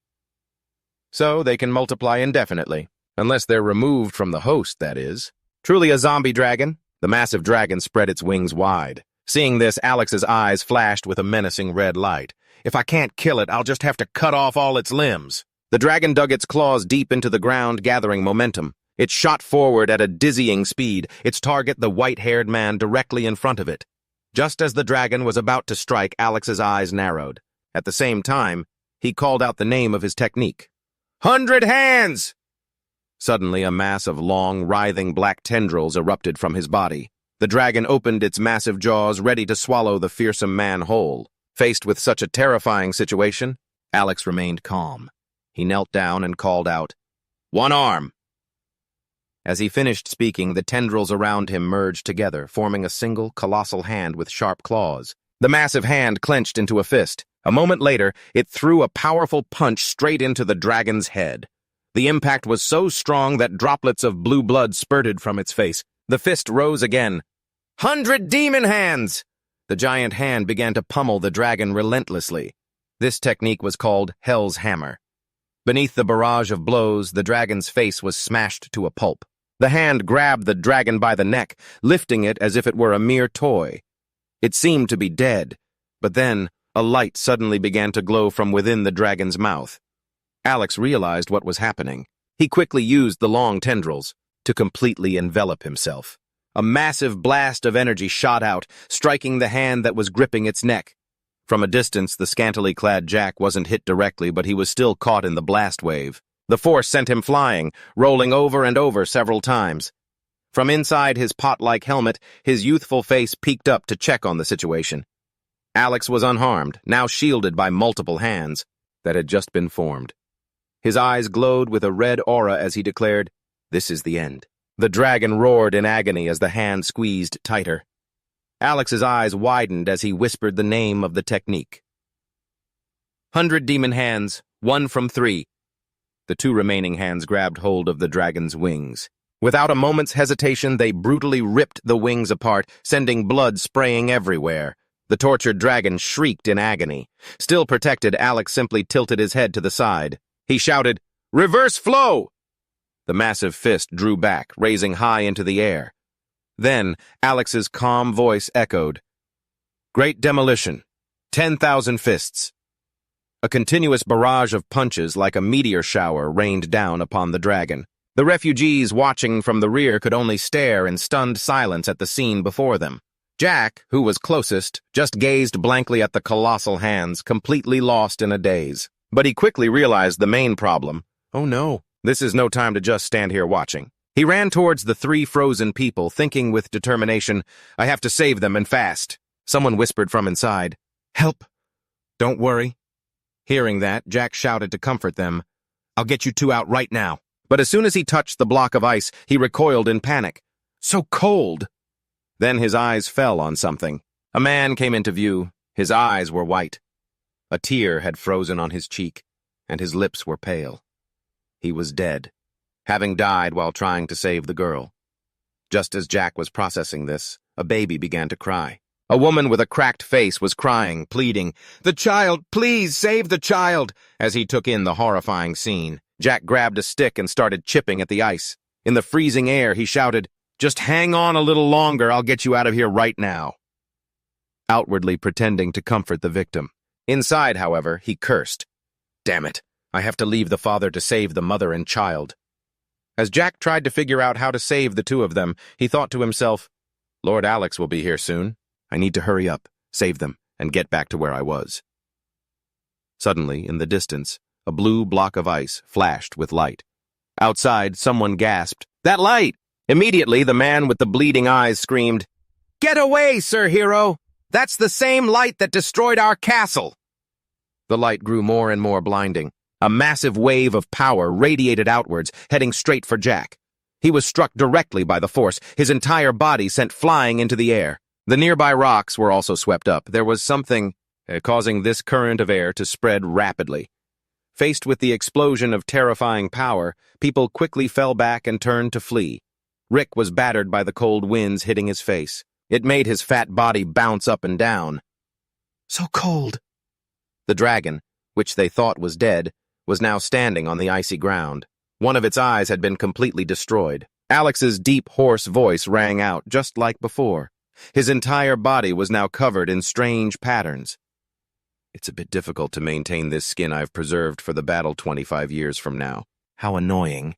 So they can multiply indefinitely, unless they're removed from the host, that is. Truly a zombie dragon? The massive dragon spread its wings wide. Seeing this, Alex's eyes flashed with a menacing red light. "If I can't kill it, I'll just have to cut off all its limbs." The dragon dug its claws deep into the ground, gathering momentum. It shot forward at a dizzying speed, its target the white-haired man directly in front of it. Just as the dragon was about to strike, Alex's eyes narrowed. At the same time, he called out the name of his technique. "100 hands!" Suddenly, a mass of long, writhing black tendrils erupted from his body. The dragon opened its massive jaws, ready to swallow the fearsome man whole. Faced with such a terrifying situation, Alex remained calm. He knelt down and called out, "One arm!" As he finished speaking, the tendrils around him merged together, forming a single, colossal hand with sharp claws. The massive hand clenched into a fist. A moment later, it threw a powerful punch straight into the dragon's head. The impact was so strong that droplets of blue blood spurted from its face. The fist rose again. 100 demon hands! The giant hand began to pummel the dragon relentlessly. This technique was called Hell's Hammer. Beneath the barrage of blows, the dragon's face was smashed to a pulp. The hand grabbed the dragon by the neck, lifting it as if it were a mere toy. It seemed to be dead, but then a light suddenly began to glow from within the dragon's mouth. Alex realized what was happening. He quickly used the long tendrils to completely envelop himself. A massive blast of energy shot out, striking the hand that was gripping its neck. From a distance, the scantily clad Jack wasn't hit directly, but he was still caught in the blast wave. The force sent him flying, rolling over and over several times. From inside his pot-like helmet, his youthful face peeked up to check on the situation. Alex was unharmed, now shielded by multiple hands that had just been formed. His eyes glowed with a red aura as he declared, "This is the end." The dragon roared in agony as the hand squeezed tighter. Alex's eyes widened as he whispered the name of the technique. 100 demon hands, 1 from 3. The 2 remaining hands grabbed hold of the dragon's wings. Without a moment's hesitation, they brutally ripped the wings apart, sending blood spraying everywhere. The tortured dragon shrieked in agony. Still protected, Alex simply tilted his head to the side. He shouted, "Reverse flow!" The massive fist drew back, raising high into the air. Then, Alex's calm voice echoed, "Great demolition. 10,000 fists." A continuous barrage of punches like a meteor shower rained down upon the dragon. The refugees watching from the rear could only stare in stunned silence at the scene before them. Jack, who was closest, just gazed blankly at the colossal hands, completely lost in a daze. But he quickly realized the main problem. Oh no, this is no time to just stand here watching. He ran towards the 3 frozen people, thinking with determination, "I have to save them, and fast." Someone whispered from inside, "Help! Don't worry." Hearing that, Jack shouted to comfort them, "I'll get you 2 out right now." But as soon as he touched the block of ice, he recoiled in panic. So cold! Then his eyes fell on something. A man came into view. His eyes were white. A tear had frozen on his cheek, and his lips were pale. He was dead, having died while trying to save the girl. Just as Jack was processing this, a baby began to cry. A woman with a cracked face was crying, pleading, "The child! Please save the child!" As he took in the horrifying scene, Jack grabbed a stick and started chipping at the ice. In the freezing air, he shouted, "Just hang on a little longer, I'll get you out of here right now." Outwardly pretending to comfort the victim. Inside, however, he cursed. "Damn it, I have to leave the father to save the mother and child." As Jack tried to figure out how to save the two of them, he thought to himself, "Lord Alex will be here soon. I need to hurry up, save them, and get back to where I was." Suddenly, in the distance, a blue block of ice flashed with light. Outside, someone gasped, "That light!" Immediately, the man with the bleeding eyes screamed, "Get away, Sir Hero! That's the same light that destroyed our castle!" The light grew more and more blinding. A massive wave of power radiated outwards, heading straight for Jack. He was struck directly by the force, his entire body sent flying into the air. The nearby rocks were also swept up. There was something causing this current of air to spread rapidly. Faced with the explosion of terrifying power, people quickly fell back and turned to flee. Rick was battered by the cold winds hitting his face. It made his fat body bounce up and down. So cold. The dragon, which they thought was dead, was now standing on the icy ground. One of its eyes had been completely destroyed. Alex's deep, hoarse voice rang out just like before. His entire body was now covered in strange patterns. "It's a bit difficult to maintain this skin I've preserved for the battle 25 years from now. How annoying."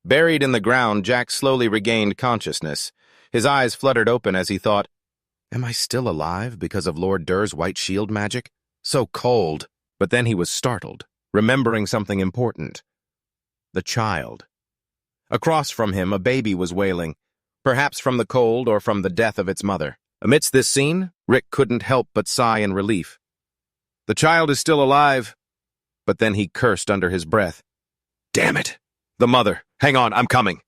Buried in the ground, Jack slowly regained consciousness. His eyes fluttered open as he thought, "Am I still alive because of Lord Dur's white shield magic? So cold." But then he was startled, remembering something important. The child. Across from him, a baby was wailing, perhaps from the cold or from the death of its mother. Amidst this scene, Rick couldn't help but sigh in relief. The child is still alive. But then he cursed under his breath. "Damn it! The mother! Hang on, I'm coming!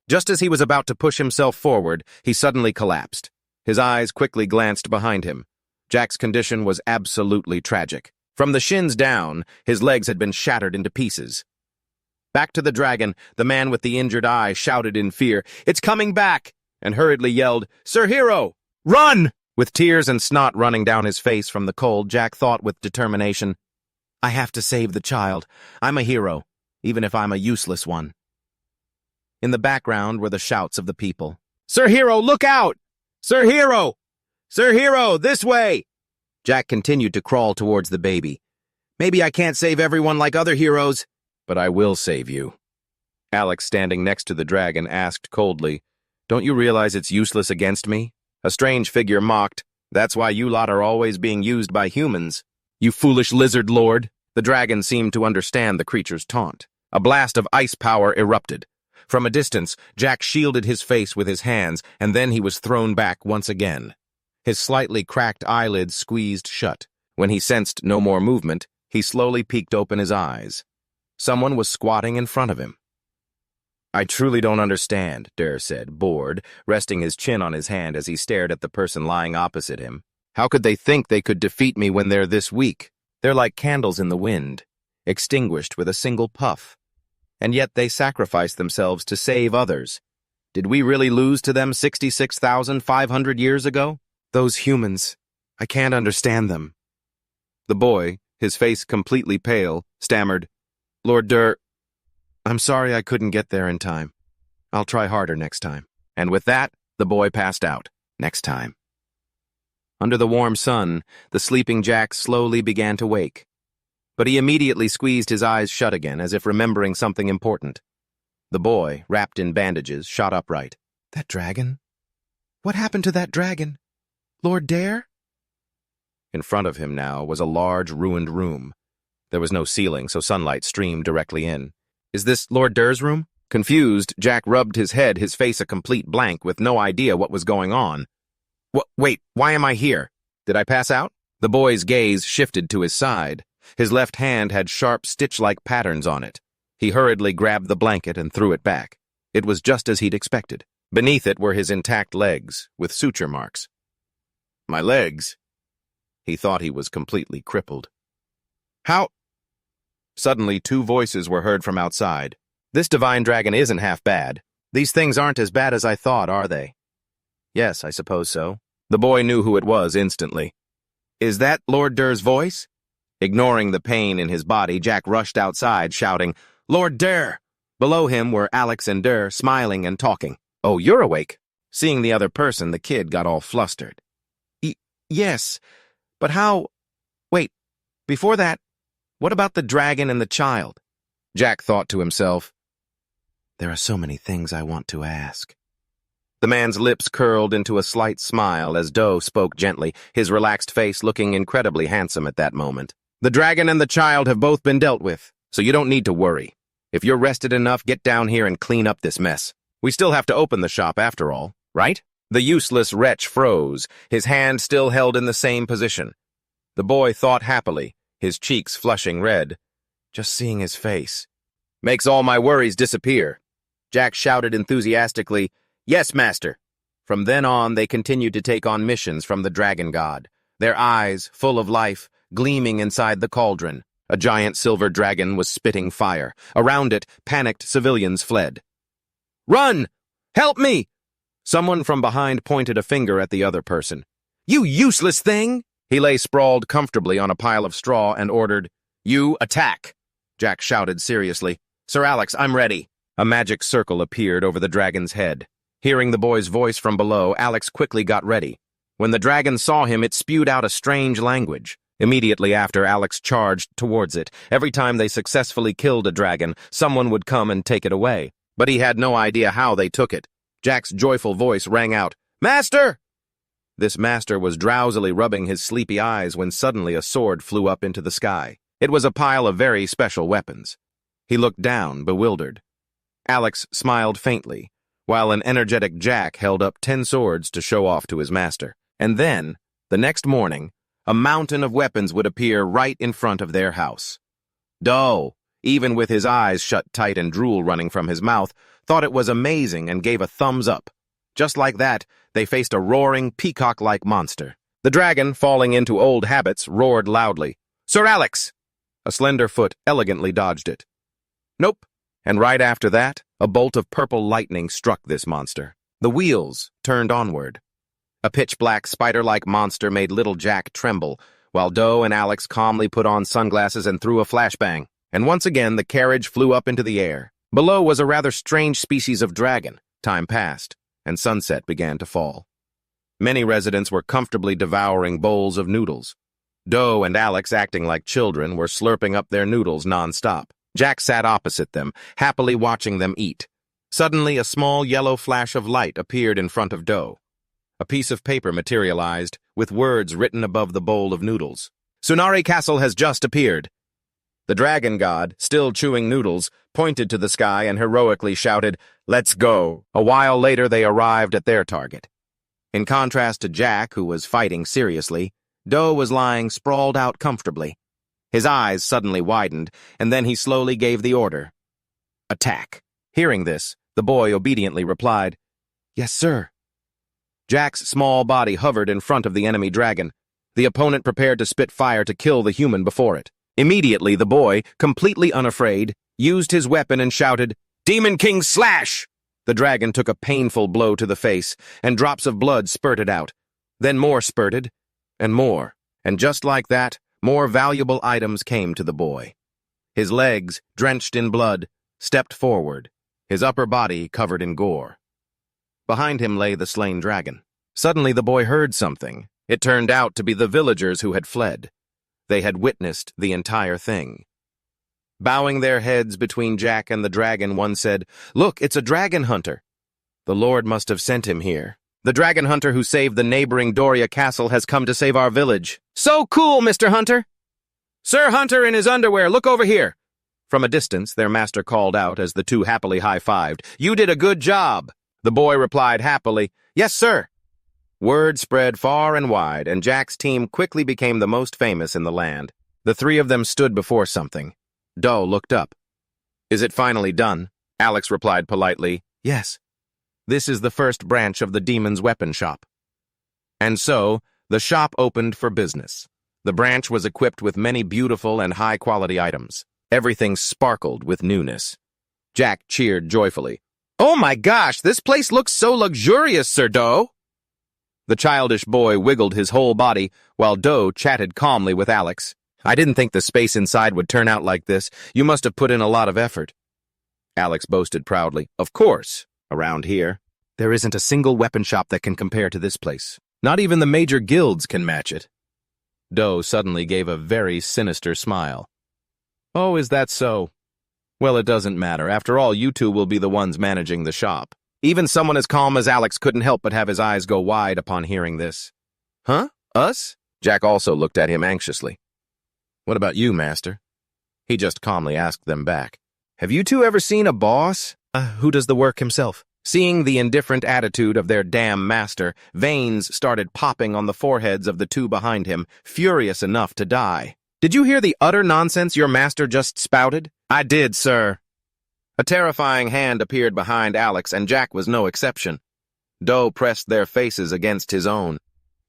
Just as he was about to push himself forward, he suddenly collapsed. His eyes quickly glanced behind him. Jack's condition was absolutely tragic. From the shins down, his legs had been shattered into pieces. Back to the dragon, the man with the injured eye shouted in fear, "It's coming back!" and hurriedly yelled, "Sir Hero, run!" With tears and snot running down his face from the cold, Jack thought with determination, "I have to save the child. I'm a hero, even if I'm a useless one." In the background were the shouts of the people. "Sir Hero, look out! Sir Hero! Sir Hero, this way!" Jack continued to crawl towards the baby. "Maybe I can't save everyone like other heroes, but I will save you." Alex, standing next to the dragon, asked coldly, "Don't you realize it's useless against me?" A strange figure mocked, "That's why you lot are always being used by humans. You foolish lizard lord." The dragon seemed to understand the creature's taunt. A blast of ice power erupted. From a distance, Jack shielded his face with his hands, and then he was thrown back once again. His slightly cracked eyelids squeezed shut. When he sensed no more movement, he slowly peeked open his eyes. Someone was squatting in front of him. "I truly don't understand," Dur said, bored, resting his chin on his hand as he stared at the person lying opposite him. "How could they think they could defeat me when they're this weak? They're like candles in the wind, extinguished with a single puff. And yet they sacrifice themselves to save others. Did we really lose to them 66,500 years ago? Those humans, I can't understand them." The boy, his face completely pale, stammered, "Lord Dur, I'm sorry I couldn't get there in time. I'll try harder next time." And with that, the boy passed out. Next time. Under the warm sun, the sleeping Jack slowly began to wake. But he immediately squeezed his eyes shut again, as if remembering something important. The boy, wrapped in bandages, shot upright. "That dragon? What happened to that dragon? Lord Dare?" In front of him now was a large, ruined room. There was no ceiling, so sunlight streamed directly in. "Is this Lord Dur's room?" Confused, Jack rubbed his head, his face a complete blank, with no idea what was going on. Wait, why am I here? Did I pass out?" The boy's gaze shifted to his side. His left hand had sharp stitch-like patterns on it. He hurriedly grabbed the blanket and threw it back. It was just as he'd expected. Beneath it were his intact legs, with suture marks. My legs? He thought he was completely crippled. How? Suddenly, two voices were heard from outside. This divine dragon isn't half bad. These things aren't as bad as I thought, are they? Yes, I suppose so. The boy knew who it was instantly. Is that Lord Dur's voice? Ignoring the pain in his body, Jack rushed outside, shouting, Lord Dur! Below him were Alex and Dur, smiling and talking. Oh, you're awake. Seeing the other person, the kid got all flustered. Yes, but how... Wait, before that, what about the dragon and the child? Jack thought to himself, there are so many things I want to ask. The man's lips curled into a slight smile as Doe spoke gently, his relaxed face looking incredibly handsome at that moment. The dragon and the child have both been dealt with, so you don't need to worry. If you're rested enough, get down here and clean up this mess. We still have to open the shop after all, right? The useless wretch froze, his hand still held in the same position. The boy thought happily, his cheeks flushing red. Just seeing his face makes all my worries disappear. Jack shouted enthusiastically, Yes, master. From then on, they continued to take on missions from the dragon god, their eyes, full of life, gleaming inside the cauldron. A giant silver dragon was spitting fire. Around it, panicked civilians fled. Run! Help me! Someone from behind pointed a finger at the other person. You useless thing! He lay sprawled comfortably on a pile of straw and ordered, You attack! Jack shouted seriously. Sir Alex, I'm ready. A magic circle appeared over the dragon's head. Hearing the boy's voice from below, Alex quickly got ready. When the dragon saw him, it spewed out a strange language. Immediately after, Alex charged towards it. Every time they successfully killed a dragon, someone would come and take it away. But he had no idea how they took it. Jack's joyful voice rang out, Master! This master was drowsily rubbing his sleepy eyes when suddenly a sword flew up into the sky. It was a pile of very special weapons. He looked down, bewildered. Alex smiled faintly, while an energetic Jack held up 10 swords to show off to his master. And then, the next morning, a mountain of weapons would appear right in front of their house. Doe, even with his eyes shut tight and drool running from his mouth, thought it was amazing and gave a thumbs up. Just like that, they faced a roaring, peacock-like monster. The dragon, falling into old habits, roared loudly, Sir Alex! A slender foot elegantly dodged it. Nope. And right after that, a bolt of purple lightning struck this monster. The wheels turned onward. A pitch-black, spider-like monster made little Jack tremble, while Doe and Alex calmly put on sunglasses and threw a flashbang. And once again, the carriage flew up into the air. Below was a rather strange species of dragon. Time passed, and sunset began to fall. Many residents were comfortably devouring bowls of noodles. Doe and Alex, acting like children, were slurping up their noodles non-stop. Jack sat opposite them, happily watching them eat. Suddenly, a small yellow flash of light appeared in front of Doe. A piece of paper materialized, with words written above the bowl of noodles. Sunari Castle has just appeared. The dragon god, still chewing noodles, pointed to the sky and heroically shouted, Let's go. A while later, they arrived at their target. In contrast to Jack, who was fighting seriously, Doe was lying sprawled out comfortably. His eyes suddenly widened, and then he slowly gave the order. Attack. Hearing this, the boy obediently replied, Yes, sir. Jack's small body hovered in front of the enemy dragon. The opponent prepared to spit fire to kill the human before it. Immediately, the boy, completely unafraid, used his weapon and shouted, Demon King slash! The dragon took a painful blow to the face, and drops of blood spurted out. Then more spurted, and more. And just like that, more valuable items came to the boy. His legs, drenched in blood, stepped forward, his upper body covered in gore. Behind him lay the slain dragon. Suddenly the boy heard something. It turned out to be the villagers who had fled. They had witnessed the entire thing. Bowing their heads between Jack and the dragon, one said, Look, it's a dragon hunter. The Lord must have sent him here. The dragon hunter who saved the neighboring Doria castle has come to save our village. So cool, Mr. Hunter! Sir Hunter in his underwear, look over here! From a distance, their master called out as the two happily high-fived. You did a good job! The boy replied happily, Yes, sir! Word spread far and wide, and Jack's team quickly became the most famous in the land. The three of them stood before something. Doe looked up. Is it finally done? Alex replied politely, yes. This is the first branch of the demon's weapon shop. And so, the shop opened for business. The branch was equipped with many beautiful and high-quality items. Everything sparkled with newness. Jack cheered joyfully. Oh my gosh, this place looks so luxurious, Sir Doe! The childish boy wiggled his whole body, while Doe chatted calmly with Alex. I didn't think the space inside would turn out like this. You must have put in a lot of effort. Alex boasted proudly. Of course, around here, there isn't a single weapon shop that can compare to this place. Not even the major guilds can match it. Doe suddenly gave a very sinister smile. Oh, is that so? Well, it doesn't matter. After all, you two will be the ones managing the shop. Even someone as calm as Alex couldn't help but have his eyes go wide upon hearing this. Huh? Us? Jack also looked at him anxiously. What about you, Master? He just calmly asked them back. Have you two ever seen a boss? Who does the work himself? Seeing the indifferent attitude of their damn master, veins started popping on the foreheads of the two behind him, furious enough to die. Did you hear the utter nonsense your master just spouted? I did, sir. A terrifying hand appeared behind Alex, and Jack was no exception. Doe pressed their faces against his own.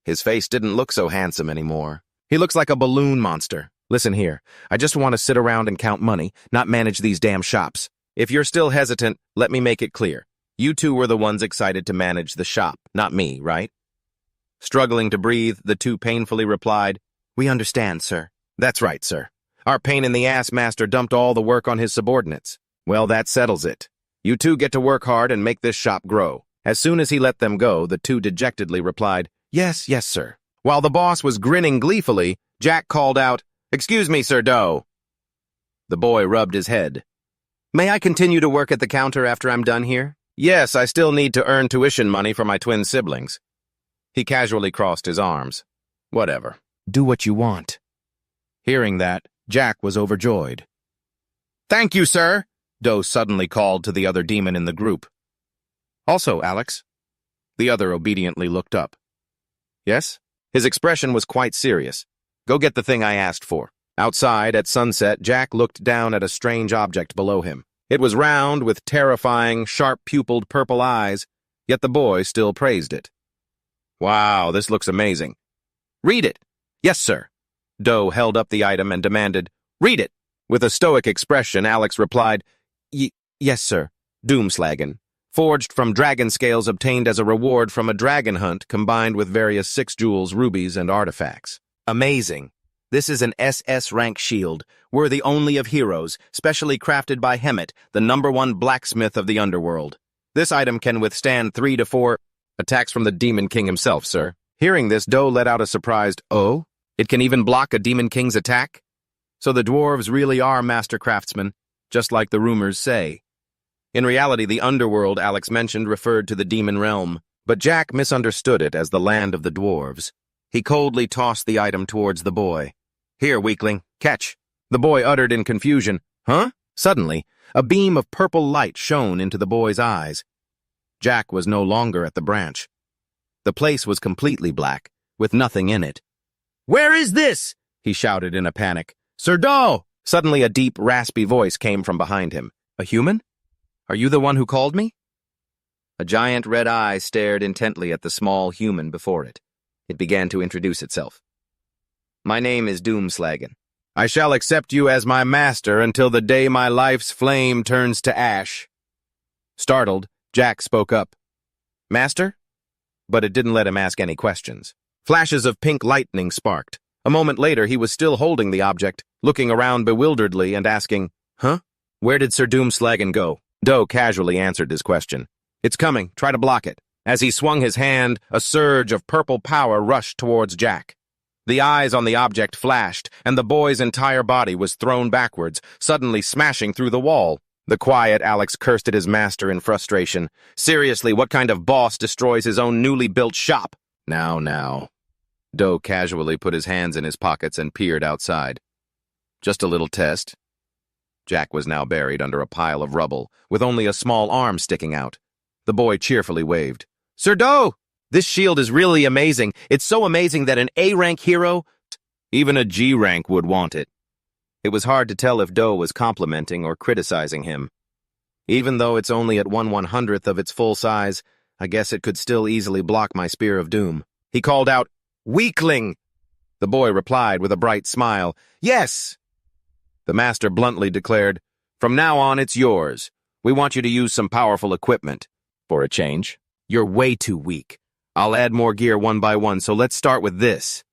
His face didn't look so handsome anymore. He looks like a balloon monster. Listen here, I just want to sit around and count money, not manage these damn shops. If you're still hesitant, let me make it clear. You two were the ones excited to manage the shop, not me, right? Struggling to breathe, the two painfully replied, We understand, sir. That's right, sir. Our pain-in-the-ass master dumped all the work on his subordinates. Well, that settles it. You two get to work hard and make this shop grow. As soon as he let them go, the two dejectedly replied, Yes, yes, sir. While the boss was grinning gleefully, Jack called out, Excuse me, Sir Doe. The boy rubbed his head. May I continue to work at the counter after I'm done here? Yes, I still need to earn tuition money for my twin siblings. He casually crossed his arms. Whatever. Do what you want. Hearing that, Jack was overjoyed. Thank you, sir, Doe suddenly called to the other demon in the group. Also, Alex. The other obediently looked up. Yes? His expression was quite serious. Go get the thing I asked for. Outside, at sunset, Jack looked down at a strange object below him. It was round, with terrifying, sharp-pupiled purple eyes, yet the boy still praised it. Wow, this looks amazing. Read it. Yes, sir. Doe held up the item and demanded, Read it. With a stoic expression, Alex replied, Yes, sir. Doomslagen. Forged from dragon scales obtained as a reward from a dragon hunt combined with various 6 jewels, rubies, and artifacts. Amazing. This is an SS-Rank shield, worthy only of heroes, specially crafted by Hemet, the #1 blacksmith of the underworld. This item can withstand 3 to 4 attacks from the Demon King himself, sir. Hearing this, Doe let out a surprised, Oh? It can even block a Demon King's attack? So the dwarves really are master craftsmen, just like the rumors say. In reality, the underworld Alex mentioned referred to the demon realm, but Jack misunderstood it as the land of the dwarves. He coldly tossed the item towards the boy. Here, weakling, catch. The boy uttered in confusion, Huh? Suddenly, a beam of purple light shone into the boy's eyes. Jack was no longer at the branch. The place was completely black, with nothing in it. Where is this? He shouted in a panic. Sir Doe! Suddenly a deep, raspy voice came from behind him. A human? Are you the one who called me? A giant red eye stared intently at the small human before it. It began to introduce itself. My name is Doomslagen. I shall accept you as my master until the day my life's flame turns to ash. Startled, Jack spoke up. Master? But it didn't let him ask any questions. Flashes of pink lightning sparked. A moment later, he was still holding the object, looking around bewilderedly and asking, Huh? Where did Sir Doomslagen go? Doe casually answered his question. It's coming. Try to block it. As he swung his hand, a surge of purple power rushed towards Jack. The eyes on the object flashed, and the boy's entire body was thrown backwards, suddenly smashing through the wall. The quiet Alex cursed at his master in frustration. Seriously, what kind of boss destroys his own newly built shop? Now. Doe casually put his hands in his pockets and peered outside. Just a little test. Jack was now buried under a pile of rubble, with only a small arm sticking out. The boy cheerfully waved. Sir Doe! This shield is really amazing. It's so amazing that an A-rank hero, even a G-rank would want it. It It was hard to tell if Do was complimenting or criticizing him. Even though it's only at 1/100th of its full size, I guess it could still easily block my spear of doom. He called out, "Weakling!" The boy replied with a bright smile, "Yes!" The master bluntly declared, "From now on, it's yours. We want you to use some powerful equipment. For a change. You're way too weak. I'll add more gear one by one, so let's start with this."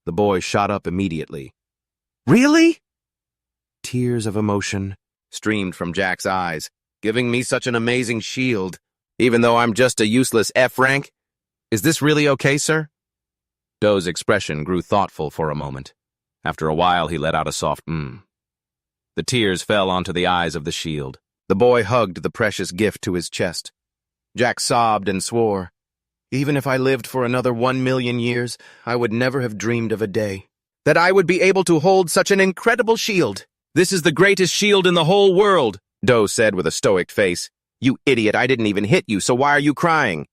The boy shot up immediately. "Really?" Tears of emotion streamed from Jack's eyes. "Giving me such an amazing shield, even though I'm just a useless F-rank? Is this really okay, sir?" Do's expression grew thoughtful for a moment. After a while, he let out a soft The tears fell onto the eyes of the shield. The boy hugged the precious gift to his chest. Jack sobbed and swore, "Even if I lived for another 1,000,000 years, I would never have dreamed of a day that I would be able to hold such an incredible shield. This is the greatest shield in the whole world," Do said with a stoic face. "You idiot, I didn't even hit you, so why are you crying?"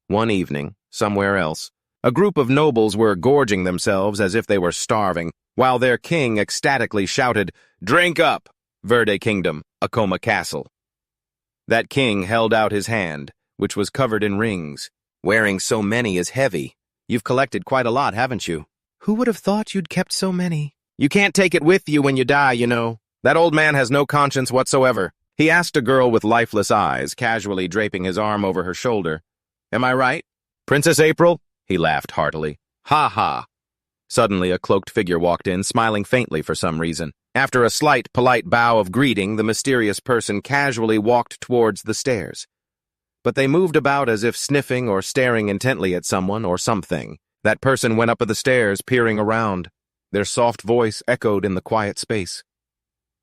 One evening, somewhere else, a group of nobles were gorging themselves as if they were starving, while their king ecstatically shouted, "Drink up, Verde Kingdom, Akoma Castle." That king held out his hand, which was covered in rings. "Wearing so many is heavy. You've collected quite a lot, haven't you?" "Who would have thought you'd kept so many?" "You can't take it with you when you die, you know. That old man has no conscience whatsoever." He asked a girl with lifeless eyes, casually draping his arm over her shoulder. "Am I right, Princess April?" He laughed heartily. "Ha ha." Suddenly, a cloaked figure walked in, smiling faintly for some reason. After a slight, polite bow of greeting, the mysterious person casually walked towards the stairs. But they moved about as if sniffing or staring intently at someone or something. That person went up the stairs, peering around. Their soft voice echoed in the quiet space.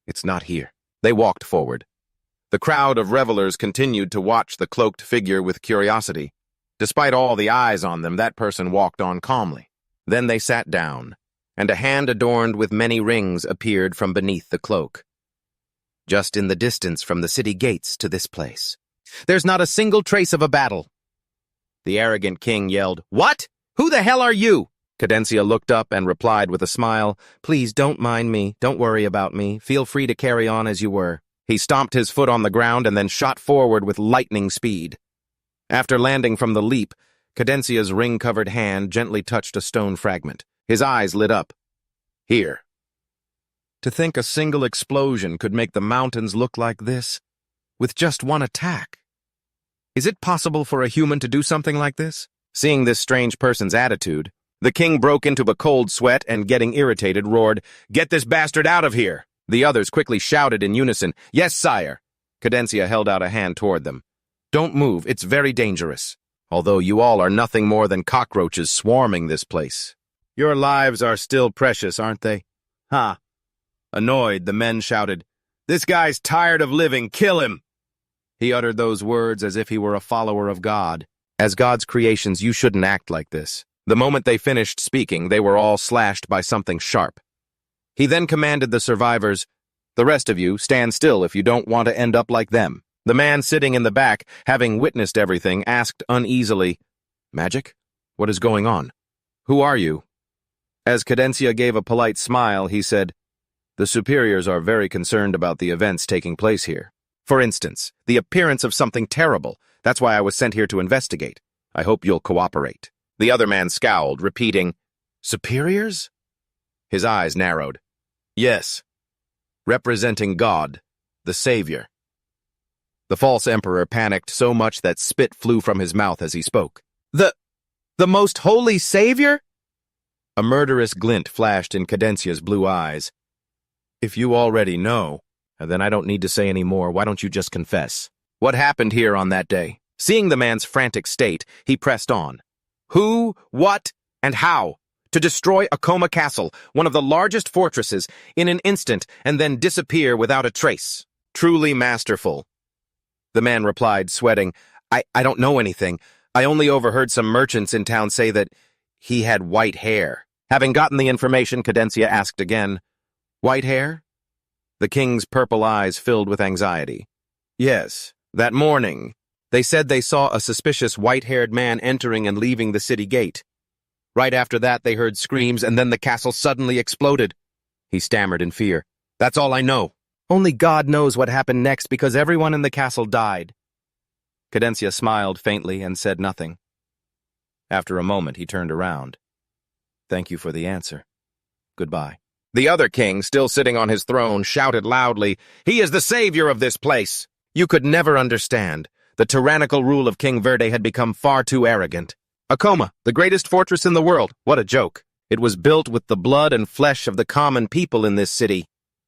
"It's not here." They walked forward. The crowd of revelers continued to watch the cloaked figure with curiosity. Despite all the eyes on them, that person walked on calmly. Then they sat down, and a hand adorned with many rings appeared from beneath the cloak. "Just in the distance from the city gates to this place. There's not a single trace of a battle." The arrogant king yelled, "What? Who the hell are you?" Cadencia looked up and replied with a smile, "Please don't mind me. Don't worry about me. Feel free to carry on as you were." He stomped his foot on the ground and then shot forward with lightning speed. After landing from the leap, Cadencia's ring-covered hand gently touched a stone fragment. His eyes lit up. "Here." To think a single explosion could make the mountains look like this, with just one attack. Is it possible for a human to do something like this? Seeing this strange person's attitude, the king broke into a cold sweat and, getting irritated, roared, "Get this bastard out of here!" The others quickly shouted in unison, "Yes, sire." Cadencia held out a hand toward them. "Don't move, it's very dangerous. Although you all are nothing more than cockroaches swarming this place. Your lives are still precious, aren't they?" "Ha!" Annoyed, the men shouted, "This guy's tired of living, kill him!" He uttered those words as if he were a follower of God. As God's creations, you shouldn't act like this. The moment they finished speaking, they were all slashed by something sharp. He then commanded the survivors, "The rest of you, stand still if you don't want to end up like them." The man sitting in the back, having witnessed everything, asked uneasily, "Magic? What is going on? Who are you?" As Cadencia gave a polite smile, he said, "The superiors are very concerned about the events taking place here. For instance, the appearance of something terrible. That's why I was sent here to investigate. I hope you'll cooperate." The other man scowled, repeating, "Superiors?" His eyes narrowed. "Yes. Representing God, the Savior." The false emperor panicked so much that spit flew from his mouth as he spoke. The most holy Savior?" A murderous glint flashed in Cadencia's blue eyes. "If you already know, then I don't need to say any more. Why don't you just confess? What happened here on that day?" Seeing the man's frantic state, he pressed on. "Who, what, and how? To destroy Akoma Castle, one of the largest fortresses, in an instant, and then disappear without a trace. Truly masterful." The man replied, sweating, I don't know anything. I only overheard some merchants in town say that he had white hair." Having gotten the information, Cadencia asked again, "White hair?" The king's purple eyes filled with anxiety. "Yes, that morning. They said they saw a suspicious white-haired man entering and leaving the city gate. Right after that, they heard screams, and then the castle suddenly exploded. He stammered in fear. That's all I know. Only God knows what happened next because everyone in the castle died. Cadencia smiled faintly and said nothing. After a moment, he turned around. Thank you for the answer. Goodbye. The other king, still sitting on his throne, shouted loudly, He is the savior of this place! You could never understand. The tyrannical rule of King Verde had become far too arrogant. Acoma, the greatest fortress in the world. What a joke. It was built with the blood and flesh of the common people in this city.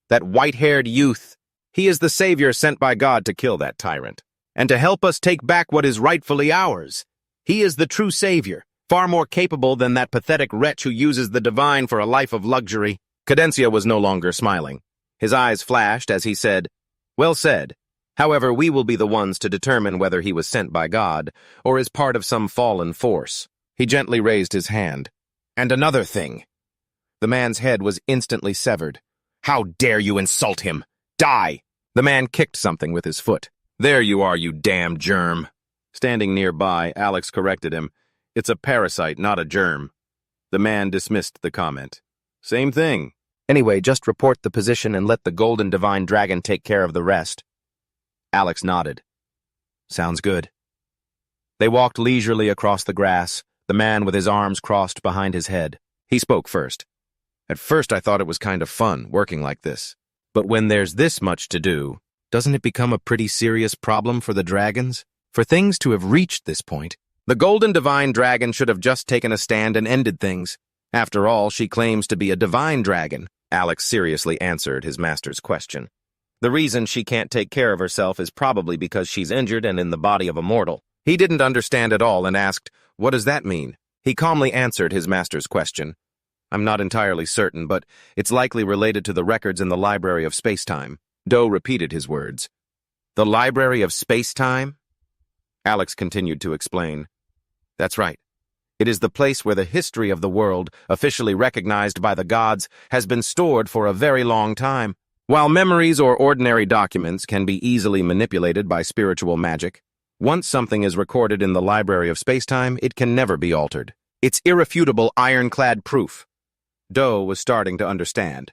That white-haired youth. He is the savior sent by God to kill that tyrant, and to help us take back what is rightfully ours. He is the true savior, far more capable than that pathetic wretch who uses the divine for a life of luxury. Cadencia was no longer smiling. His eyes flashed as he said, Well said. However, we will be the ones to determine whether he was sent by God or is part of some fallen force. He gently raised his hand. And another thing. The man's head was instantly severed. How dare you insult him? Die! The man kicked something with his foot. There you are, you damn germ. Standing nearby, Alex corrected him. It's a parasite, not a germ. The man dismissed the comment. Same thing. Anyway, just report the position and let the golden divine dragon take care of the rest. Alex nodded. Sounds good. They walked leisurely across the grass, the man with his arms crossed behind his head. He spoke first. At first I thought it was kind of fun, working like this. But when there's this much to do, doesn't it become a pretty serious problem for the dragons? For things to have reached this point, the golden divine dragon should have just taken a stand and ended things. After all, she claims to be a divine dragon. Alex seriously answered his master's question. The reason she can't take care of herself is probably because she's injured and in the body of a mortal. He didn't understand at all and asked, What does that mean? He calmly answered his master's question. I'm not entirely certain, but it's likely related to the records in the Library of Space-Time. Doe repeated his words. The Library of Space-Time? Alex continued to explain. That's right. It is the place where the history of the world, officially recognized by the gods, has been stored for a very long time. While memories or ordinary documents can be easily manipulated by spiritual magic, once something is recorded in the Library of Space-Time, it can never be altered. It's irrefutable ironclad proof. Doe was starting to understand.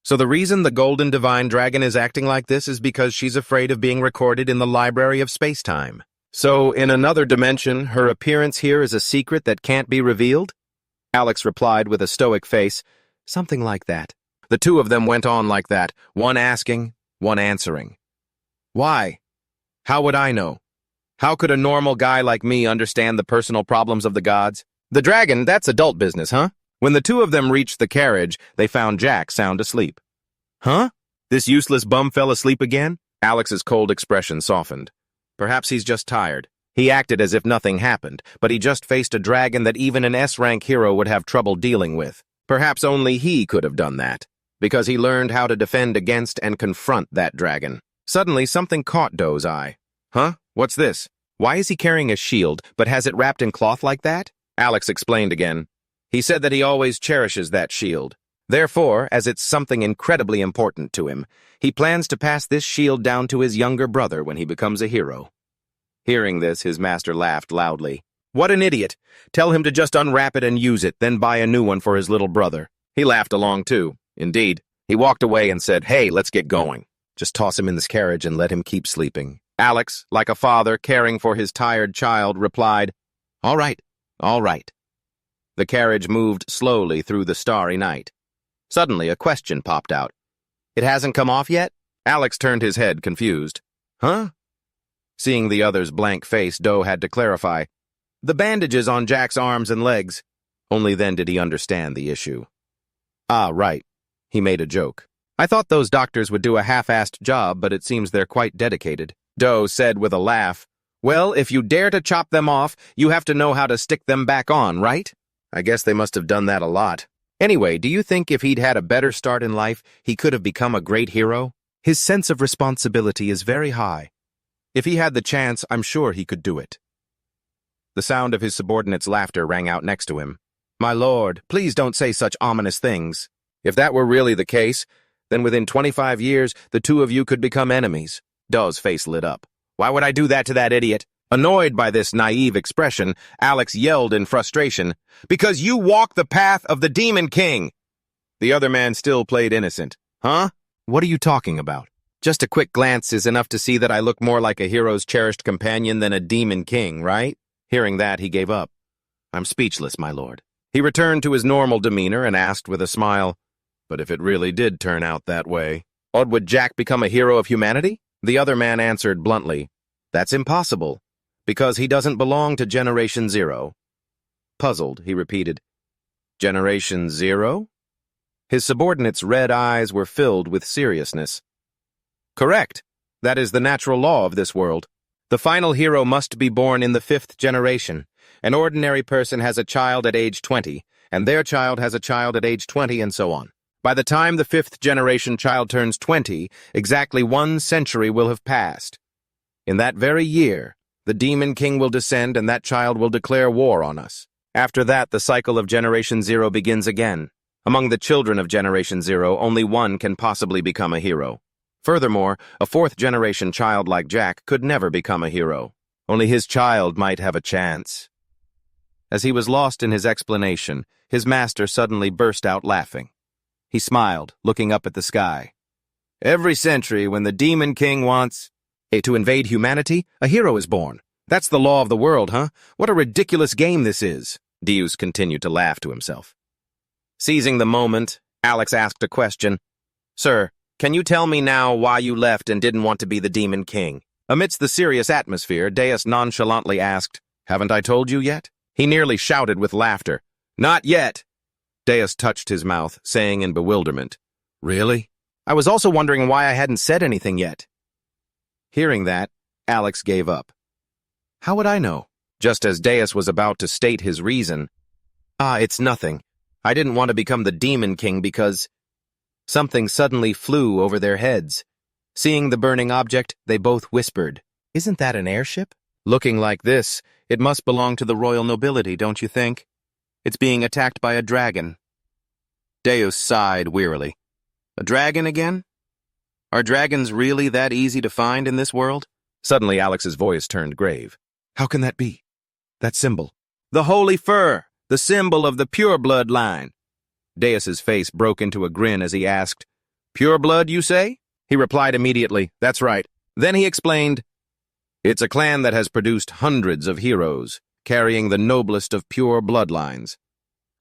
So the reason the Golden Divine Dragon is acting like this is because she's afraid of being recorded in the Library of Space-Time. So, in another dimension, her appearance here is a secret that can't be revealed? Alex replied with a stoic face, Something like that. The two of them went on like that, one asking, one answering. Why? How would I know? How could a normal guy like me understand the personal problems of the gods? The dragon, that's adult business, huh? When the two of them reached the carriage, they found Jack sound asleep. Huh? This useless bum fell asleep again? Alex's cold expression softened. Perhaps he's just tired. He acted as if nothing happened, but he just faced a dragon that even an S-rank hero would have trouble dealing with. Perhaps only he could have done that, because he learned how to defend against and confront that dragon. Suddenly, something caught Doe's eye. Huh? What's this? Why is he carrying a shield, but has it wrapped in cloth like that? Alex explained again. He said that he always cherishes that shield. Therefore, as it's something incredibly important to him, he plans to pass this shield down to his younger brother when he becomes a hero. Hearing this, his master laughed loudly. What an idiot! Tell him to just unwrap it and use it, then buy a new one for his little brother. He laughed along too. Indeed. He walked away and said, Hey, let's get going. Just toss him in this carriage and let him keep sleeping. Alex, like a father caring for his tired child, replied, All right, all right. The carriage moved slowly through the starry night. Suddenly, a question popped out. It hasn't come off yet? Alex turned his head, confused. Huh? Seeing the other's blank face, Doe had to clarify. The bandages on Jack's arms and legs. Only then did he understand the issue. Ah, right. He made a joke. I thought those doctors would do a half-assed job, but it seems they're quite dedicated. Doe said with a laugh, Well, if you dare to chop them off, you have to know how to stick them back on, right? I guess they must have done that a lot. Anyway, do you think if he'd had a better start in life, he could have become a great hero? His sense of responsibility is very high. If he had the chance, I'm sure he could do it. The sound of his subordinate's laughter rang out next to him. My lord, please don't say such ominous things. If that were really the case, then within 25 years, the two of you could become enemies. Doe's face lit up. Why would I do that to that idiot? Annoyed by this naive expression, Alex yelled in frustration, Because you walk the path of the Demon King! The other man still played innocent. Huh? What are you talking about? Just a quick glance is enough to see that I look more like a hero's cherished companion than a demon king, right? Hearing that, he gave up. I'm speechless, my lord. He returned to his normal demeanor and asked with a smile, but if it really did turn out that way, would Jack become a hero of humanity? The other man answered bluntly, that's impossible, because he doesn't belong to Generation Zero. Puzzled, he repeated, Generation Zero? His subordinate's red eyes were filled with seriousness. Correct. That is the natural law of this world. The final hero must be born in the 5th generation. An ordinary person has a child at age 20, and their child has a child at age 20, and so on. By the time the 5th generation child turns 20, exactly 1 century will have passed. In that very year, the Demon King will descend and that child will declare war on us. After that, the cycle of Generation Zero begins again. Among the children of Generation Zero, only one can possibly become a hero. Furthermore, a 4th generation child like Jack could never become a hero. Only his child might have a chance. As he was lost in his explanation, his master suddenly burst out laughing. He smiled, looking up at the sky. Every century, when the Demon King wants to invade humanity, a hero is born. That's the law of the world, huh? What a ridiculous game this is. Deus continued to laugh to himself. Seizing the moment, Alex asked a question. Sir, can you tell me now why you left and didn't want to be the Demon King? Amidst the serious atmosphere, Deus nonchalantly asked, Haven't I told you yet? He nearly shouted with laughter. Not yet. Deus touched his mouth, saying in bewilderment, Really? I was also wondering why I hadn't said anything yet. Hearing that, Alex gave up. How would I know? Just as Deus was about to state his reason, it's nothing. I didn't want to become the Demon King because something suddenly flew over their heads. Seeing the burning object, they both whispered, Isn't that an airship? Looking like this, it must belong to the royal nobility, don't you think? It's being attacked by a dragon. Deus sighed wearily. A dragon again? Are dragons really that easy to find in this world? Suddenly Alex's voice turned grave. How can that be? That symbol. The holy fur, the symbol of the pure blood line. Deus's face broke into a grin as he asked, Pure blood, you say? He replied immediately, That's right. Then he explained, It's a clan that has produced hundreds of heroes, carrying the noblest of pure bloodlines.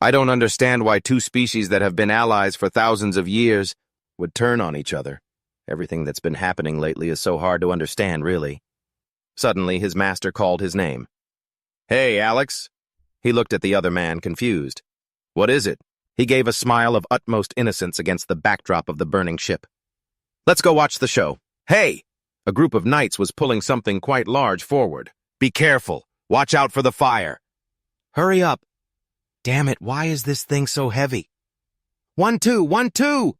I don't understand why 2 species that have been allies for thousands of years would turn on each other. Everything that's been happening lately is so hard to understand, really. Suddenly, his master called his name. Hey, Alex. He looked at the other man, confused. What is it? He gave a smile of utmost innocence against the backdrop of the burning ship. Let's go watch the show. Hey! A group of knights was pulling something quite large forward. Be careful. Watch out for the fire. Hurry up. Damn it, why is this thing so heavy? 1, 2, 1, 2!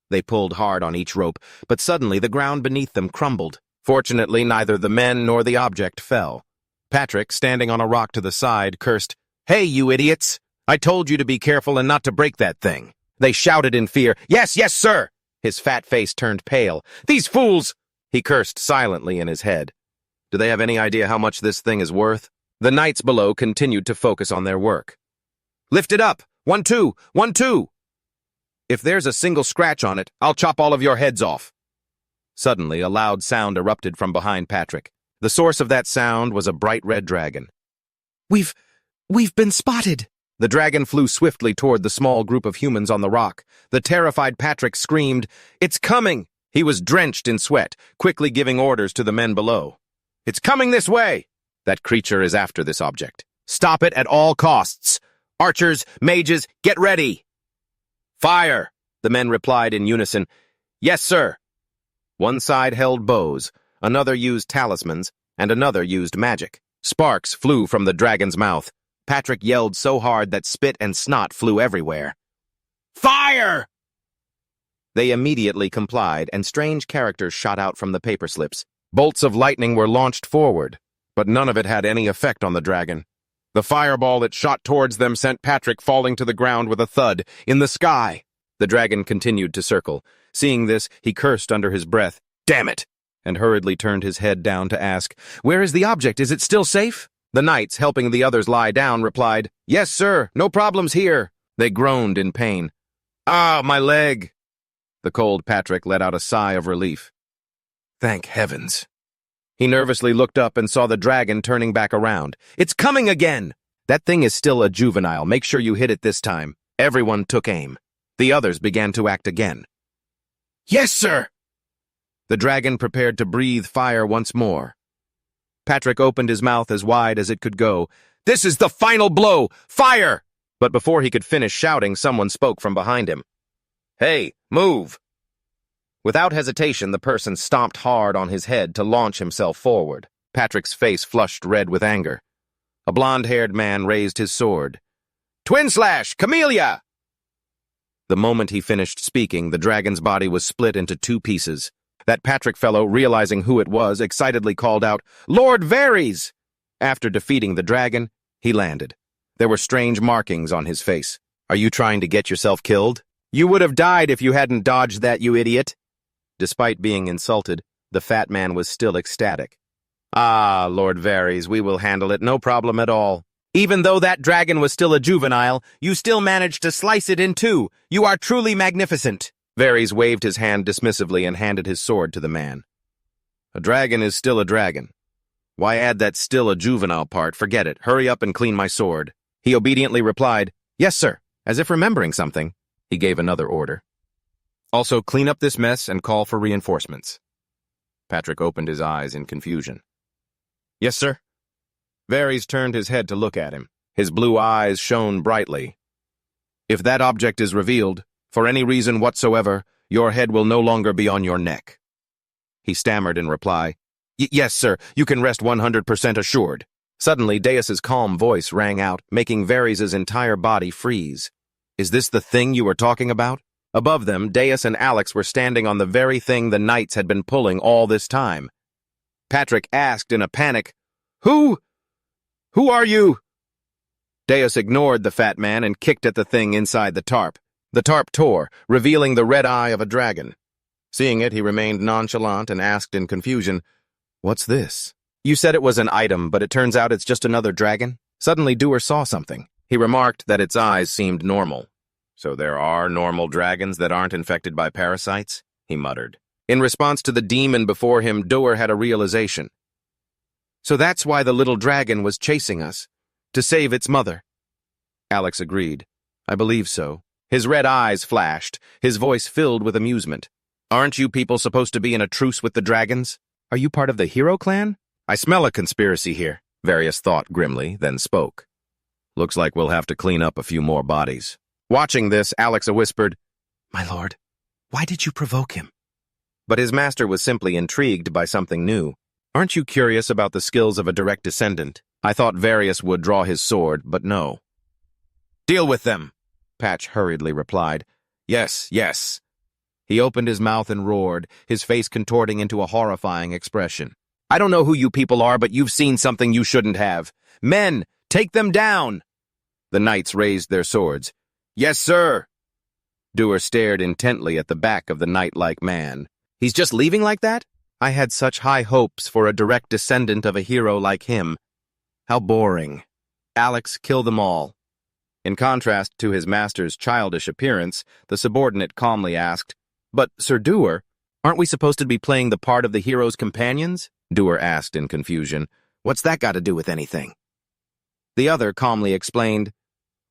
They pulled hard on each rope, but suddenly the ground beneath them crumbled. Fortunately, neither the men nor the object fell. Patrick, standing on a rock to the side, cursed, Hey, you idiots! I told you to be careful and not to break that thing. They shouted in fear, Yes, yes, sir! His fat face turned pale. These fools! He cursed silently in his head. Do they have any idea how much this thing is worth? The knights below continued to focus on their work. Lift it up! 1, 2, 1, 2! If there's a single scratch on it, I'll chop all of your heads off. Suddenly, a loud sound erupted from behind Patrick. The source of that sound was a bright red dragon. We've been spotted! The dragon flew swiftly toward the small group of humans on the rock. The terrified Patrick screamed, It's coming! He was drenched in sweat, quickly giving orders to the men below. It's coming this way! That creature is after this object. Stop it at all costs! Archers, mages, get ready! Fire! The men replied in unison. Yes, sir! One side held bows, another used talismans, and another used magic. Sparks flew from the dragon's mouth. Patrick yelled so hard that spit and snot flew everywhere. Fire! They immediately complied, and strange characters shot out from the paper slips. Bolts of lightning were launched forward, but none of it had any effect on the dragon. The fireball that shot towards them sent Patrick falling to the ground with a thud, in the sky. The dragon continued to circle. Seeing this, he cursed under his breath, Damn it! And hurriedly turned his head down to ask, Where is the object? Is it still safe? The knights, helping the others lie down, replied, Yes, sir, no problems here. They groaned in pain. Ah, my leg! The cold Patrick let out a sigh of relief. Thank heavens. He nervously looked up and saw the dragon turning back around. It's coming again! That thing is still a juvenile. Make sure you hit it this time. Everyone took aim. The others began to act again. Yes, sir! The dragon prepared to breathe fire once more. Patrick opened his mouth as wide as it could go. This is the final blow! Fire! But before he could finish shouting, someone spoke from behind him. Hey, move! Without hesitation, the person stomped hard on his head to launch himself forward. Patrick's face flushed red with anger. A blonde-haired man raised his sword. Twin slash! Camellia! The moment he finished speaking, the dragon's body was split into two pieces. That Patrick fellow, realizing who it was, excitedly called out, Lord Varys! After defeating the dragon, he landed. There were strange markings on his face. Are you trying to get yourself killed? You would have died if you hadn't dodged that, you idiot. Despite being insulted, the fat man was still ecstatic. Ah, Lord Varys, we will handle it, no problem at all. Even though that dragon was still a juvenile, you still managed to slice it in two. You are truly magnificent. Varys waved his hand dismissively and handed his sword to the man. A dragon is still a dragon. Why add that still a juvenile part? Forget it. Hurry up and clean my sword. He obediently replied, Yes, sir, as if remembering something. He gave another order. Also, clean up this mess and call for reinforcements. Patrick opened his eyes in confusion. Yes, sir. Varys turned his head to look at him. His blue eyes shone brightly. If that object is revealed, for any reason whatsoever, your head will no longer be on your neck. He stammered in reply, Yes, sir, you can rest 100% assured. Suddenly, Deus's calm voice rang out, making Varys' entire body freeze. Is this the thing you were talking about? Above them, Deus and Alex were standing on the very thing the knights had been pulling all this time. Patrick asked in a panic, Who are you? Deus ignored the fat man and kicked at the thing inside the tarp. The tarp tore, revealing the red eye of a dragon. Seeing it, he remained nonchalant and asked in confusion, What's this? You said it was an item, but it turns out it's just another dragon? Suddenly, Dewar saw something. He remarked that its eyes seemed normal. So there are normal dragons that aren't infected by parasites? He muttered. In response to the demon before him, Dewar had a realization. So that's why the little dragon was chasing us, to save its mother. Alex agreed. I believe so. His red eyes flashed, his voice filled with amusement. Aren't you people supposed to be in a truce with the dragons? Are you part of the hero clan? I smell a conspiracy here, Varys thought grimly, then spoke. Looks like we'll have to clean up a few more bodies. Watching this, Alexa whispered, My lord, why did you provoke him? But his master was simply intrigued by something new. Aren't you curious about the skills of a direct descendant? I thought Varys would draw his sword, but no. Deal with them, Patch hurriedly replied. Yes, yes. He opened his mouth and roared, his face contorting into a horrifying expression. I don't know who you people are, but you've seen something you shouldn't have. Men, take them down! The knights raised their swords. Yes, sir! Dewar stared intently at the back of the knight-like man. He's just leaving like that? I had such high hopes for a direct descendant of a hero like him. How boring. Alex, kill them all. In contrast to his master's childish appearance, the subordinate calmly asked, But, Sir Dewar, aren't we supposed to be playing the part of the hero's companions? Dewar asked in confusion. What's that got to do with anything? The other calmly explained,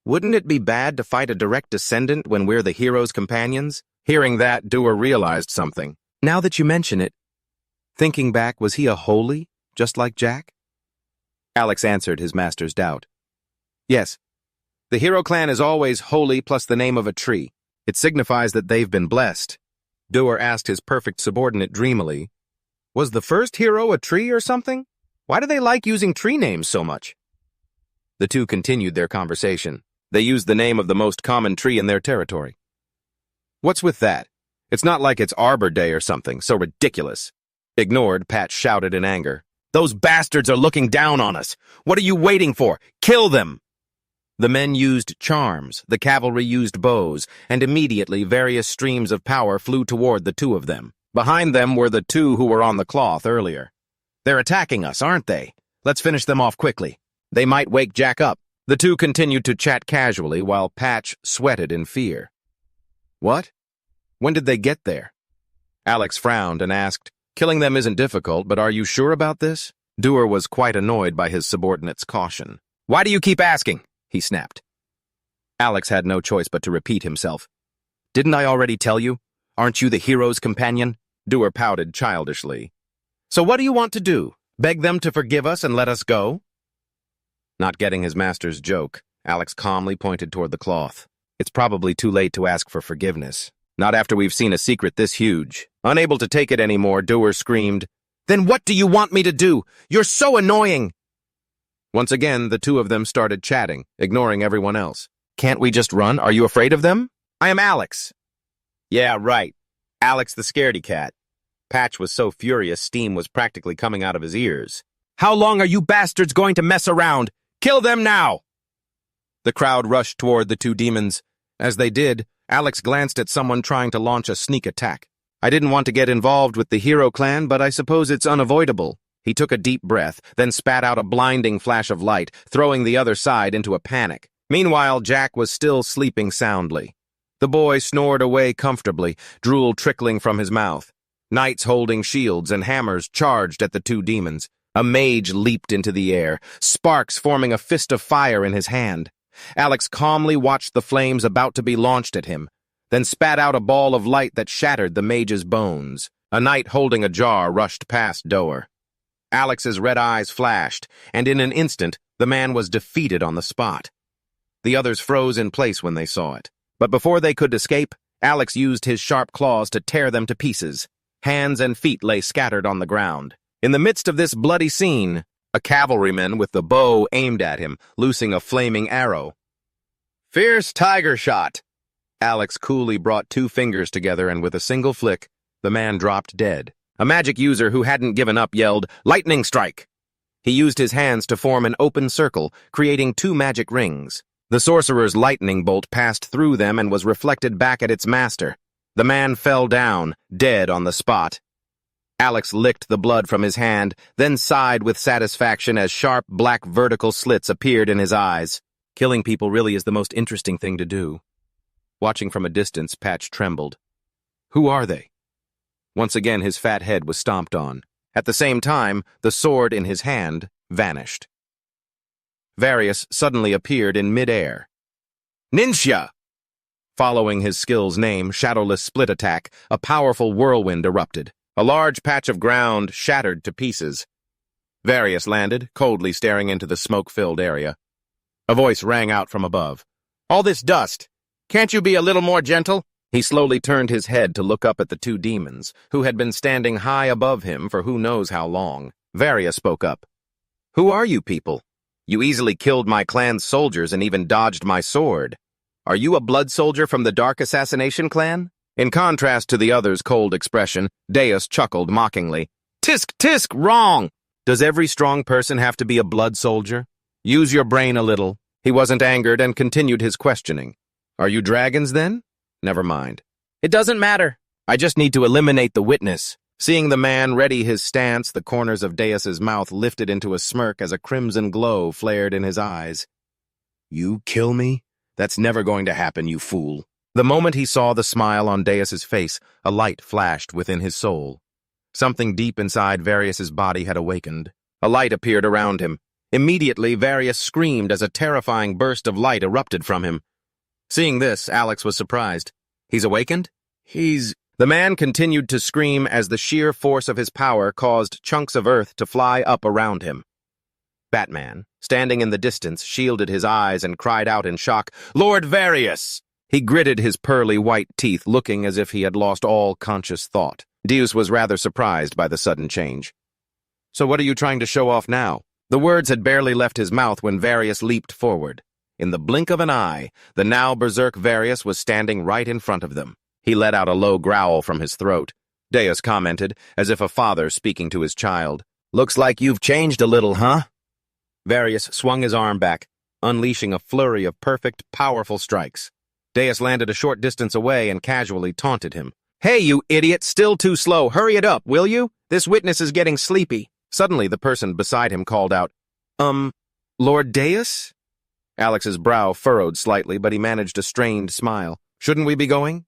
Wouldn't it be bad to fight a direct descendant when we're the hero's companions? Hearing that, Dewar realized something. Now that you mention it, thinking back, was he a holy, just like Jack? Alex answered his master's doubt. Yes. The hero clan is always holy plus the name of a tree. It signifies that they've been blessed. Dewar asked his perfect subordinate dreamily, Was the first hero a tree or something? Why do they like using tree names so much? The two continued their conversation. They used the name of the most common tree in their territory. What's with that? It's not like it's Arbor Day or something, so ridiculous. Ignored, Pat shouted in anger. Those bastards are looking down on us. What are you waiting for? Kill them! The men used charms, the cavalry used bows, and immediately various streams of power flew toward the two of them. Behind them were the two who were on the cloth earlier. They're attacking us, aren't they? Let's finish them off quickly. They might wake Jack up. The two continued to chat casually while Patch sweated in fear. What? When did they get there? Alex frowned and asked, "Killing them isn't difficult, but are you sure about this?" Dewar was quite annoyed by his subordinate's caution. "Why do you keep asking?" he snapped. Alex had no choice but to repeat himself. "Didn't I already tell you? Aren't you the hero's companion?" Dewar pouted childishly. "So what do you want to do? Beg them to forgive us and let us go?" Not getting his master's joke, Alex calmly pointed toward the cloth. "It's probably too late to ask for forgiveness. Not after we've seen a secret this huge." Unable to take it anymore, Dewar screamed, "Then what do you want me to do? You're so annoying!" Once again, the two of them started chatting, ignoring everyone else. "Can't we just run? Are you afraid of them?" "I am Alex." "Yeah, right. Alex the scaredy cat." Patch was so furious steam was practically coming out of his ears. "How long are you bastards going to mess around? Kill them now!" The crowd rushed toward the two demons. As they did, Alex glanced at someone trying to launch a sneak attack. "I didn't want to get involved with the hero clan, but I suppose it's unavoidable." He took a deep breath, then spat out a blinding flash of light, throwing the other side into a panic. Meanwhile, Jack was still sleeping soundly. The boy snored away comfortably, drool trickling from his mouth. Knights holding shields and hammers charged at the two demons. A mage leaped into the air, sparks forming a fist of fire in his hand. Alex calmly watched the flames about to be launched at him, then spat out a ball of light that shattered the mage's bones. A knight holding a jar rushed past Dewar. Alex's red eyes flashed, and in an instant, the man was defeated on the spot. The others froze in place when they saw it. But before they could escape, Alex used his sharp claws to tear them to pieces. Hands and feet lay scattered on the ground. In the midst of this bloody scene, a cavalryman with the bow aimed at him, loosing a flaming arrow. "Fierce tiger shot!" Alex coolly brought two fingers together, and with a single flick, the man dropped dead. A magic user who hadn't given up yelled, "Lightning strike!" He used his hands to form an open circle, creating two magic rings. The sorcerer's lightning bolt passed through them and was reflected back at its master. The man fell down, dead on the spot. Alex licked the blood from his hand, then sighed with satisfaction as sharp black vertical slits appeared in his eyes. Killing people really is the most interesting thing to do. Watching from a distance, Patch trembled. Who are they? Once again, his fat head was stomped on. At the same time, the sword in his hand vanished. Varius suddenly appeared in mid-air. "Ninja!" Following his skill's name, Shadowless Split Attack, a powerful whirlwind erupted. A large patch of ground shattered to pieces. Varius landed, coldly staring into the smoke-filled area. A voice rang out from above. "All this dust! Can't you be a little more gentle?" He slowly turned his head to look up at the two demons, who had been standing high above him for who knows how long. Varius spoke up. "Who are you people? You easily killed my clan's soldiers and even dodged my sword. Are you a blood soldier from the Dark Assassination clan?" In contrast to the other's cold expression, Deus chuckled mockingly. "Tisk, tisk, wrong! Does every strong person have to be a blood soldier? Use your brain a little." He wasn't angered and continued his questioning. "Are you dragons, then? Never mind. It doesn't matter. I just need to eliminate the witness." Seeing the man ready his stance, the corners of Deus's mouth lifted into a smirk as a crimson glow flared in his eyes. "You kill me? That's never going to happen, you fool." The moment he saw the smile on Deus's face, a light flashed within his soul. Something deep inside Varius's body had awakened. A light appeared around him. Immediately, Varius screamed as a terrifying burst of light erupted from him. Seeing this, Alex was surprised. "He's awakened?" The man continued to scream as the sheer force of his power caused chunks of earth to fly up around him. Batman, standing in the distance, shielded his eyes and cried out in shock, "Lord Varius!" He gritted his pearly white teeth, looking as if he had lost all conscious thought. Deus was rather surprised by the sudden change. "So what are you trying to show off now?" The words had barely left his mouth when Varius leaped forward. In the blink of an eye, the now berserk Varius was standing right in front of them. He let out a low growl from his throat. Deus commented, as if a father speaking to his child. "Looks like you've changed a little, huh?" Varius swung his arm back, unleashing a flurry of perfect, powerful strikes. Deus landed a short distance away and casually taunted him. "Hey, you idiot, still too slow. Hurry it up, will you? This witness is getting sleepy." Suddenly, the person beside him called out, Lord Deus?" Alex's brow furrowed slightly, but he managed a strained smile. Shouldn't we be going?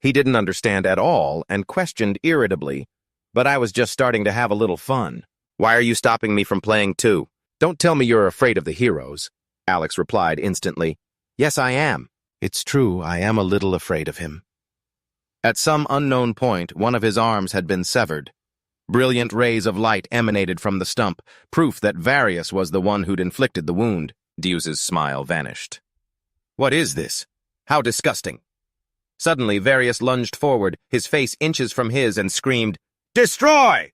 He didn't understand at all and questioned irritably, but I was just starting to have a little fun. Why are you stopping me from playing too? Don't tell me you're afraid of the heroes, Alex replied instantly. Yes, I am. It's true, I am a little afraid of him. At some unknown point, one of his arms had been severed. Brilliant rays of light emanated from the stump, proof that Varius was the one who'd inflicted the wound. Deus's smile vanished. What is this? How disgusting. Suddenly, Varius lunged forward, his face inches from his, and screamed, Destroy!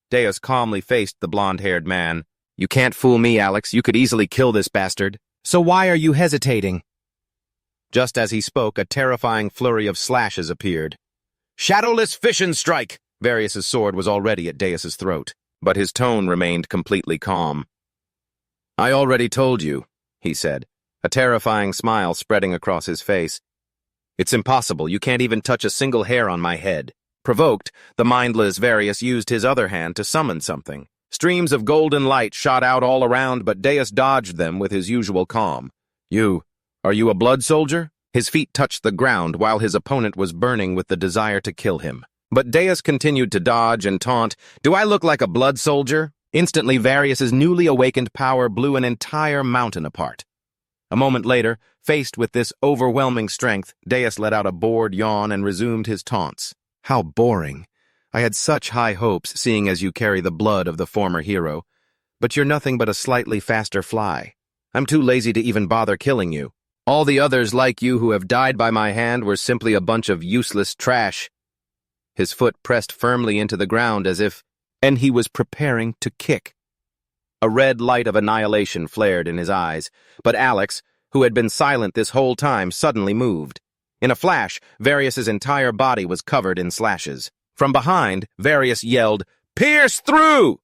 Deus calmly faced the blonde-haired man. You can't fool me, Alex. You could easily kill this bastard. So why are you hesitating? Just as he spoke, a terrifying flurry of slashes appeared. Shadowless fission strike! Varius's sword was already at Deus's throat, but his tone remained completely calm. I already told you, he said, a terrifying smile spreading across his face. It's impossible. You can't even touch a single hair on my head. Provoked, the mindless Varius used his other hand to summon something. Streams of golden light shot out all around, but Deus dodged them with his usual calm. Are you a blood soldier? His feet touched the ground while his opponent was burning with the desire to kill him. But Deus continued to dodge and taunt. Do I look like a blood soldier? Instantly, Varius's newly awakened power blew an entire mountain apart. A moment later, faced with this overwhelming strength, Deus let out a bored yawn and resumed his taunts. How boring. I had such high hopes, seeing as you carry the blood of the former hero. But you're nothing but a slightly faster fly. I'm too lazy to even bother killing you. All the others like you who have died by my hand were simply a bunch of useless trash. His foot pressed firmly into the ground and he was preparing to kick. A red light of annihilation flared in his eyes, but Alex, who had been silent this whole time, suddenly moved. In a flash, Varius's entire body was covered in slashes. From behind, Varius yelled, Pierce through!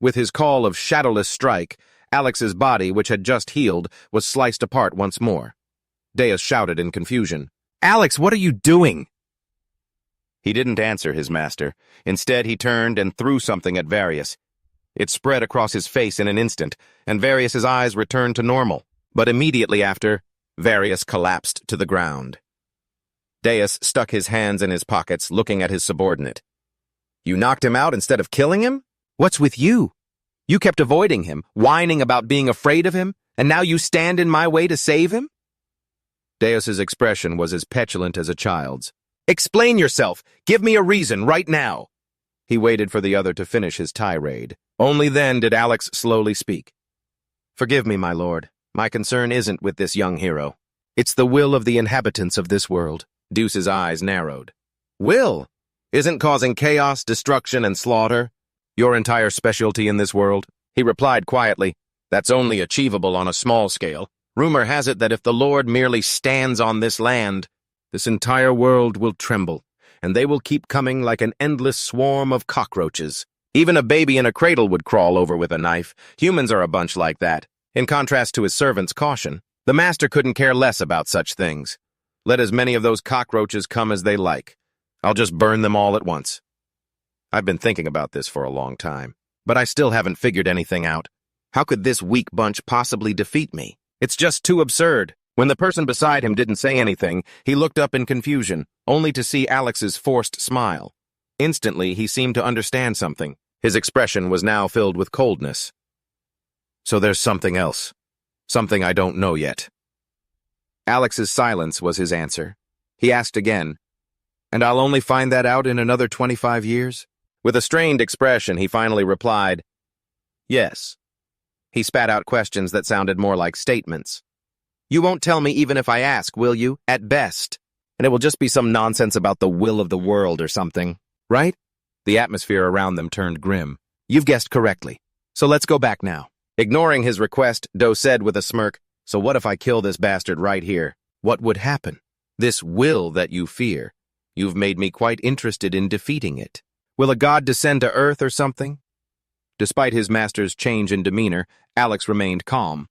With his call of shadowless strike, Alex's body, which had just healed, was sliced apart once more. Deus shouted in confusion, Alex, what are you doing? He didn't answer his master. Instead, he turned and threw something at Varius. It spread across his face in an instant, and Varius's eyes returned to normal. But immediately after, Varius collapsed to the ground. Deus stuck his hands in his pockets, looking at his subordinate. You knocked him out instead of killing him? What's with you? You kept avoiding him, whining about being afraid of him, and now you stand in my way to save him? Deus's expression was as petulant as a child's. Explain yourself! Give me a reason right now! He waited for the other to finish his tirade. Only then did Alex slowly speak. Forgive me, my lord. My concern isn't with this young hero. It's the will of the inhabitants of this world. Deus's eyes narrowed. Will? Isn't causing chaos, destruction, and slaughter your entire specialty in this world? He replied quietly, That's only achievable on a small scale. Rumor has it that if the Lord merely stands on this land, this entire world will tremble, and they will keep coming like an endless swarm of cockroaches. Even a baby in a cradle would crawl over with a knife. Humans are a bunch like that. In contrast to his servant's caution, the master couldn't care less about such things. Let as many of those cockroaches come as they like. I'll just burn them all at once. I've been thinking about this for a long time, but I still haven't figured anything out. How could this weak bunch possibly defeat me? It's just too absurd. When the person beside him didn't say anything, he looked up in confusion, only to see Alex's forced smile. Instantly, he seemed to understand something. His expression was now filled with coldness. So there's something else. Something I don't know yet. Alex's silence was his answer. He asked again, And I'll only find that out in another 25 years? With a strained expression, he finally replied, Yes. He spat out questions that sounded more like statements. You won't tell me even if I ask, will you? At best. And it will just be some nonsense about the will of the world or something, right? The atmosphere around them turned grim. You've guessed correctly. So let's go back now. Ignoring his request, Doe said with a smirk, So what if I kill this bastard right here? What would happen? This will that you fear. You've made me quite interested in defeating it. Will a god descend to earth or something? Despite his master's change in demeanor, Alex remained calm.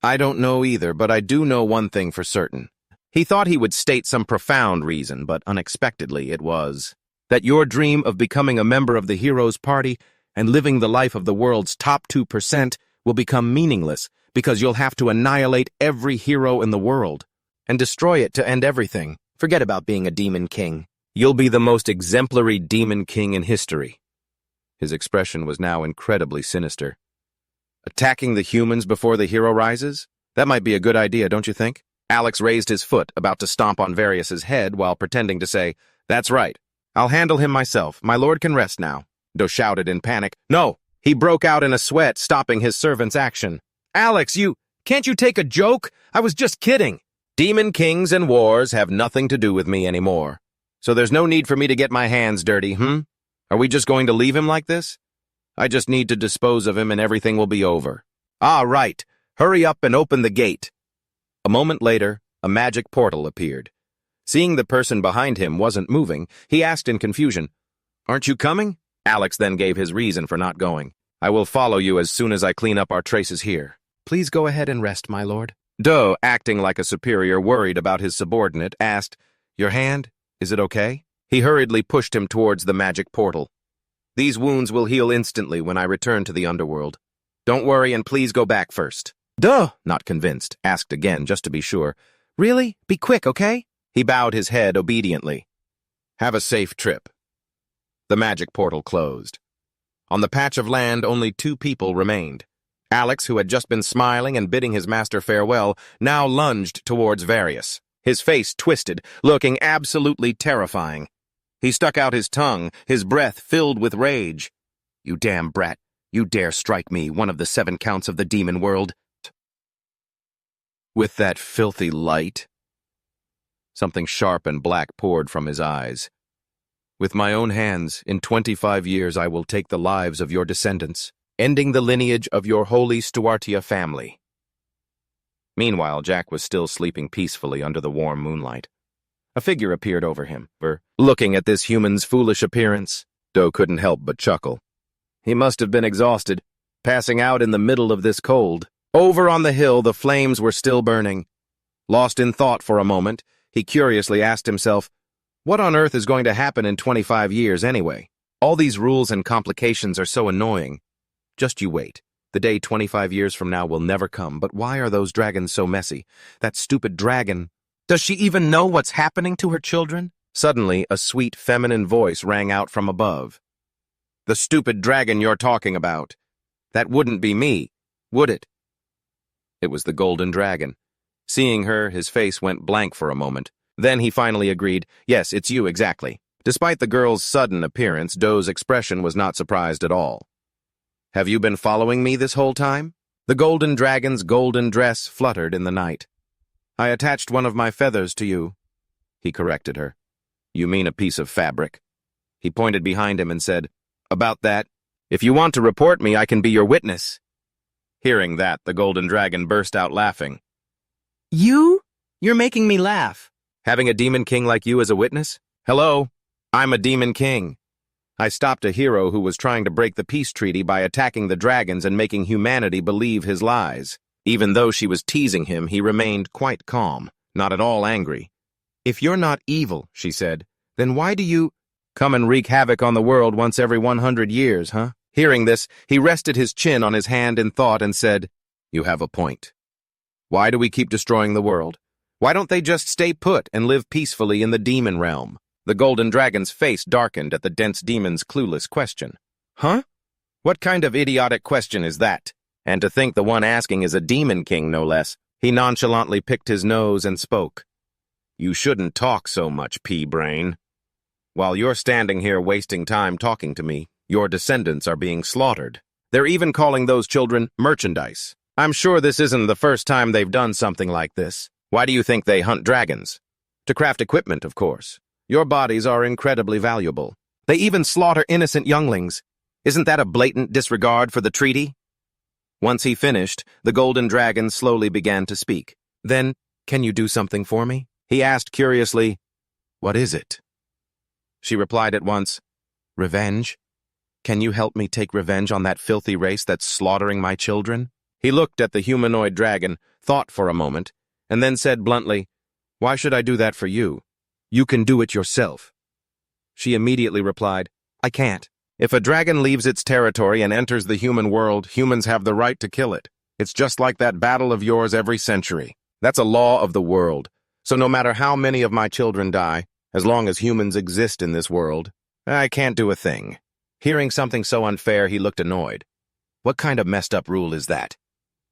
I don't know either, but I do know one thing for certain. He thought he would state some profound reason, but unexpectedly it was that your dream of becoming a member of the hero's party and living the life of the world's top 2% will become meaningless because you'll have to annihilate every hero in the world. and destroy it to end everything. Forget about being a demon king. You'll be the most exemplary demon king in history." His expression was now incredibly sinister. "Attacking the humans before the hero rises? That might be a good idea, don't you think?" Alex raised his foot, about to stomp on Varius's head while pretending to say, "That's right. I'll handle him myself. My lord can rest now." Do shouted in panic. "No!" He broke out in a sweat, stopping his servant's action. "Alex, can't you take a joke? I was just kidding. Demon kings and wars have nothing to do with me anymore. So there's no need for me to get my hands dirty, Are we just going to leave him like this? I just need to dispose of him and everything will be over." "Ah, right. Hurry up and open the gate." A moment later, a magic portal appeared. Seeing the person behind him wasn't moving, he asked in confusion, "Aren't you coming?" Alex then gave his reason for not going. "I will follow you as soon as I clean up our traces here. Please go ahead and rest, my lord." Doe, acting like a superior worried about his subordinate, asked, "Your hand? Is it okay?" He hurriedly pushed him towards the magic portal. "These wounds will heal instantly when I return to the underworld. Don't worry and please go back first." Duh, not convinced, asked again just to be sure. "Really? Be quick, okay?" He bowed his head obediently. "Have a safe trip." The magic portal closed. On the patch of land, only 2 people remained. Alex, who had just been smiling and bidding his master farewell, now lunged towards Varius, his face twisted, looking absolutely terrifying. He stuck out his tongue, his breath filled with rage. "You damn brat, you dare strike me, one of the 7 counts of the demon world. With that filthy light?" Something sharp and black poured from his eyes. "With my own hands, in 25 years I will take the lives of your descendants, ending the lineage of your holy Stuartia family." Meanwhile, Jack was still sleeping peacefully under the warm moonlight. A figure appeared over him. Looking at this human's foolish appearance, Doe couldn't help but chuckle. He must have been exhausted, passing out in the middle of this cold. Over on the hill, the flames were still burning. Lost in thought for a moment, he curiously asked himself, what on earth is going to happen in 25 years anyway? All these rules and complications are so annoying. Just you wait. The day 25 years from now will never come, but why are those dragons so messy? That stupid dragon. Does she even know what's happening to her children? Suddenly, a sweet feminine voice rang out from above. "The stupid dragon you're talking about. That wouldn't be me, would it?" It was the golden dragon. Seeing her, his face went blank for a moment. Then he finally agreed, "Yes, it's you exactly." Despite the girl's sudden appearance, Doe's expression was not surprised at all. "Have you been following me this whole time?" The golden dragon's golden dress fluttered in the night. "I attached one of my feathers to you," he corrected her. "You mean a piece of fabric." He pointed behind him and said, "About that, if you want to report me, I can be your witness." Hearing that, the golden dragon burst out laughing. "You? You're making me laugh. Having a demon king like you as a witness? Hello, I'm a demon king. I stopped a hero who was trying to break the peace treaty by attacking the dragons and making humanity believe his lies." Even though she was teasing him, he remained quite calm, not at all angry. "If you're not evil," she said, "then why do you come and wreak havoc on the world once every 100 years, huh?" Hearing this, he rested his chin on his hand in thought and said, "You have a point. Why do we keep destroying the world? Why don't they just stay put and live peacefully in the demon realm?" The golden dragon's face darkened at the dense demon's clueless question. "Huh? What kind of idiotic question is that? And to think the one asking is a demon king, no less." He nonchalantly picked his nose and spoke. "You shouldn't talk so much, pea-brain. While you're standing here wasting time talking to me, your descendants are being slaughtered. They're even calling those children merchandise. I'm sure this isn't the first time they've done something like this. Why do you think they hunt dragons? To craft equipment, of course. Your bodies are incredibly valuable. They even slaughter innocent younglings. Isn't that a blatant disregard for the treaty?" Once he finished, the golden dragon slowly began to speak. "Then, can you do something for me?" He asked curiously, "What is it?" She replied at once, "Revenge. Can you help me take revenge on that filthy race that's slaughtering my children?" He looked at the humanoid dragon, thought for a moment, and then said bluntly, "Why should I do that for you? You can do it yourself." She immediately replied, "I can't. If a dragon leaves its territory and enters the human world, humans have the right to kill it. It's just like that battle of yours every century. That's a law of the world. So no matter how many of my children die, as long as humans exist in this world, I can't do a thing. Hearing something so unfair, he looked annoyed. What kind of messed up rule is that?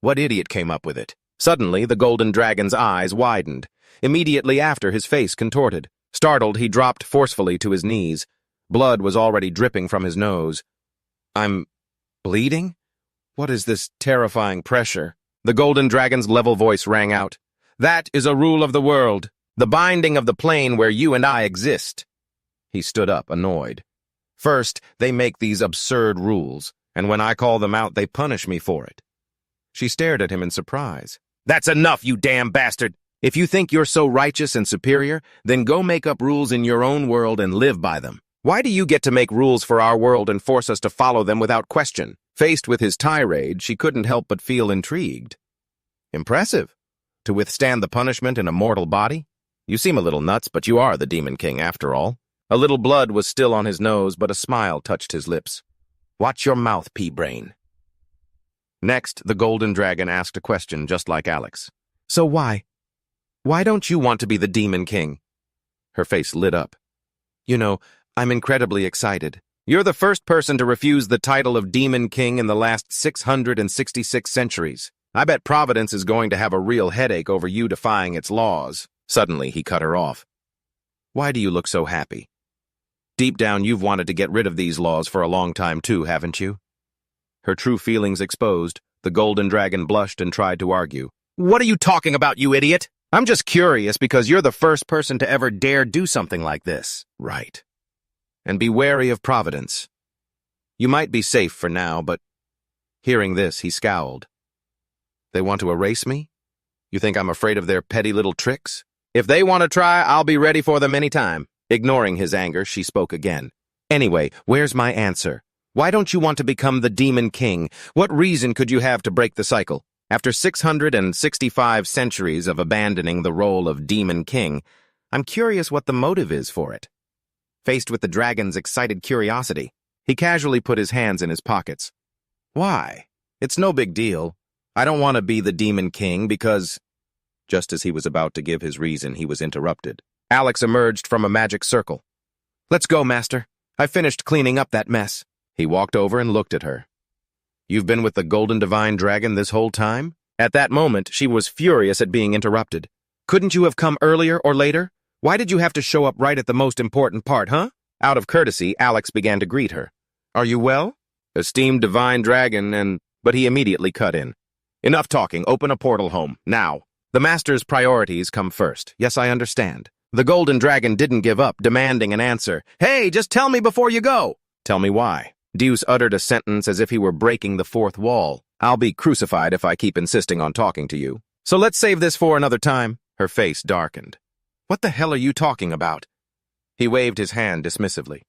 What idiot came up with it? Suddenly, the golden dragon's eyes widened. Immediately after, his face contorted. Startled, he dropped forcefully to his knees. Blood was already dripping from his nose. I'm bleeding? What is this terrifying pressure? The golden dragon's level voice rang out. That is a rule of the world, the binding of the plane where you and I exist. He stood up, annoyed. First, they make these absurd rules, and when I call them out, they punish me for it. She stared at him in surprise. That's enough, you damn bastard! If you think you're so righteous and superior, then go make up rules in your own world and live by them. Why do you get to make rules for our world and force us to follow them without question? Faced with his tirade, she couldn't help but feel intrigued. Impressive. To withstand the punishment in a mortal body? You seem a little nuts, but you are the Demon King after all. A little blood was still on his nose, but a smile touched his lips. Watch your mouth, pea-brain. Next, the golden dragon asked a question just like Alex. So why? Why don't you want to be the Demon King? Her face lit up. You know, I'm incredibly excited. You're the first person to refuse the title of Demon King in the last 666 centuries. I bet Providence is going to have a real headache over you defying its laws. Suddenly, he cut her off. Why do you look so happy? Deep down, you've wanted to get rid of these laws for a long time too, haven't you? Her true feelings exposed, the golden dragon blushed and tried to argue. What are you talking about, you idiot? I'm just curious because you're the first person to ever dare do something like this. Right. And be wary of Providence. You might be safe for now, but... Hearing this, he scowled. They want to erase me? You think I'm afraid of their petty little tricks? If they want to try, I'll be ready for them anytime. Ignoring his anger, she spoke again. Anyway, where's my answer? Why don't you want to become the Demon King? What reason could you have to break the cycle? After 665 centuries of abandoning the role of Demon King, I'm curious what the motive is for it. Faced with the dragon's excited curiosity, he casually put his hands in his pockets. Why? It's no big deal. I don't want to be the Demon King because... Just as he was about to give his reason, he was interrupted. Alex emerged from a magic circle. Let's go, Master. I finished cleaning up that mess. He walked over and looked at her. You've been with the Golden Divine Dragon this whole time? At that moment, she was furious at being interrupted. Couldn't you have come earlier or later? Why did you have to show up right at the most important part, huh? Out of courtesy, Alex began to greet her. Are you well? Esteemed Divine Dragon But he immediately cut in. Enough talking, open a portal home, now. The Master's priorities come first. Yes, I understand. The Golden Dragon didn't give up, demanding an answer. Hey, just tell me before you go. Tell me why. Deuce uttered a sentence as if he were breaking the fourth wall. I'll be crucified if I keep insisting on talking to you. So let's save this for another time. Her face darkened. What the hell are you talking about? He waved his hand dismissively.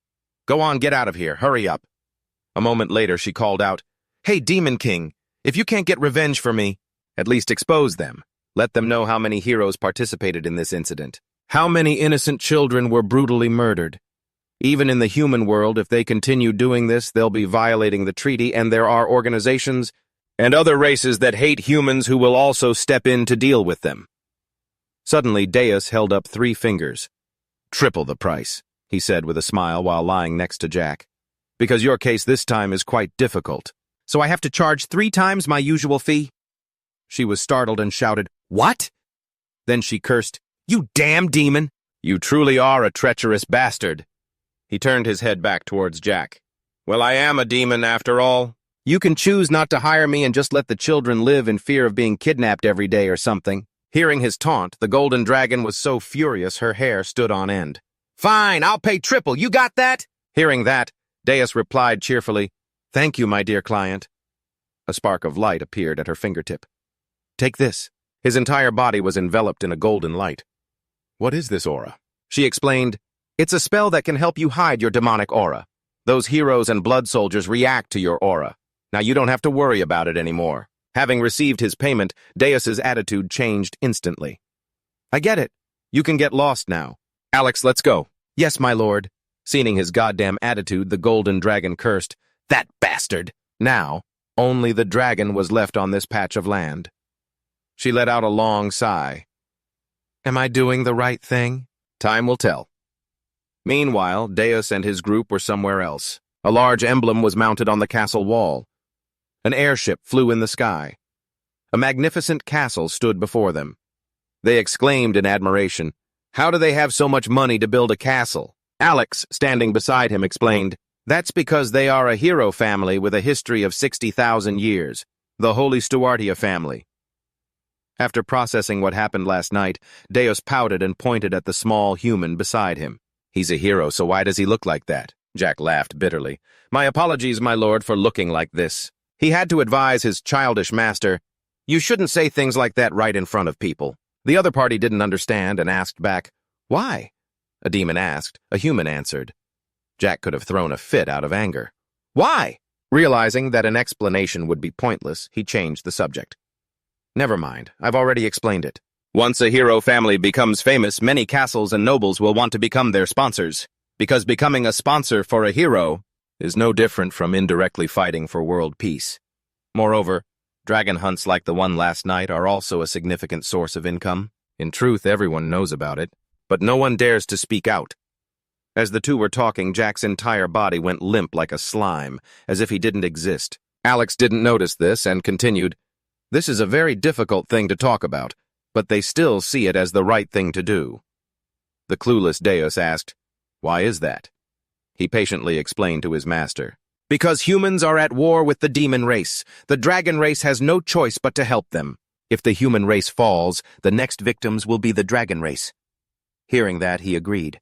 Go on, get out of here. Hurry up. A moment later, she called out, Hey, Demon King, if you can't get revenge for me, at least expose them. Let them know how many heroes participated in this incident. How many innocent children were brutally murdered. Even in the human world, if they continue doing this, they'll be violating the treaty, and there are organizations and other races that hate humans who will also step in to deal with them. Suddenly, Deus held up 3 fingers. Triple the price, he said with a smile while lying next to Jack. Because your case this time is quite difficult. So I have to charge 3 times my usual fee? She was startled and shouted, What? Then she cursed, You damn demon! You truly are a treacherous bastard. He turned his head back towards Jack. Well, I am a demon after all. You can choose not to hire me and just let the children live in fear of being kidnapped every day or something. Hearing his taunt, the golden dragon was so furious her hair stood on end. Fine, I'll pay triple, you got that? Hearing that, Deus replied cheerfully, Thank you, my dear client. A spark of light appeared at her fingertip. Take this. His entire body was enveloped in a golden light. What is this aura? She explained, It's a spell that can help you hide your demonic aura. Those heroes and blood soldiers react to your aura. Now you don't have to worry about it anymore. Having received his payment, Deus's attitude changed instantly. I get it. You can get lost now. Alex, let's go. Yes, my lord. Seeing his goddamn attitude, the golden dragon cursed, That bastard! Now, only the dragon was left on this patch of land. She let out a long sigh. Am I doing the right thing? Time will tell. Meanwhile, Deus and his group were somewhere else. A large emblem was mounted on the castle wall. An airship flew in the sky. A magnificent castle stood before them. They exclaimed in admiration, "How do they have so much money to build a castle?" Alex, standing beside him, explained, "That's because they are a hero family with a history of 60,000 years, the Holy Stuartia family." After processing what happened last night, Deus pouted and pointed at the small human beside him. "He's a hero, so why does he look like that?" Jack laughed bitterly. "My apologies, my lord, for looking like this." He had to advise his childish master, "You shouldn't say things like that right in front of people." The other party didn't understand and asked back, "Why?" A demon asked, a human answered. Jack could have thrown a fit out of anger. "Why?" Realizing that an explanation would be pointless, he changed the subject. "Never mind, I've already explained it. Once a hero family becomes famous, many castles and nobles will want to become their sponsors, because becoming a sponsor for a hero is no different from indirectly fighting for world peace. Moreover, dragon hunts like the one last night are also a significant source of income. In truth, everyone knows about it, but no one dares to speak out." As the two were talking, Jack's entire body went limp like a slime, as if he didn't exist. Alex didn't notice this and continued, "This is a very difficult thing to talk about, but they still see it as the right thing to do." The clueless Deus asked, "Why is that?" He patiently explained to his master, "Because humans are at war with the demon race. The dragon race has no choice but to help them. If the human race falls, the next victims will be the dragon race." Hearing that, he agreed.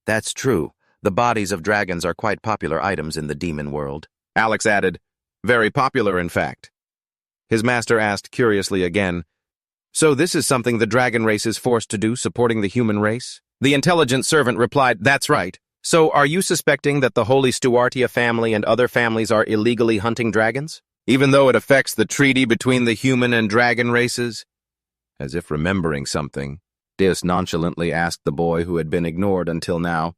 "That's true. The bodies of dragons are quite popular items in the demon world." Alex added, "Very popular, in fact." His master asked curiously again, "So this is something the dragon race is forced to do, supporting the human race?" The intelligent servant replied, "That's right. So are you suspecting that the Holy Stuartia family and other families are illegally hunting dragons, even though it affects the treaty between the human and dragon races?" As if remembering something, Deus nonchalantly asked the boy who had been ignored until now,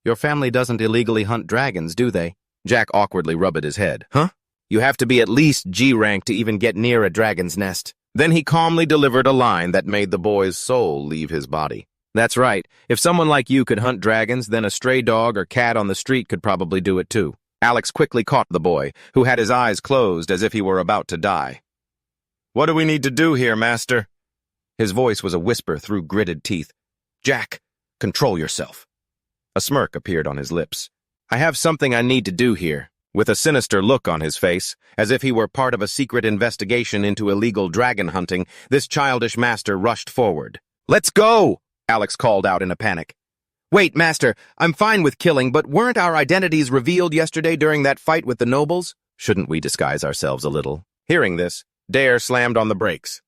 "Your family doesn't illegally hunt dragons, do they?" Jack awkwardly rubbed his head. "Huh? You have to be at least G-rank to even get near a dragon's nest." Then he calmly delivered a line that made the boy's soul leave his body. "That's right. If someone like you could hunt dragons, then a stray dog or cat on the street could probably do it too." Alex quickly caught the boy, who had his eyes closed as if he were about to die. "What do we need to do here, master?" His voice was a whisper through gritted teeth. "Jack, control yourself." A smirk appeared on his lips. "I have something I need to do here." With a sinister look on his face, as if he were part of a secret investigation into illegal dragon hunting, this childish master rushed forward. "Let's go!" Alex called out in a panic. "Wait, master, I'm fine with killing, but weren't our identities revealed yesterday during that fight with the nobles? Shouldn't we disguise ourselves a little?" Hearing this, Dare slammed on the brakes.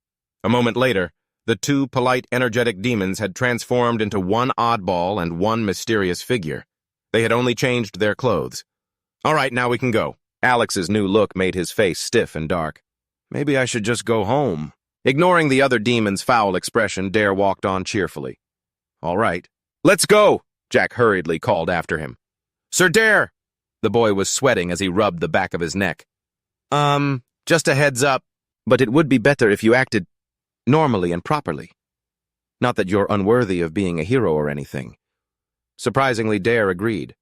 A moment later, the two polite, energetic demons had transformed into one oddball and one mysterious figure. They had only changed their clothes. "All right, now we can go." Alex's new look made his face stiff and dark. "Maybe I should just go home." Ignoring the other demon's foul expression, Dare walked on cheerfully. "All right. Let's go!" Jack hurriedly called after him. "Sir Dare!" The boy was sweating as he rubbed the back of his neck. Just a heads up, but it would be better if you acted normally and properly. Not that you're unworthy of being a hero or anything." Surprisingly, Dare agreed.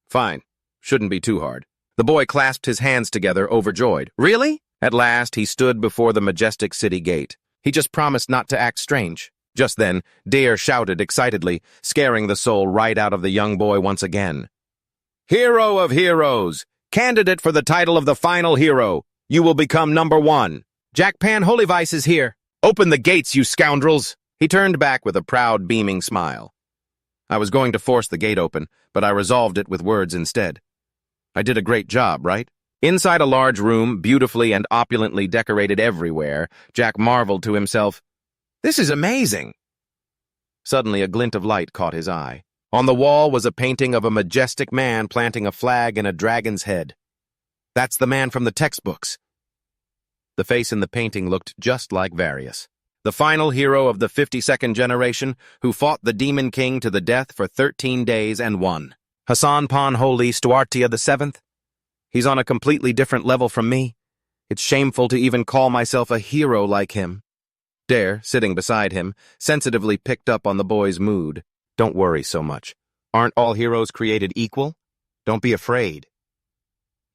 Fine. Shouldn't be too hard." The boy clasped his hands together, overjoyed. "Really?" At last, he stood before the majestic city gate. He just promised not to act strange. Just then, Dare shouted excitedly, scaring the soul right out of the young boy once again. "Hero of heroes! Candidate for the title of the final hero! You will become #1! Jack Pan Holyvice is here! Open the gates, you scoundrels!" He turned back with a proud, beaming smile. I was going to force the gate open, but I resolved it with words instead. I did a great job, right? Inside a large room, beautifully and opulently decorated everywhere, Jack marveled to himself, "This is amazing!" Suddenly, a glint of light caught his eye. On the wall was a painting of a majestic man planting a flag in a dragon's head. That's the man from the textbooks. The face in the painting looked just like Varius, the final hero of the 52nd generation who fought the Demon King to the death for 13 days and won. Hassan Pan Holy Stuartia VII? He's on a completely different level from me. It's shameful to even call myself a hero like him. Dare, sitting beside him, sensitively picked up on the boy's mood. Don't worry so much. Aren't all heroes created equal? Don't be afraid.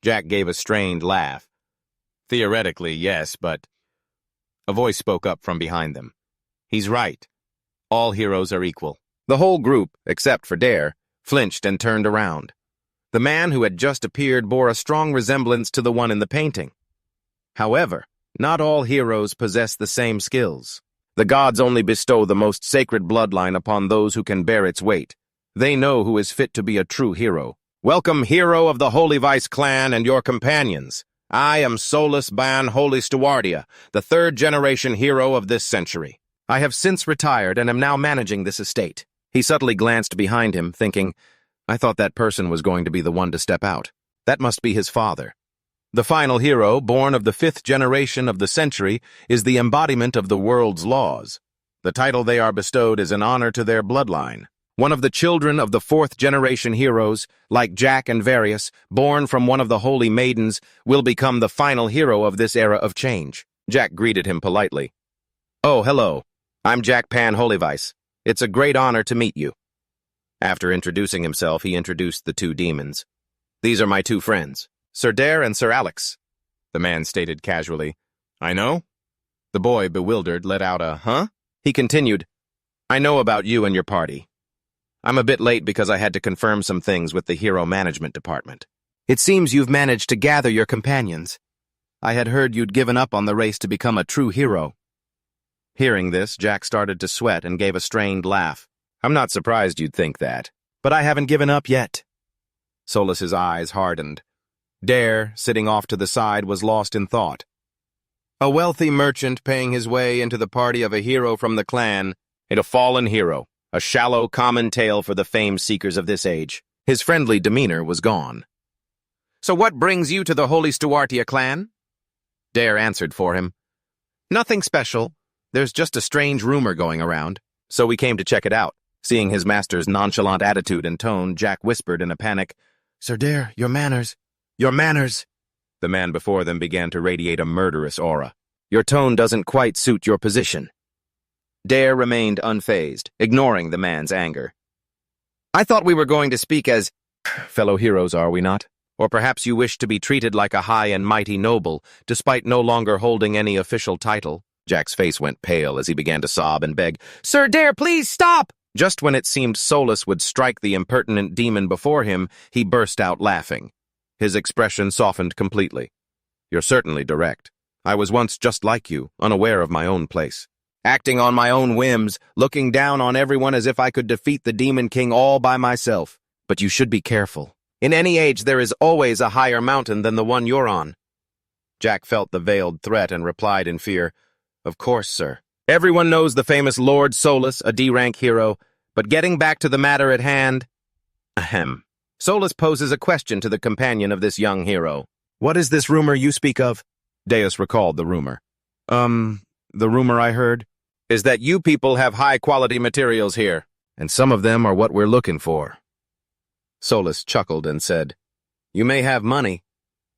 Jack gave a strained laugh. Theoretically, yes, but... A voice spoke up from behind them. He's right. All heroes are equal. The whole group, except for Dare, flinched and turned around. The man who had just appeared bore a strong resemblance to the one in the painting. However, not all heroes possess the same skills. The gods only bestow the most sacred bloodline upon those who can bear its weight. They know who is fit to be a true hero. Welcome, hero of the Holy Vice clan and your companions. I am Solus Ban Holy Stewardia, the third-generation hero of this century. I have since retired and am now managing this estate. He subtly glanced behind him, thinking, I thought that person was going to be the one to step out. That must be his father. The final hero, born of the 5th generation of the century, is the embodiment of the world's laws. The title they are bestowed is an honor to their bloodline. One of the children of the 4th-generation heroes, like Jack and Various, born from one of the holy maidens, will become the final hero of this era of change. Jack greeted him politely. Oh, hello. I'm Jack Pan Holyvice. It's a great honor to meet you. After introducing himself, he introduced the two demons. These are my two friends, Sir Dare and Sir Alex. The man stated casually. I know? The boy, bewildered, let out a, huh? He continued, I know about you and your party. I'm a bit late because I had to confirm some things with the Hero Management Department. It seems you've managed to gather your companions. I had heard you'd given up on the race to become a true hero. Hearing this, Jack started to sweat and gave a strained laugh. I'm not surprised you'd think that, but I haven't given up yet. Solus's eyes hardened. Dare, sitting off to the side, was lost in thought. A wealthy merchant paying his way into the party of a hero from the clan, a fallen hero. A shallow, common tale for the fame seekers of this age. His friendly demeanor was gone. So what brings you to the Holy Stewartia clan? Dare answered for him. Nothing special. There's just a strange rumor going around. So we came to check it out. Seeing his master's nonchalant attitude and tone, Jack whispered in a panic, Sir Dare, your manners. Your manners. The man before them began to radiate a murderous aura. Your tone doesn't quite suit your position. Dare remained unfazed, ignoring the man's anger. I thought we were going to speak as fellow heroes, are we not? Or perhaps you wish to be treated like a high and mighty noble, despite no longer holding any official title. Jack's face went pale as he began to sob and beg, Sir Dare, please stop! Just when it seemed Solus would strike the impertinent demon before him, he burst out laughing. His expression softened completely. You're certainly direct. I was once just like you, unaware of my own place. Acting on my own whims, looking down on everyone as if I could defeat the Demon King all by myself. But you should be careful. In any age, there is always a higher mountain than the one you're on. Jack felt the veiled threat and replied in fear, Of course, sir. Everyone knows the famous Lord Solus, a D-rank hero, but getting back to the matter at hand... Ahem. Solus poses a question to the companion of this young hero. What is this rumor you speak of? Deus recalled the rumor. The rumor I heard is that you people have high-quality materials here, and some of them are what we're looking for. Solus chuckled and said, You may have money,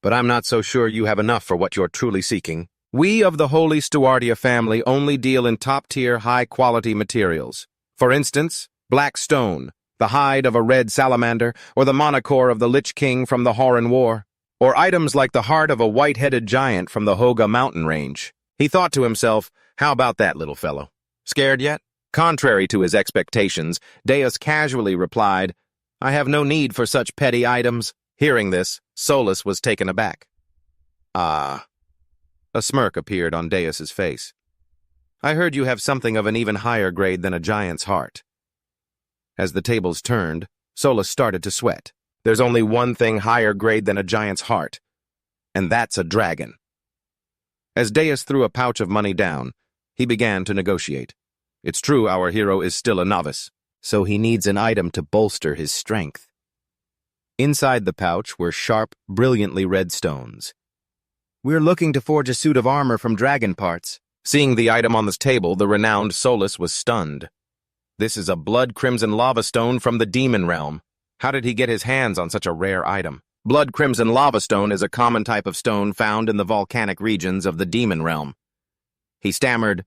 but I'm not so sure you have enough for what you're truly seeking. We of the Holy Stewardia family only deal in top-tier, high-quality materials. For instance, black stone, the hide of a red salamander, or the monocore of the Lich King from the Horan War, or items like the heart of a white-headed giant from the Hoga mountain range. He thought to himself, how about that, little fellow? Scared yet? Contrary to his expectations, Deus casually replied, I have no need for such petty items. Hearing this, Solus was taken aback. Ah. A smirk appeared on Deus's face. I heard you have something of an even higher grade than a giant's heart. As the tables turned, Solus started to sweat. There's only one thing higher grade than a giant's heart, and that's a dragon. As Deus threw a pouch of money down, he began to negotiate. It's true our hero is still a novice, so he needs an item to bolster his strength. Inside the pouch were sharp, brilliantly red stones. We're looking to forge a suit of armor from dragon parts. Seeing the item on the table, the renowned Solus was stunned. This is a blood-crimson lava stone from the demon realm. How did he get his hands on such a rare item? Blood-crimson lava stone is a common type of stone found in the volcanic regions of the demon realm. He stammered,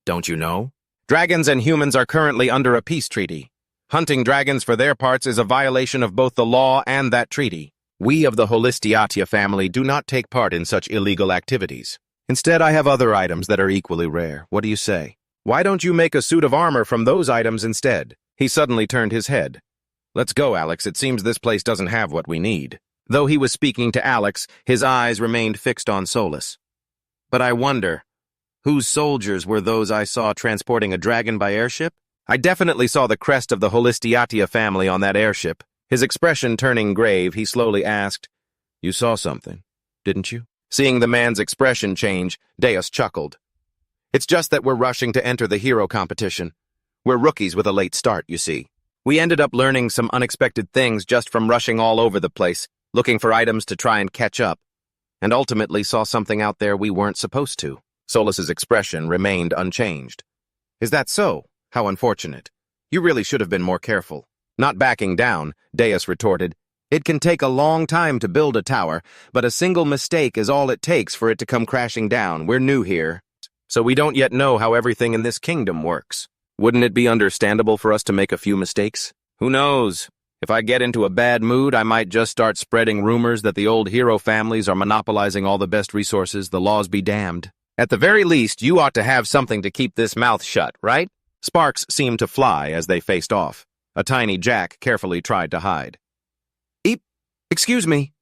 Don't you know? Dragons and humans are currently under a peace treaty. Hunting dragons for their parts is a violation of both the law and that treaty. We of the Holistiatia family do not take part in such illegal activities. Instead, I have other items that are equally rare. What do you say? Why don't you make a suit of armor from those items instead? He suddenly turned his head. Let's go, Alex. It seems this place doesn't have what we need. Though he was speaking to Alex, his eyes remained fixed on Solus. But I wonder, whose soldiers were those I saw transporting a dragon by airship? I definitely saw the crest of the Holistiatia family on that airship. His expression turning grave, he slowly asked, You saw something, didn't you? Seeing the man's expression change, Deus chuckled. It's just that we're rushing to enter the hero competition. We're rookies with a late start, you see. We ended up learning some unexpected things just from rushing all over the place, looking for items to try and catch up, and ultimately saw something out there we weren't supposed to. Solus's expression remained unchanged. Is that so? How unfortunate. You really should have been more careful. Not backing down, Deus retorted. It can take a long time to build a tower, but a single mistake is all it takes for it to come crashing down. We're new here, so we don't yet know how everything in this kingdom works. Wouldn't it be understandable for us to make a few mistakes? Who knows? If I get into a bad mood, I might just start spreading rumors that the old hero families are monopolizing all the best resources, the laws be damned. At the very least, you ought to have something to keep this mouth shut, right? Sparks seemed to fly as they faced off. A tiny Jack carefully tried to hide. Excuse me.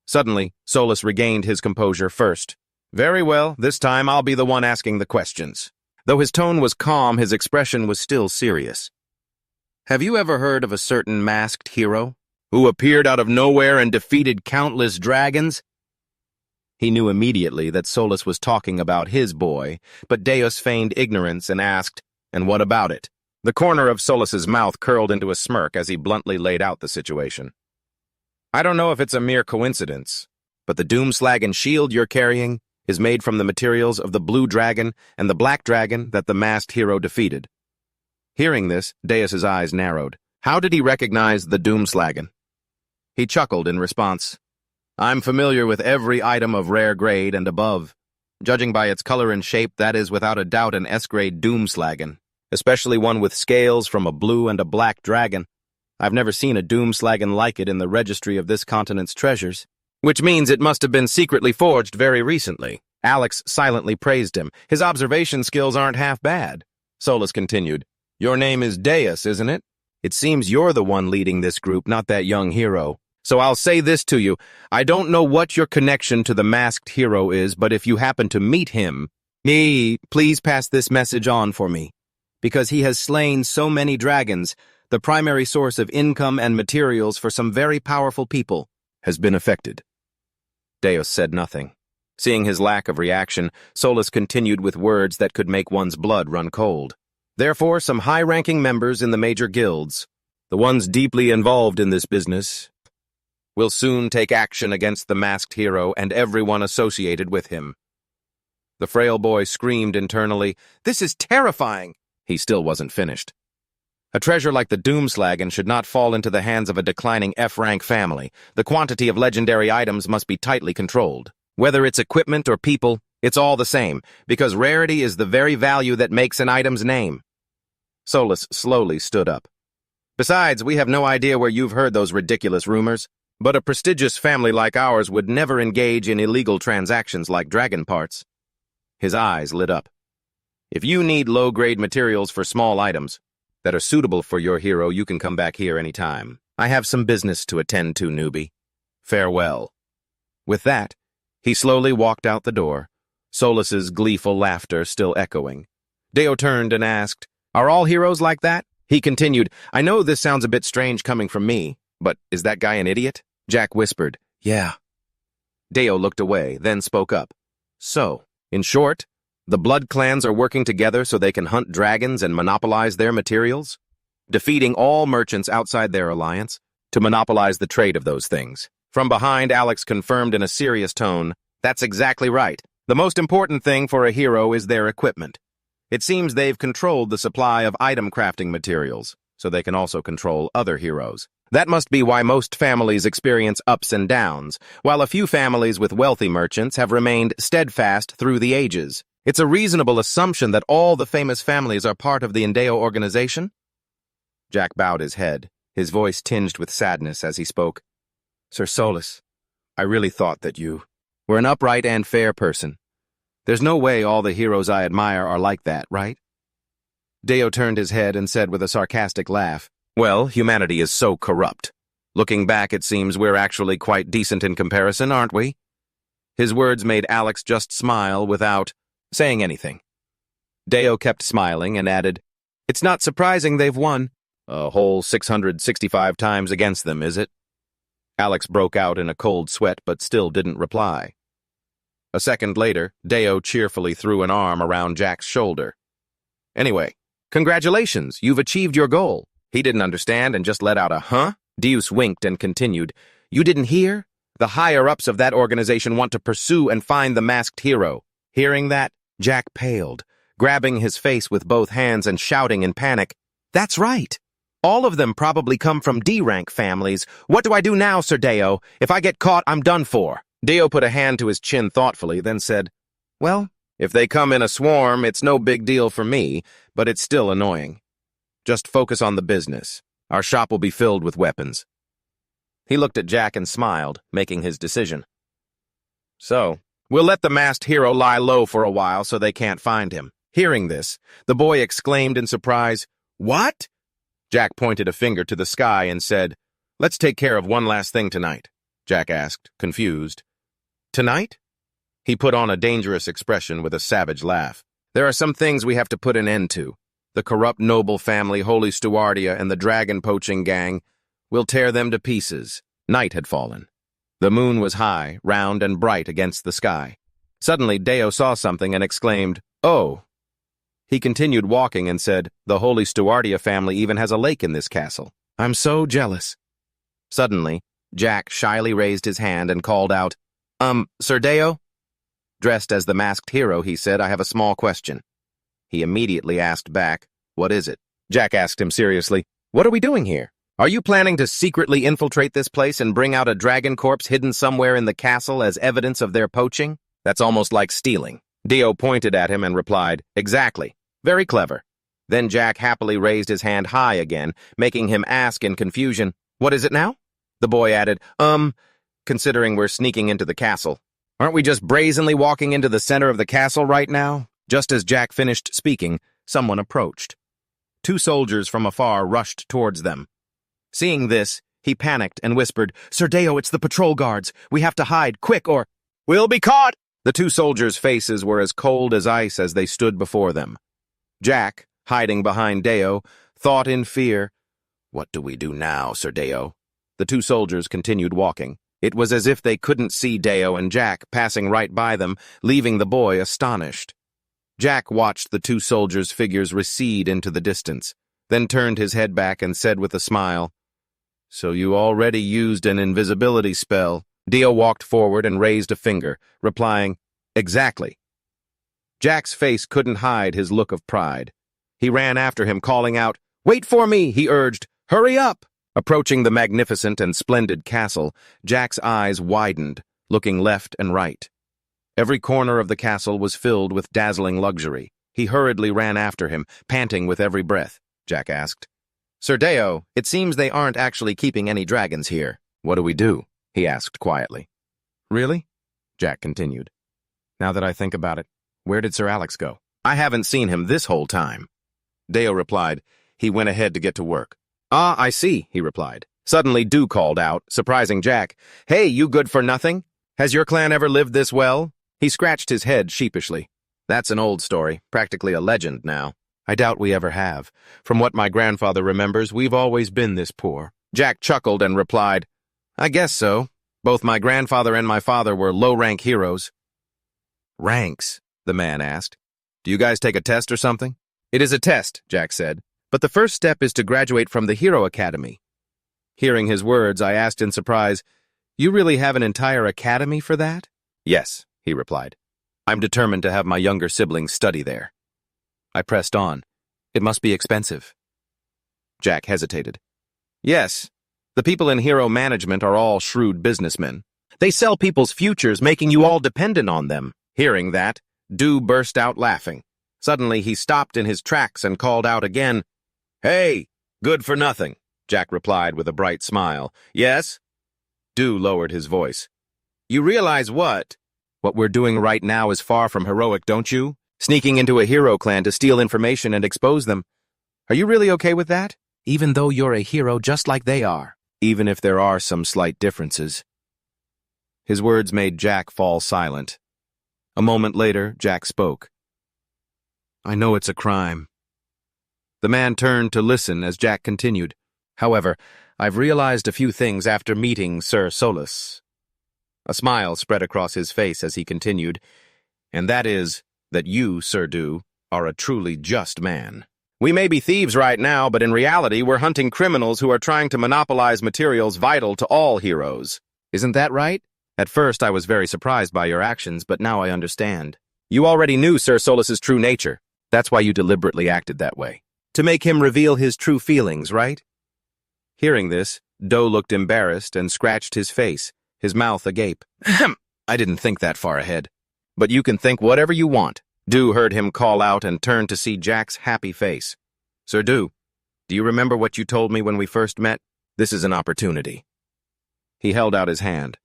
Suddenly, Solus regained his composure first. Very well, this time I'll be the one asking the questions. Though his tone was calm, his expression was still serious. Have you ever heard of a certain masked hero who appeared out of nowhere and defeated countless dragons? He knew immediately that Solus was talking about his boy, but Deus feigned ignorance and asked, And what about it? The corner of Solus's mouth curled into a smirk as he bluntly laid out the situation. I don't know if it's a mere coincidence, but the Doomslagon shield you're carrying is made from the materials of the blue dragon and the black dragon that the masked hero defeated. Hearing this, Deus's eyes narrowed. How did he recognize the Doomslagon? He chuckled in response. I'm familiar with every item of rare grade and above. Judging by its color and shape, that is without a doubt an S-grade Doomslagon, especially one with scales from a blue and a black dragon. I've never seen a Doomslagon like it in the registry of this continent's treasures, which means it must have been secretly forged very recently. Alex silently praised him. His observation skills aren't half bad. Solus continued, Your name is Deus, isn't it? It seems you're the one leading this group, not that young hero. So I'll say this to you. I don't know what your connection to the masked hero is, but if you happen to meet him, please pass this message on for me. Because he has slain so many dragons, the primary source of income and materials for some very powerful people has been affected. Deus said nothing. Seeing his lack of reaction, Solus continued with words that could make one's blood run cold. Therefore, some high-ranking members in the major guilds, the ones deeply involved in this business, will soon take action against the masked hero and everyone associated with him. The frail boy screamed internally, This is terrifying! He still wasn't finished. A treasure like the Doomslagon should not fall into the hands of a declining F-rank family. The quantity of legendary items must be tightly controlled. Whether it's equipment or people, it's all the same, because rarity is the very value that makes an item's name. Solus slowly stood up. Besides, we have no idea where you've heard those ridiculous rumors, but a prestigious family like ours would never engage in illegal transactions like dragon parts. His eyes lit up. If you need low-grade materials for small items that are suitable for your hero, you can come back here anytime. I have some business to attend to, newbie. Farewell. With that, he slowly walked out the door, Solus's gleeful laughter still echoing. Deo turned and asked, Are all heroes like that? He continued, I know this sounds a bit strange coming from me, but is that guy an idiot? Jack whispered, Yeah. Deo looked away, then spoke up. So, in short, the blood clans are working together so they can hunt dragons and monopolize their materials, defeating all merchants outside their alliance to monopolize the trade of those things. From behind, Alex confirmed in a serious tone, That's exactly right. The most important thing for a hero is their equipment. It seems they've controlled the supply of item crafting materials, so they can also control other heroes. That must be why most families experience ups and downs, while a few families with wealthy merchants have remained steadfast through the ages. It's a reasonable assumption that all the famous families are part of the Indeo organization? Jack bowed his head, his voice tinged with sadness as he spoke. Sir Solus, I really thought that you were an upright and fair person. There's no way all the heroes I admire are like that, right? Deo turned his head and said with a sarcastic laugh, Well, humanity is so corrupt. Looking back, it seems we're actually quite decent in comparison, aren't we? His words made Alex just smile without saying anything. Deo kept smiling and added, It's not surprising they've won. A whole 665 times against them, is it? Alex broke out in a cold sweat but still didn't reply. A second later, Deo cheerfully threw an arm around Jack's shoulder. Anyway, congratulations, you've achieved your goal. He didn't understand and just let out a huh? Deus winked and continued, You didn't hear? The higher-ups of that organization want to pursue and find the masked hero. Hearing that, Jack paled, grabbing his face with both hands and shouting in panic, That's right! All of them probably come from D-rank families. What do I do now, Sir Deo? If I get caught, I'm done for. Deo put a hand to his chin thoughtfully, then said, Well, if they come in a swarm, it's no big deal for me, but it's still annoying. Just focus on the business. Our shop will be filled with weapons. He looked at Jack and smiled, making his decision. So, we'll let the masked hero lie low for a while so they can't find him. Hearing this, the boy exclaimed in surprise, What? Jack pointed a finger to the sky and said, Let's take care of one last thing tonight, Jack asked, confused. Tonight? He put on a dangerous expression with a savage laugh. There are some things we have to put an end to. The corrupt noble family, Holy Stewardia, and the dragon poaching gang. We'll tear them to pieces. Night had fallen. The moon was high, round and bright against the sky. Suddenly, Deo saw something and exclaimed, Oh! He continued walking and said, The Holy Stewardia family even has a lake in this castle. I'm so jealous. Suddenly, Jack shyly raised his hand and called out, Sir Deo? Dressed as the masked hero, he said, I have a small question. He immediately asked back, What is it? Jack asked him seriously, What are we doing here? Are you planning to secretly infiltrate this place and bring out a dragon corpse hidden somewhere in the castle as evidence of their poaching? That's almost like stealing. Deo pointed at him and replied, Exactly. Very clever. Then Jack happily raised his hand high again, making him ask in confusion, What is it now? The boy added, Considering we're sneaking into the castle. Aren't we just brazenly walking into the center of the castle right now? Just as Jack finished speaking, someone approached. 2 soldiers from afar rushed towards them. Seeing this, he panicked and whispered, Sir Deo, it's the patrol guards. We have to hide, quick, or we'll be caught! The 2 soldiers' faces were as cold as ice as they stood before them. Jack, hiding behind Deo, thought in fear, What do we do now, Sir Deo? The 2 soldiers continued walking. It was as if they couldn't see Deo and Jack passing right by them, leaving the boy astonished. Jack watched the 2 soldiers' figures recede into the distance, then turned his head back and said with a smile, So you already used an invisibility spell. Deo walked forward and raised a finger, replying, Exactly. Jack's face couldn't hide his look of pride. He ran after him, calling out, Wait for me, he urged. Hurry up! Approaching the magnificent and splendid castle, Jack's eyes widened, looking left and right. Every corner of the castle was filled with dazzling luxury. He hurriedly ran after him, panting with every breath. Jack asked, Sir Deo, it seems they aren't actually keeping any dragons here. What do we do? He asked quietly. Really? Jack continued. Now that I think about it, where did Sir Alex go? I haven't seen him this whole time. Deo replied, He went ahead to get to work. Ah, I see, he replied. Suddenly, Du called out, surprising Jack. Hey, you good for nothing? Has your clan ever lived this well? He scratched his head sheepishly. That's an old story, practically a legend now. I doubt we ever have. From what my grandfather remembers, we've always been this poor. Jack chuckled and replied, I guess so. Both my grandfather and my father were low-rank heroes. Ranks? The man asked. Do you guys take a test or something? It is a test, Jack said. But the first step is to graduate from the Hero Academy. Hearing his words, I asked in surprise, You really have an entire academy for that? Yes, he replied. I'm determined to have my younger siblings study there. I pressed on. It must be expensive. Jack hesitated. Yes, the people in hero management are all shrewd businessmen. They sell people's futures, making you all dependent on them. Hearing that, Do burst out laughing. Suddenly, he stopped in his tracks and called out again. "Hey, good for nothing," Jack replied with a bright smile. "Yes?" Do lowered his voice. "You realize what? What we're doing right now is far from heroic, don't you? Sneaking into a hero clan to steal information and expose them. Are you really okay with that? Even though you're a hero just like they are. Even if there are some slight differences." His words made Jack fall silent. A moment later, Jack spoke. "I know it's a crime." The man turned to listen as Jack continued. "However, I've realized a few things after meeting Sir Solus." A smile spread across his face as he continued, "And that is that you, Sir Do, are a truly just man. We may be thieves right now, but in reality we're hunting criminals who are trying to monopolize materials vital to all heroes. Isn't that right? At first I was very surprised by your actions, but now I understand. You already knew Sir Solus's true nature. That's why you deliberately acted that way. To make him reveal his true feelings, right?" Hearing this, Do looked embarrassed and scratched his face, his mouth agape. "I didn't think that far ahead. But you can think whatever you want." Do heard him call out and turned to see Jack's happy face. "Sir Do you remember what you told me when we first met? This is an opportunity." He held out his hand.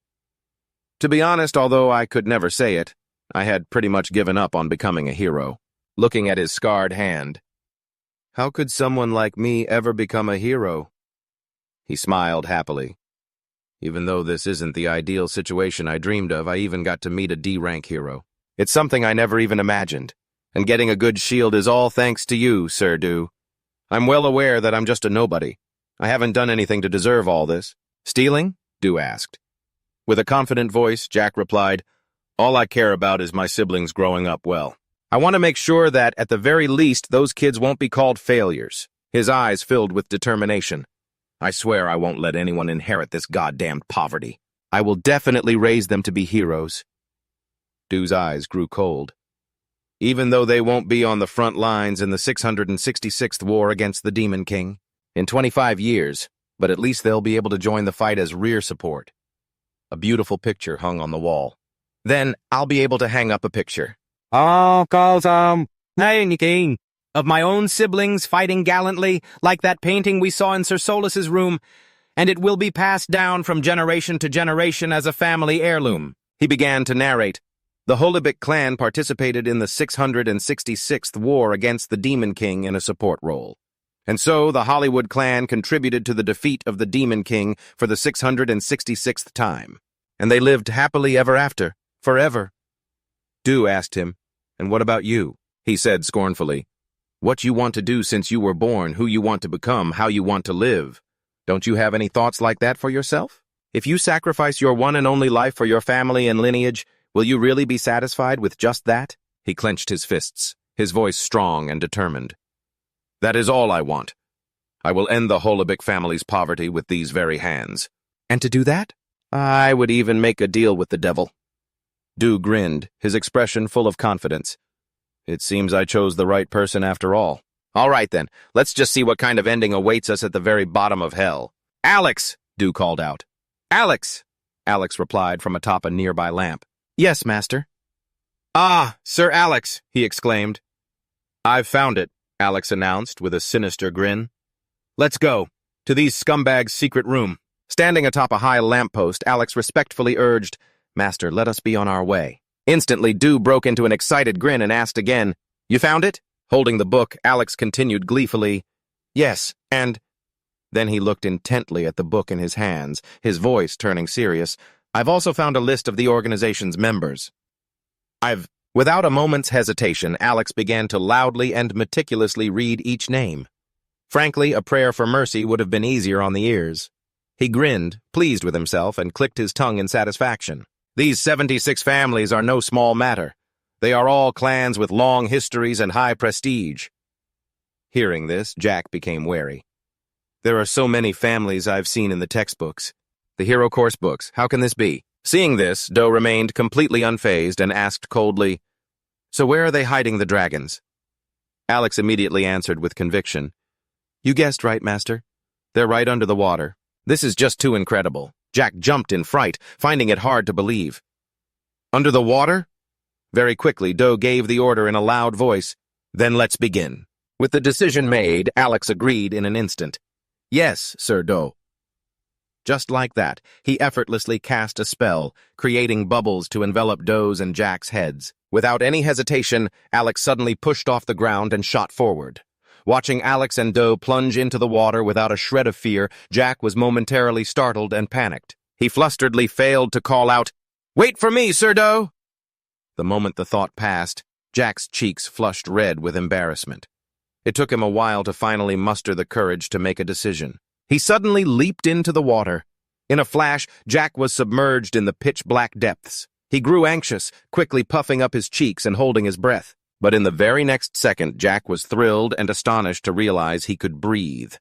To be honest, although I could never say it, I had pretty much given up on becoming a hero. Looking at his scarred hand. "How could someone like me ever become a hero?" He smiled happily. "Even though this isn't the ideal situation I dreamed of, I even got to meet a D-rank hero. It's something I never even imagined. And getting a good shield is all thanks to you, Sir Do. I'm well aware that I'm just a nobody. I haven't done anything to deserve all this." "Stealing?" Do asked. With a confident voice, Jack replied, "All I care about is my siblings growing up well. I want to make sure that, at the very least, those kids won't be called failures." His eyes filled with determination. "I swear I won't let anyone inherit this goddamned poverty. I will definitely raise them to be heroes." Do's eyes grew cold. "Even though they won't be on the front lines in the 666th war against the Demon King in 25 years, but at least they'll be able to join the fight as rear support." A beautiful picture hung on the wall. "Then I'll be able to hang up a picture. Of my own siblings fighting gallantly, like that painting we saw in Sir Solus's room, and it will be passed down from generation to generation as a family heirloom." He began to narrate. "The Holibic clan participated in the 666th war against the Demon King in a support role. And so the Hollywood clan contributed to the defeat of the Demon King for the 666th time. And they lived happily ever after, forever." Do asked him, "And what about you?" He said scornfully, "What you want to do since you were born, who you want to become, how you want to live. Don't you have any thoughts like that for yourself? If you sacrifice your one and only life for your family and lineage, will you really be satisfied with just that?" He clenched his fists, his voice strong and determined. "That is all I want. I will end the Holibic family's poverty with these very hands. And to do that, I would even make a deal with the devil." Do grinned, his expression full of confidence. "It seems I chose the right person after all. All right then, let's just see what kind of ending awaits us at the very bottom of hell." "Alex!" Do called out. "Alex!" Alex replied from atop a nearby lamp. "Yes, master." "Ah, Sir Alex!" he exclaimed. "I've found it," Alex announced with a sinister grin. "Let's go, to these scumbags' secret room." Standing atop a high lamppost, Alex respectfully urged, "Master, let us be on our way." Instantly, Do broke into an excited grin and asked again, "You found it?" Holding the book, Alex continued gleefully, "Yes, and—" Then he looked intently at the book in his hands, his voice turning serious. "I've also found a list of the organization's members. Without a moment's hesitation, Alex began to loudly and meticulously read each name. Frankly, a prayer for mercy would have been easier on the ears. He grinned, pleased with himself, and clicked his tongue in satisfaction. These 76 families are no small matter. They are all clans with long histories and high prestige." Hearing this, Jack became wary. "There are so many families I've seen in the textbooks. The hero course books. How can this be?" Seeing this, Do remained completely unfazed and asked coldly, "So where are they hiding the dragons?" Alex immediately answered with conviction, "You guessed right, master. They're right under the water." This is just too incredible. Jack jumped in fright, finding it hard to believe. "Under the water? Very quickly, Do gave the order in a loud voice. Then let's begin. With the decision made, Alex agreed in an instant. Yes, Sir Do. Just like that, he effortlessly cast a spell, creating bubbles to envelop Do's and Jack's heads. Without any hesitation, Alex suddenly pushed off the ground and shot forward. Watching Alex and Do plunge into the water without a shred of fear, Jack was momentarily startled and panicked. He flusteredly failed to call out, "Wait for me, Sir Do!" The moment the thought passed, Jack's cheeks flushed red with embarrassment. It took him a while to finally muster the courage to make a decision. He suddenly leaped into the water. In a flash, Jack was submerged in the pitch-black depths. He grew anxious, quickly puffing up his cheeks and holding his breath. But in the very next second, Jack was thrilled and astonished to realize he could breathe.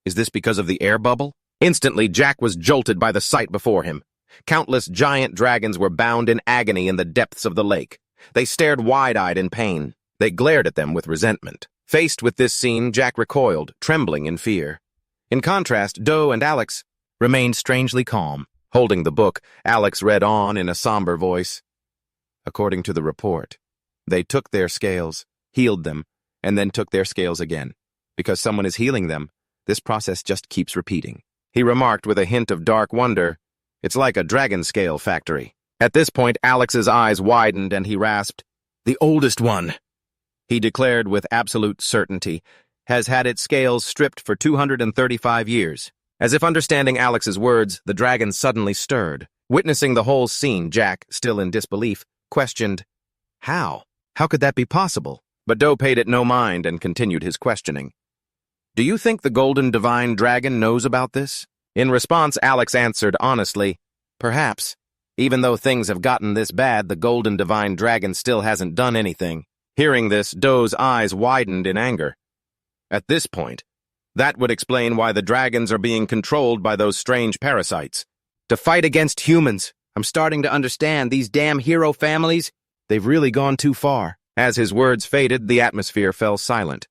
Is this because of the air bubble? Instantly, Jack was jolted by the sight before him. Countless giant dragons were bound in agony in the depths of the lake. They stared wide-eyed in pain. They glared at them with resentment. Faced with this scene, Jack recoiled, trembling in fear. In contrast, Do and Alex remained strangely calm. Holding the book, Alex read on in a somber voice. According to the report, they took their scales, healed them, and then took their scales again. Because someone is healing them, this process just keeps repeating. He remarked with a hint of dark wonder, "It's like a dragon scale factory." At this point, Alex's eyes widened and he rasped, "The oldest one," he declared with absolute certainty, "has had its scales stripped for 235 years. As if understanding Alex's words, the dragon suddenly stirred. Witnessing the whole scene, Jack, still in disbelief, questioned, "How? How could that be possible?" But Do paid it no mind and continued his questioning. "Do you think the Golden Divine Dragon knows about this?" In response, Alex answered honestly, "Perhaps. Even though things have gotten this bad, the Golden Divine Dragon still hasn't done anything." Hearing this, Do's eyes widened in anger. At this point, that would explain why the dragons are being controlled by those strange parasites. To fight against humans. I'm starting to understand these damn hero families. They've really gone too far. As his words faded, the atmosphere fell silent.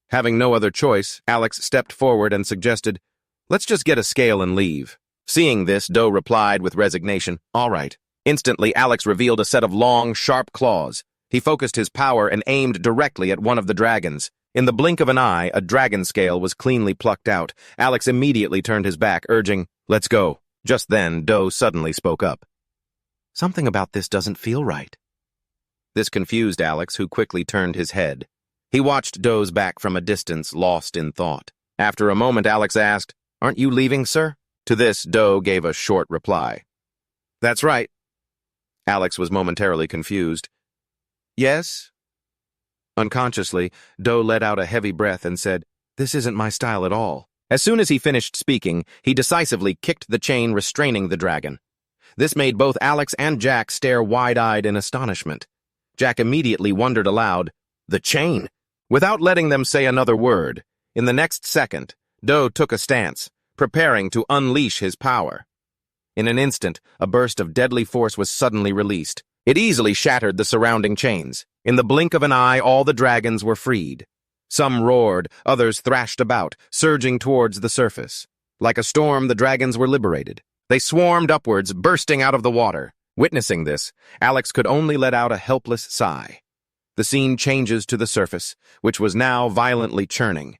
Having no other choice, Alex stepped forward and suggested, "Let's just get a scale and leave." Seeing this, Do replied with resignation, "All right." Instantly, Alex revealed a set of long, sharp claws. He focused his power and aimed directly at one of the dragons. In the blink of an eye, a dragon scale was cleanly plucked out. Alex immediately turned his back, urging, "Let's go." Just then, Do suddenly spoke up. "Something about this doesn't feel right." This confused Alex, who quickly turned his head. He watched Do's back from a distance, lost in thought. After a moment, Alex asked, "Aren't you leaving, sir?" To this, Do gave a short reply. "That's right." Alex was momentarily confused. "Yes?" Unconsciously, Do let out a heavy breath and said, "This isn't my style at all." As soon as he finished speaking, he decisively kicked the chain restraining the dragon. This made both Alex and Jack stare wide-eyed in astonishment. Jack immediately wondered aloud, "The chain?" Without letting them say another word, in the next second, Do took a stance, preparing to unleash his power. In an instant, a burst of deadly force was suddenly released. It easily shattered the surrounding chains. In the blink of an eye, all the dragons were freed. Some roared, others thrashed about, surging towards the surface. Like a storm, the dragons were liberated. They swarmed upwards, bursting out of the water. Witnessing this, Alex could only let out a helpless sigh. The scene changes to the surface, which was now violently churning.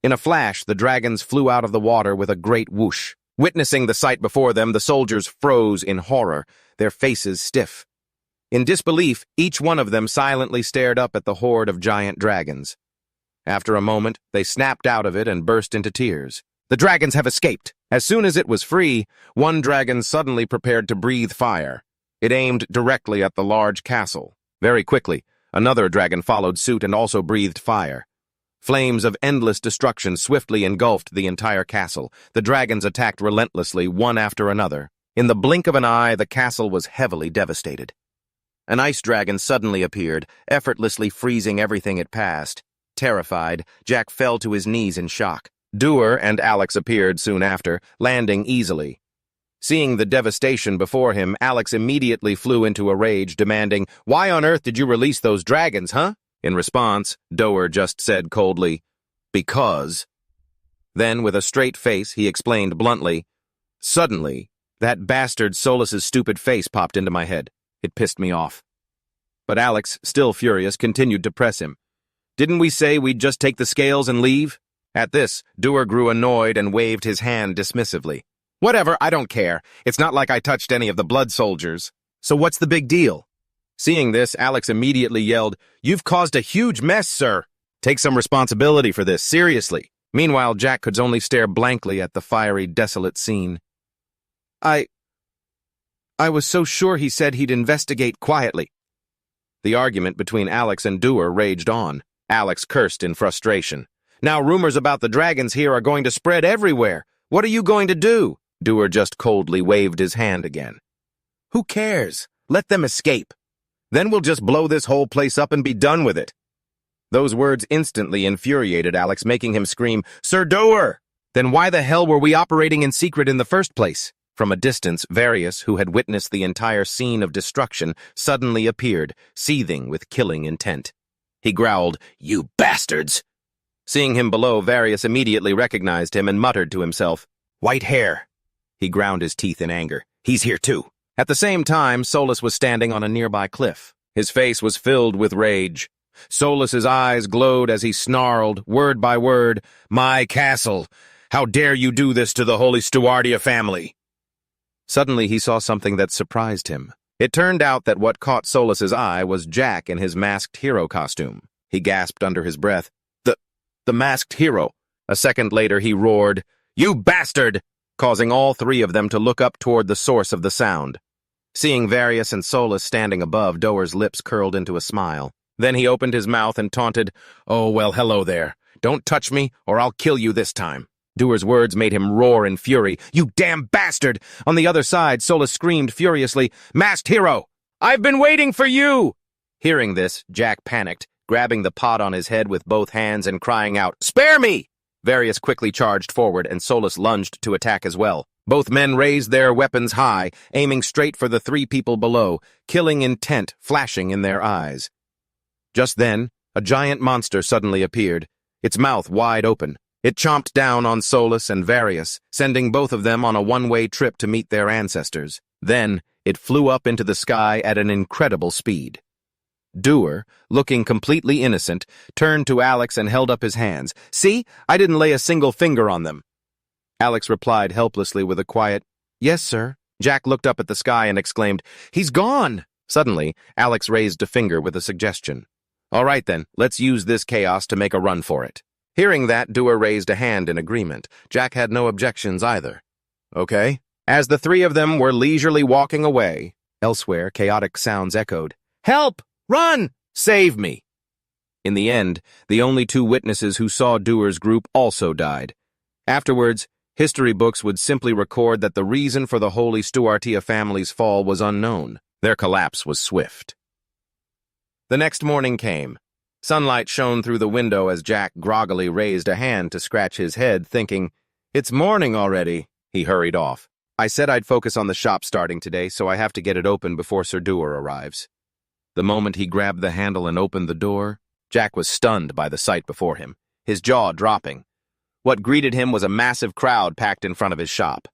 In a flash, the dragons flew out of the water with a great whoosh. Witnessing the sight before them, the soldiers froze in horror, their faces stiff. In disbelief, each one of them silently stared up at the horde of giant dragons. After a moment, they snapped out of it and burst into tears. "The dragons have escaped!" As soon as it was free, one dragon suddenly prepared to breathe fire. It aimed directly at the large castle. Very quickly, another dragon followed suit and also breathed fire. Flames of endless destruction swiftly engulfed the entire castle. The dragons attacked relentlessly, one after another. In the blink of an eye, the castle was heavily devastated. An ice dragon suddenly appeared, effortlessly freezing everything it passed. Terrified, Jack fell to his knees in shock. Doer and Alex appeared soon after, landing easily. Seeing the devastation before him, Alex immediately flew into a rage, demanding, "Why on earth did you release those dragons, huh?" In response, Doer just said coldly, "Because." Then, with a straight face, he explained bluntly, "Suddenly, that bastard Solus's stupid face popped into my head. It pissed me off." But Alex, still furious, continued to press him. Didn't we say we'd just take the scales and leave? At this, Dewar grew annoyed and waved his hand dismissively. Whatever, I don't care. It's not like I touched any of the blood soldiers. So what's the big deal? Seeing this, Alex immediately yelled, You've caused a huge mess, sir. Take some responsibility for this, seriously. Meanwhile, Jack could only stare blankly at the fiery, desolate scene. I was so sure he said he'd investigate quietly. The argument between Alex and Dewar raged on. Alex cursed in frustration. Now rumors about the dragons here are going to spread everywhere. What are you going to do? Dewar just coldly waved his hand again. Who cares? Let them escape. Then we'll just blow this whole place up and be done with it. Those words instantly infuriated Alex, making him scream, Sir Dewar! Then why the hell were we operating in secret in the first place? From a distance, Varius, who had witnessed the entire scene of destruction, suddenly appeared, seething with killing intent. He growled, You bastards! Seeing him below, Varius immediately recognized him and muttered to himself, White hair! He ground his teeth in anger. He's here too. At the same time, Solus was standing on a nearby cliff. His face was filled with rage. Solus's eyes glowed as he snarled, word by word, My castle! How dare you do this to the Holy Stuartia family? Suddenly he saw something that surprised him. It turned out that what caught Solus's eye was Jack in his masked hero costume. He gasped under his breath, The masked hero. A second later he roared, You bastard! Causing all three of them to look up toward the source of the sound. Seeing Varius and Solus standing above, Doer's lips curled into a smile. Then he opened his mouth and taunted, Oh, well, hello there. Don't touch me, or I'll kill you this time. Doer's words made him roar in fury. You damn bastard! On the other side, Solus screamed furiously, Masked hero! I've been waiting for you! Hearing this, Jack panicked, grabbing the pot on his head with both hands and crying out, Spare me! Varius quickly charged forward, and Solus lunged to attack as well. Both men raised their weapons high, aiming straight for the three people below, killing intent flashing in their eyes. Just then, a giant monster suddenly appeared, its mouth wide open. It chomped down on Solus and Varius, sending both of them on a one-way trip to meet their ancestors. Then, it flew up into the sky at an incredible speed. Dewar, looking completely innocent, turned to Alex and held up his hands. See, I didn't lay a single finger on them. Alex replied helplessly with a quiet, Yes, sir. Jack looked up at the sky and exclaimed, He's gone! Suddenly, Alex raised a finger with a suggestion. All right then, let's use this chaos to make a run for it. Hearing that, Dewar raised a hand in agreement. Jack had no objections either. Okay. As the three of them were leisurely walking away, elsewhere, chaotic sounds echoed. Help! Run! Save me! In the end, the only two witnesses who saw Dewar's group also died. Afterwards, history books would simply record that the reason for the Holy Stuartia family's fall was unknown. Their collapse was swift. The next morning came. Sunlight shone through the window as Jack groggily raised a hand to scratch his head, thinking, It's morning already. He hurried off. I said I'd focus on the shop starting today, so I have to get it open before Sir Dewar arrives. The moment he grabbed the handle and opened the door, Jack was stunned by the sight before him, his jaw dropping. What greeted him was a massive crowd packed in front of his shop.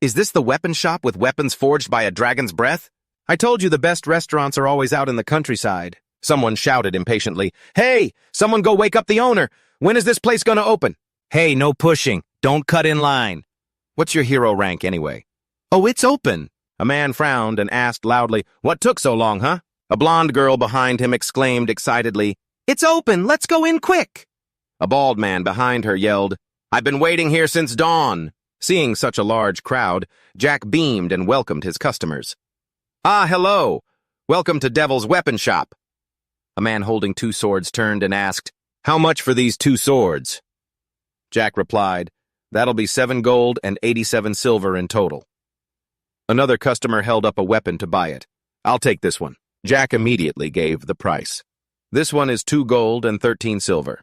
Is this the weapon shop with weapons forged by a dragon's breath? I told you the best restaurants are always out in the countryside. Someone shouted impatiently, Hey, someone go wake up the owner. When is this place gonna open? Hey, no pushing. Don't cut in line. What's your hero rank anyway? Oh, it's open. A man frowned and asked loudly, What took so long, huh? A blonde girl behind him exclaimed excitedly, It's open, let's go in quick. A bald man behind her yelled, I've been waiting here since dawn. Seeing such a large crowd, Jack beamed and welcomed his customers. Ah, hello. Welcome to Devil's Weapon Shop. A man holding 2 swords turned and asked, How much for these 2 swords? Jack replied, That'll be 7 gold and 87 silver in total. Another customer held up a weapon to buy it. I'll take this one. Jack immediately gave the price. This one is 2 gold and 13 silver.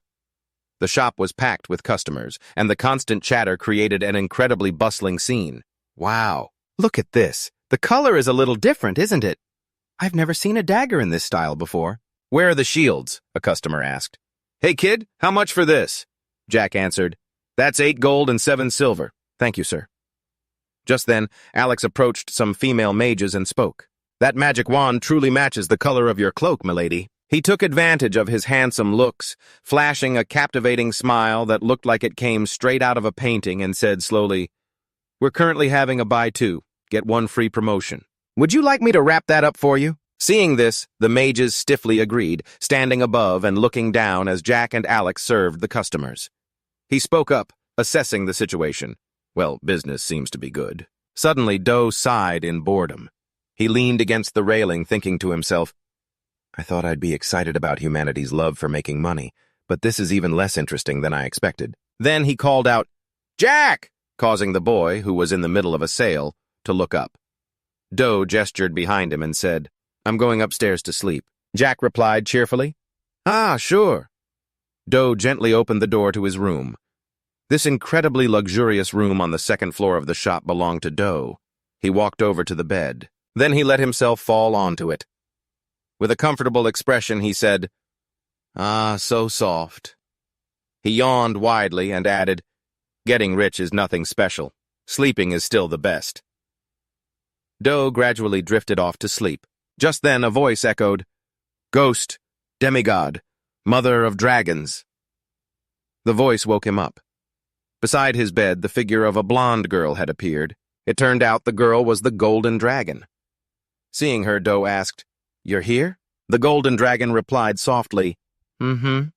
The shop was packed with customers, and the constant chatter created an incredibly bustling scene. Wow, look at this. The color is a little different, isn't it? I've never seen a dagger in this style before. Where are the shields? A customer asked. Hey kid, how much for this? Jack answered, That's 8 gold and 7 silver. Thank you, sir. Just then, Alex approached some female mages and spoke. That magic wand truly matches the color of your cloak, milady. He took advantage of his handsome looks, flashing a captivating smile that looked like it came straight out of a painting, and said slowly, "We're currently having a buy two, get one free promotion. Would you like me to wrap that up for you?" Seeing this, the mages stiffly agreed, standing above and looking down as Jack and Alex served the customers. He spoke up, assessing the situation. Well, business seems to be good. Suddenly, Doe sighed in boredom. He leaned against the railing, thinking to himself, I thought I'd be excited about humanity's love for making money, but this is even less interesting than I expected. Then he called out, "Jack!" causing the boy, who was in the middle of a sale, to look up. Doe gestured behind him and said, "I'm going upstairs to sleep." Jack replied cheerfully, "Ah, sure." Doe gently opened the door to his room. This incredibly luxurious room on the second floor of the shop belonged to Doe. He walked over to the bed. Then he let himself fall onto it. With a comfortable expression, he said, "Ah, so soft." He yawned widely and added, "Getting rich is nothing special. Sleeping is still the best." Doe gradually drifted off to sleep. Just then a voice echoed, "Ghost, demigod, mother of dragons." The voice woke him up. Beside his bed, the figure of a blonde girl had appeared. It turned out the girl was the Golden Dragon. Seeing her, Doe asked, "You're here?" The Golden Dragon replied softly, "Mm-hmm."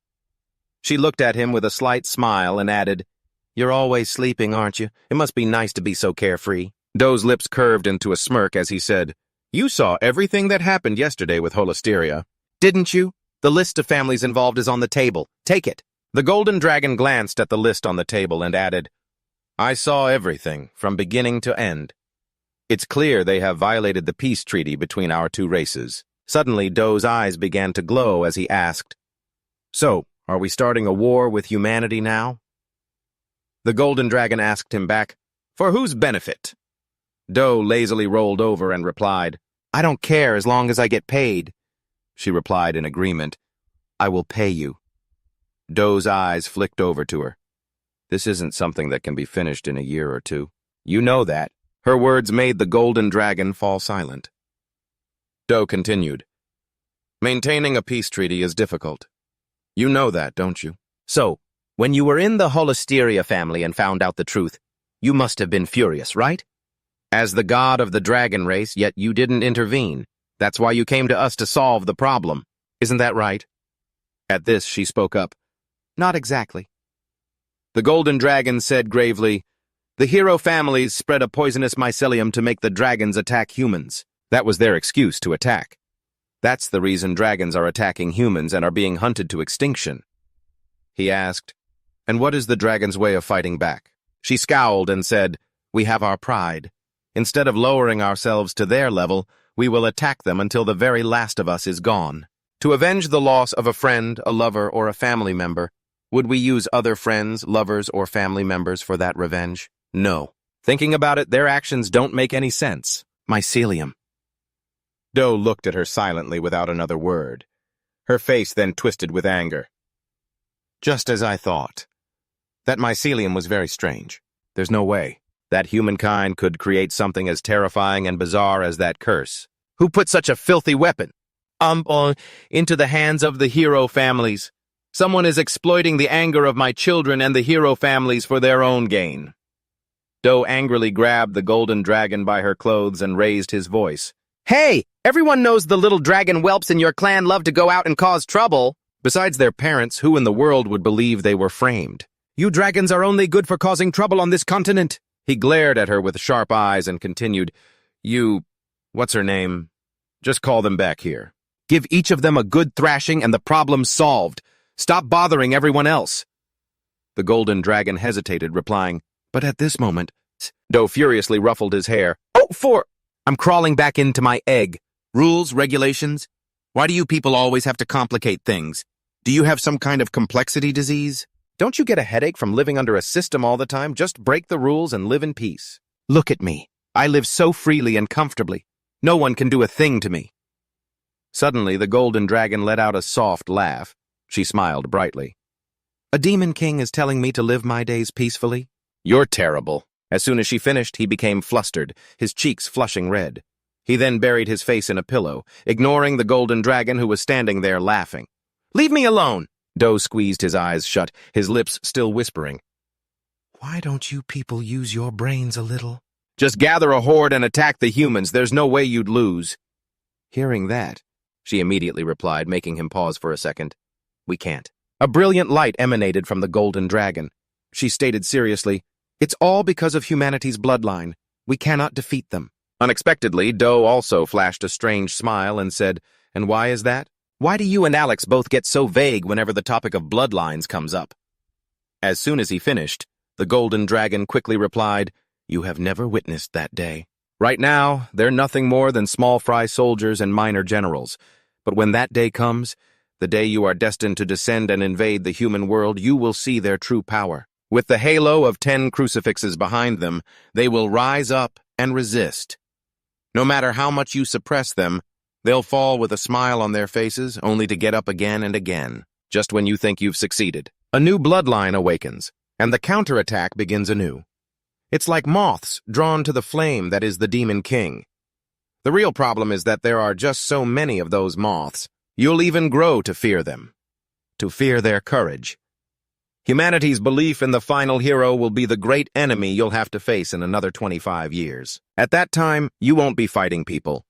She looked at him with a slight smile and added, "You're always sleeping, aren't you? It must be nice to be so carefree." Doe's lips curved into a smirk as he said, "You saw everything that happened yesterday with Holisteria, didn't you? The list of families involved is on the table. Take it." The Golden Dragon glanced at the list on the table and added, "I saw everything, from beginning to end. It's clear they have violated the peace treaty between our two races." Suddenly, Doe's eyes began to glow as he asked, "So, are we starting a war with humanity now?" The Golden Dragon asked him back, "For whose benefit?" Doe lazily rolled over and replied, "I don't care as long as I get paid." She replied in agreement, "I will pay you." Doe's eyes flicked over to her. "This isn't something that can be finished in a year or two. You know that." Her words made the Golden Dragon fall silent. Doe continued, "Maintaining a peace treaty is difficult. You know that, don't you? So, when you were in the Holisteria family and found out the truth, you must have been furious, right? As the god of the dragon race, yet you didn't intervene. That's why you came to us to solve the problem. Isn't that right?" At this, she spoke up, "Not exactly." The Golden Dragon said gravely, "The hero families spread a poisonous mycelium to make the dragons attack humans. That was their excuse to attack. That's the reason dragons are attacking humans and are being hunted to extinction." He asked, "And what is the dragon's way of fighting back?" She scowled and said, "We have our pride. Instead of lowering ourselves to their level, we will attack them until the very last of us is gone. To avenge the loss of a friend, a lover, or a family member, would we use other friends, lovers, or family members for that revenge? No. Thinking about it, their actions don't make any sense. Mycelium." Doe looked at her silently without another word. Her face then twisted with anger. "Just as I thought. That mycelium was very strange. There's no way that humankind could create something as terrifying and bizarre as that curse. Who put such a filthy weapon into the hands of the hero families? Someone is exploiting the anger of my children and the hero families for their own gain." Doe angrily grabbed the Golden Dragon by her clothes and raised his voice. "Hey, everyone knows the little dragon whelps in your clan love to go out and cause trouble. Besides their parents, who in the world would believe they were framed? You dragons are only good for causing trouble on this continent." He glared at her with sharp eyes and continued, what's her name? Just call them back here. Give each of them a good thrashing and the problem's solved. Stop bothering everyone else." The Golden Dragon hesitated, replying, "But at this moment..." Doe furiously ruffled his hair. I'm crawling back into my egg. Rules, regulations. Why do you people always have to complicate things? Do you have some kind of complexity disease? Don't you get a headache from living under a system all the time? Just break the rules and live in peace. Look at me. I live so freely and comfortably. No one can do a thing to me." Suddenly, the Golden Dragon let out a soft laugh. She smiled brightly. "A demon king is telling me to live my days peacefully? You're terrible." As soon as she finished, he became flustered, his cheeks flushing red. He then buried his face in a pillow, ignoring the golden dragon who was standing there laughing. "Leave me alone!" Do squeezed his eyes shut, his lips still whispering. "Why don't you people use your brains a little? Just gather a horde and attack the humans. There's no way you'd lose." Hearing that, she immediately replied, making him pause for a second. "We can't." A brilliant light emanated from the golden dragon. She stated seriously, "It's all because of humanity's bloodline. We cannot defeat them." Unexpectedly, Do also flashed a strange smile and said, "And why is that? Why do you and Alex both get so vague whenever the topic of bloodlines comes up?" As soon as he finished, the golden dragon quickly replied, "You have never witnessed that day. Right now, they're nothing more than small fry soldiers and minor generals. But when that day comes, the day you are destined to descend and invade the human world, you will see their true power. With the halo of 10 crucifixes behind them, they will rise up and resist. No matter how much you suppress them, they'll fall with a smile on their faces, only to get up again and again, just when you think you've succeeded. A new bloodline awakens, and the counterattack begins anew. It's like moths drawn to the flame that is the Demon King. The real problem is that there are just so many of those moths, you'll even grow to fear them, to fear their courage. Humanity's belief in the final hero will be the great enemy you'll have to face in another 25 years. At that time, you won't be fighting people.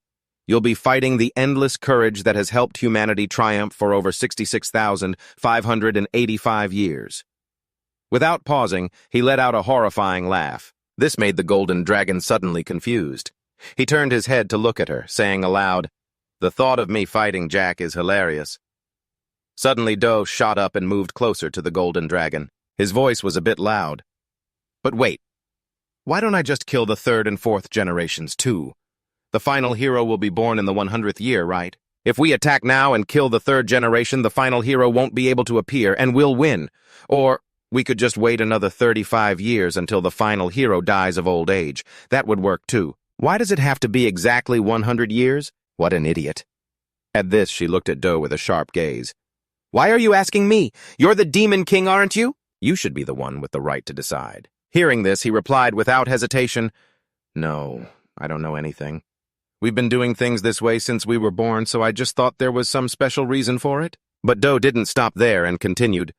You'll be fighting the endless courage that has helped humanity triumph for over 66,585 years. Without pausing, he let out a horrifying laugh. This made the golden dragon suddenly confused. He turned his head to look at her, saying aloud, "The thought of me fighting Jack is hilarious." Suddenly, Do shot up and moved closer to the golden dragon. His voice was a bit loud. "But wait, why don't I just kill the 3rd and 4th generations too? The final hero will be born in the 100th year, right? If we attack now and kill the 3rd generation, the final hero won't be able to appear and we'll win. Or we could just wait another 35 years until the final hero dies of old age. That would work too. Why does it have to be exactly 100 years? What an idiot." At this, she looked at Do with a sharp gaze. "Why are you asking me? You're the Demon King, aren't you? You should be the one with the right to decide." Hearing this, he replied without hesitation, "No, I don't know anything. We've been doing things this way since we were born, so I just thought there was some special reason for it." But Do didn't stop there and continued,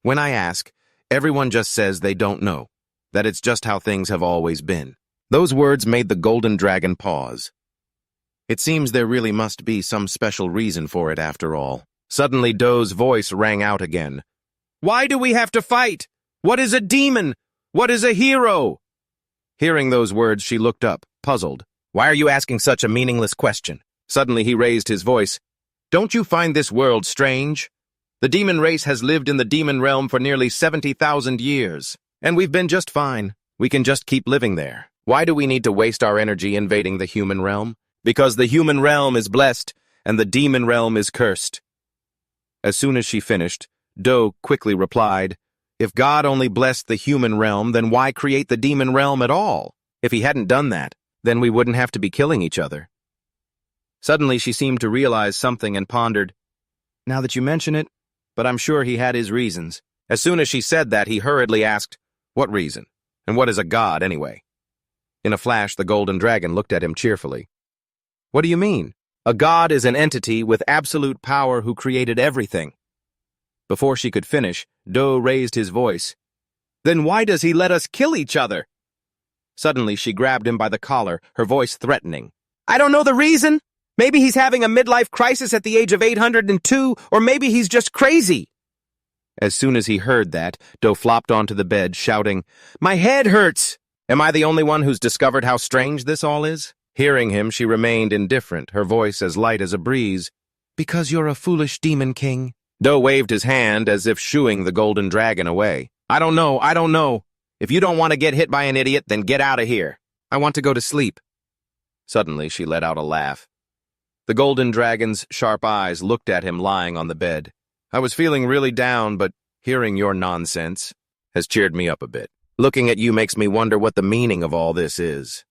"When I ask, everyone just says they don't know, that it's just how things have always been." Those words made the golden dragon pause. It seems there really must be some special reason for it after all. Suddenly, Do's voice rang out again. "Why do we have to fight? What is a demon? What is a hero?" Hearing those words, she looked up, puzzled. "Why are you asking such a meaningless question?" Suddenly, he raised his voice. "Don't you find this world strange? The demon race has lived in the demon realm for nearly 70,000 years, and we've been just fine. We can just keep living there. Why do we need to waste our energy invading the human realm? Because the human realm is blessed, and the demon realm is cursed." As soon as she finished, Do quickly replied, "If God only blessed the human realm, then why create the demon realm at all? If he hadn't done that, then we wouldn't have to be killing each other." Suddenly she seemed to realize something and pondered, "Now that you mention it, but I'm sure he had his reasons." As soon as she said that, he hurriedly asked, "What reason? And what is a god, anyway?" In a flash, the golden dragon looked at him cheerfully. "What do you mean? A god is an entity with absolute power who created everything." Before she could finish, Do raised his voice. "Then why does he let us kill each other?" Suddenly, she grabbed him by the collar, her voice threatening. "I don't know the reason. Maybe he's having a midlife crisis at the age of 802, or maybe he's just crazy." As soon as he heard that, Do flopped onto the bed, shouting, "My head hurts! Am I the only one who's discovered how strange this all is?" Hearing him, she remained indifferent, her voice as light as a breeze. "Because you're a foolish demon king." Do waved his hand as if shooing the golden dragon away. I don't know. If you don't want to get hit by an idiot, then get out of here. I want to go to sleep." Suddenly, she let out a laugh. The golden dragon's sharp eyes looked at him lying on the bed. "I was feeling really down, but hearing your nonsense has cheered me up a bit. Looking at you makes me wonder what the meaning of all this is."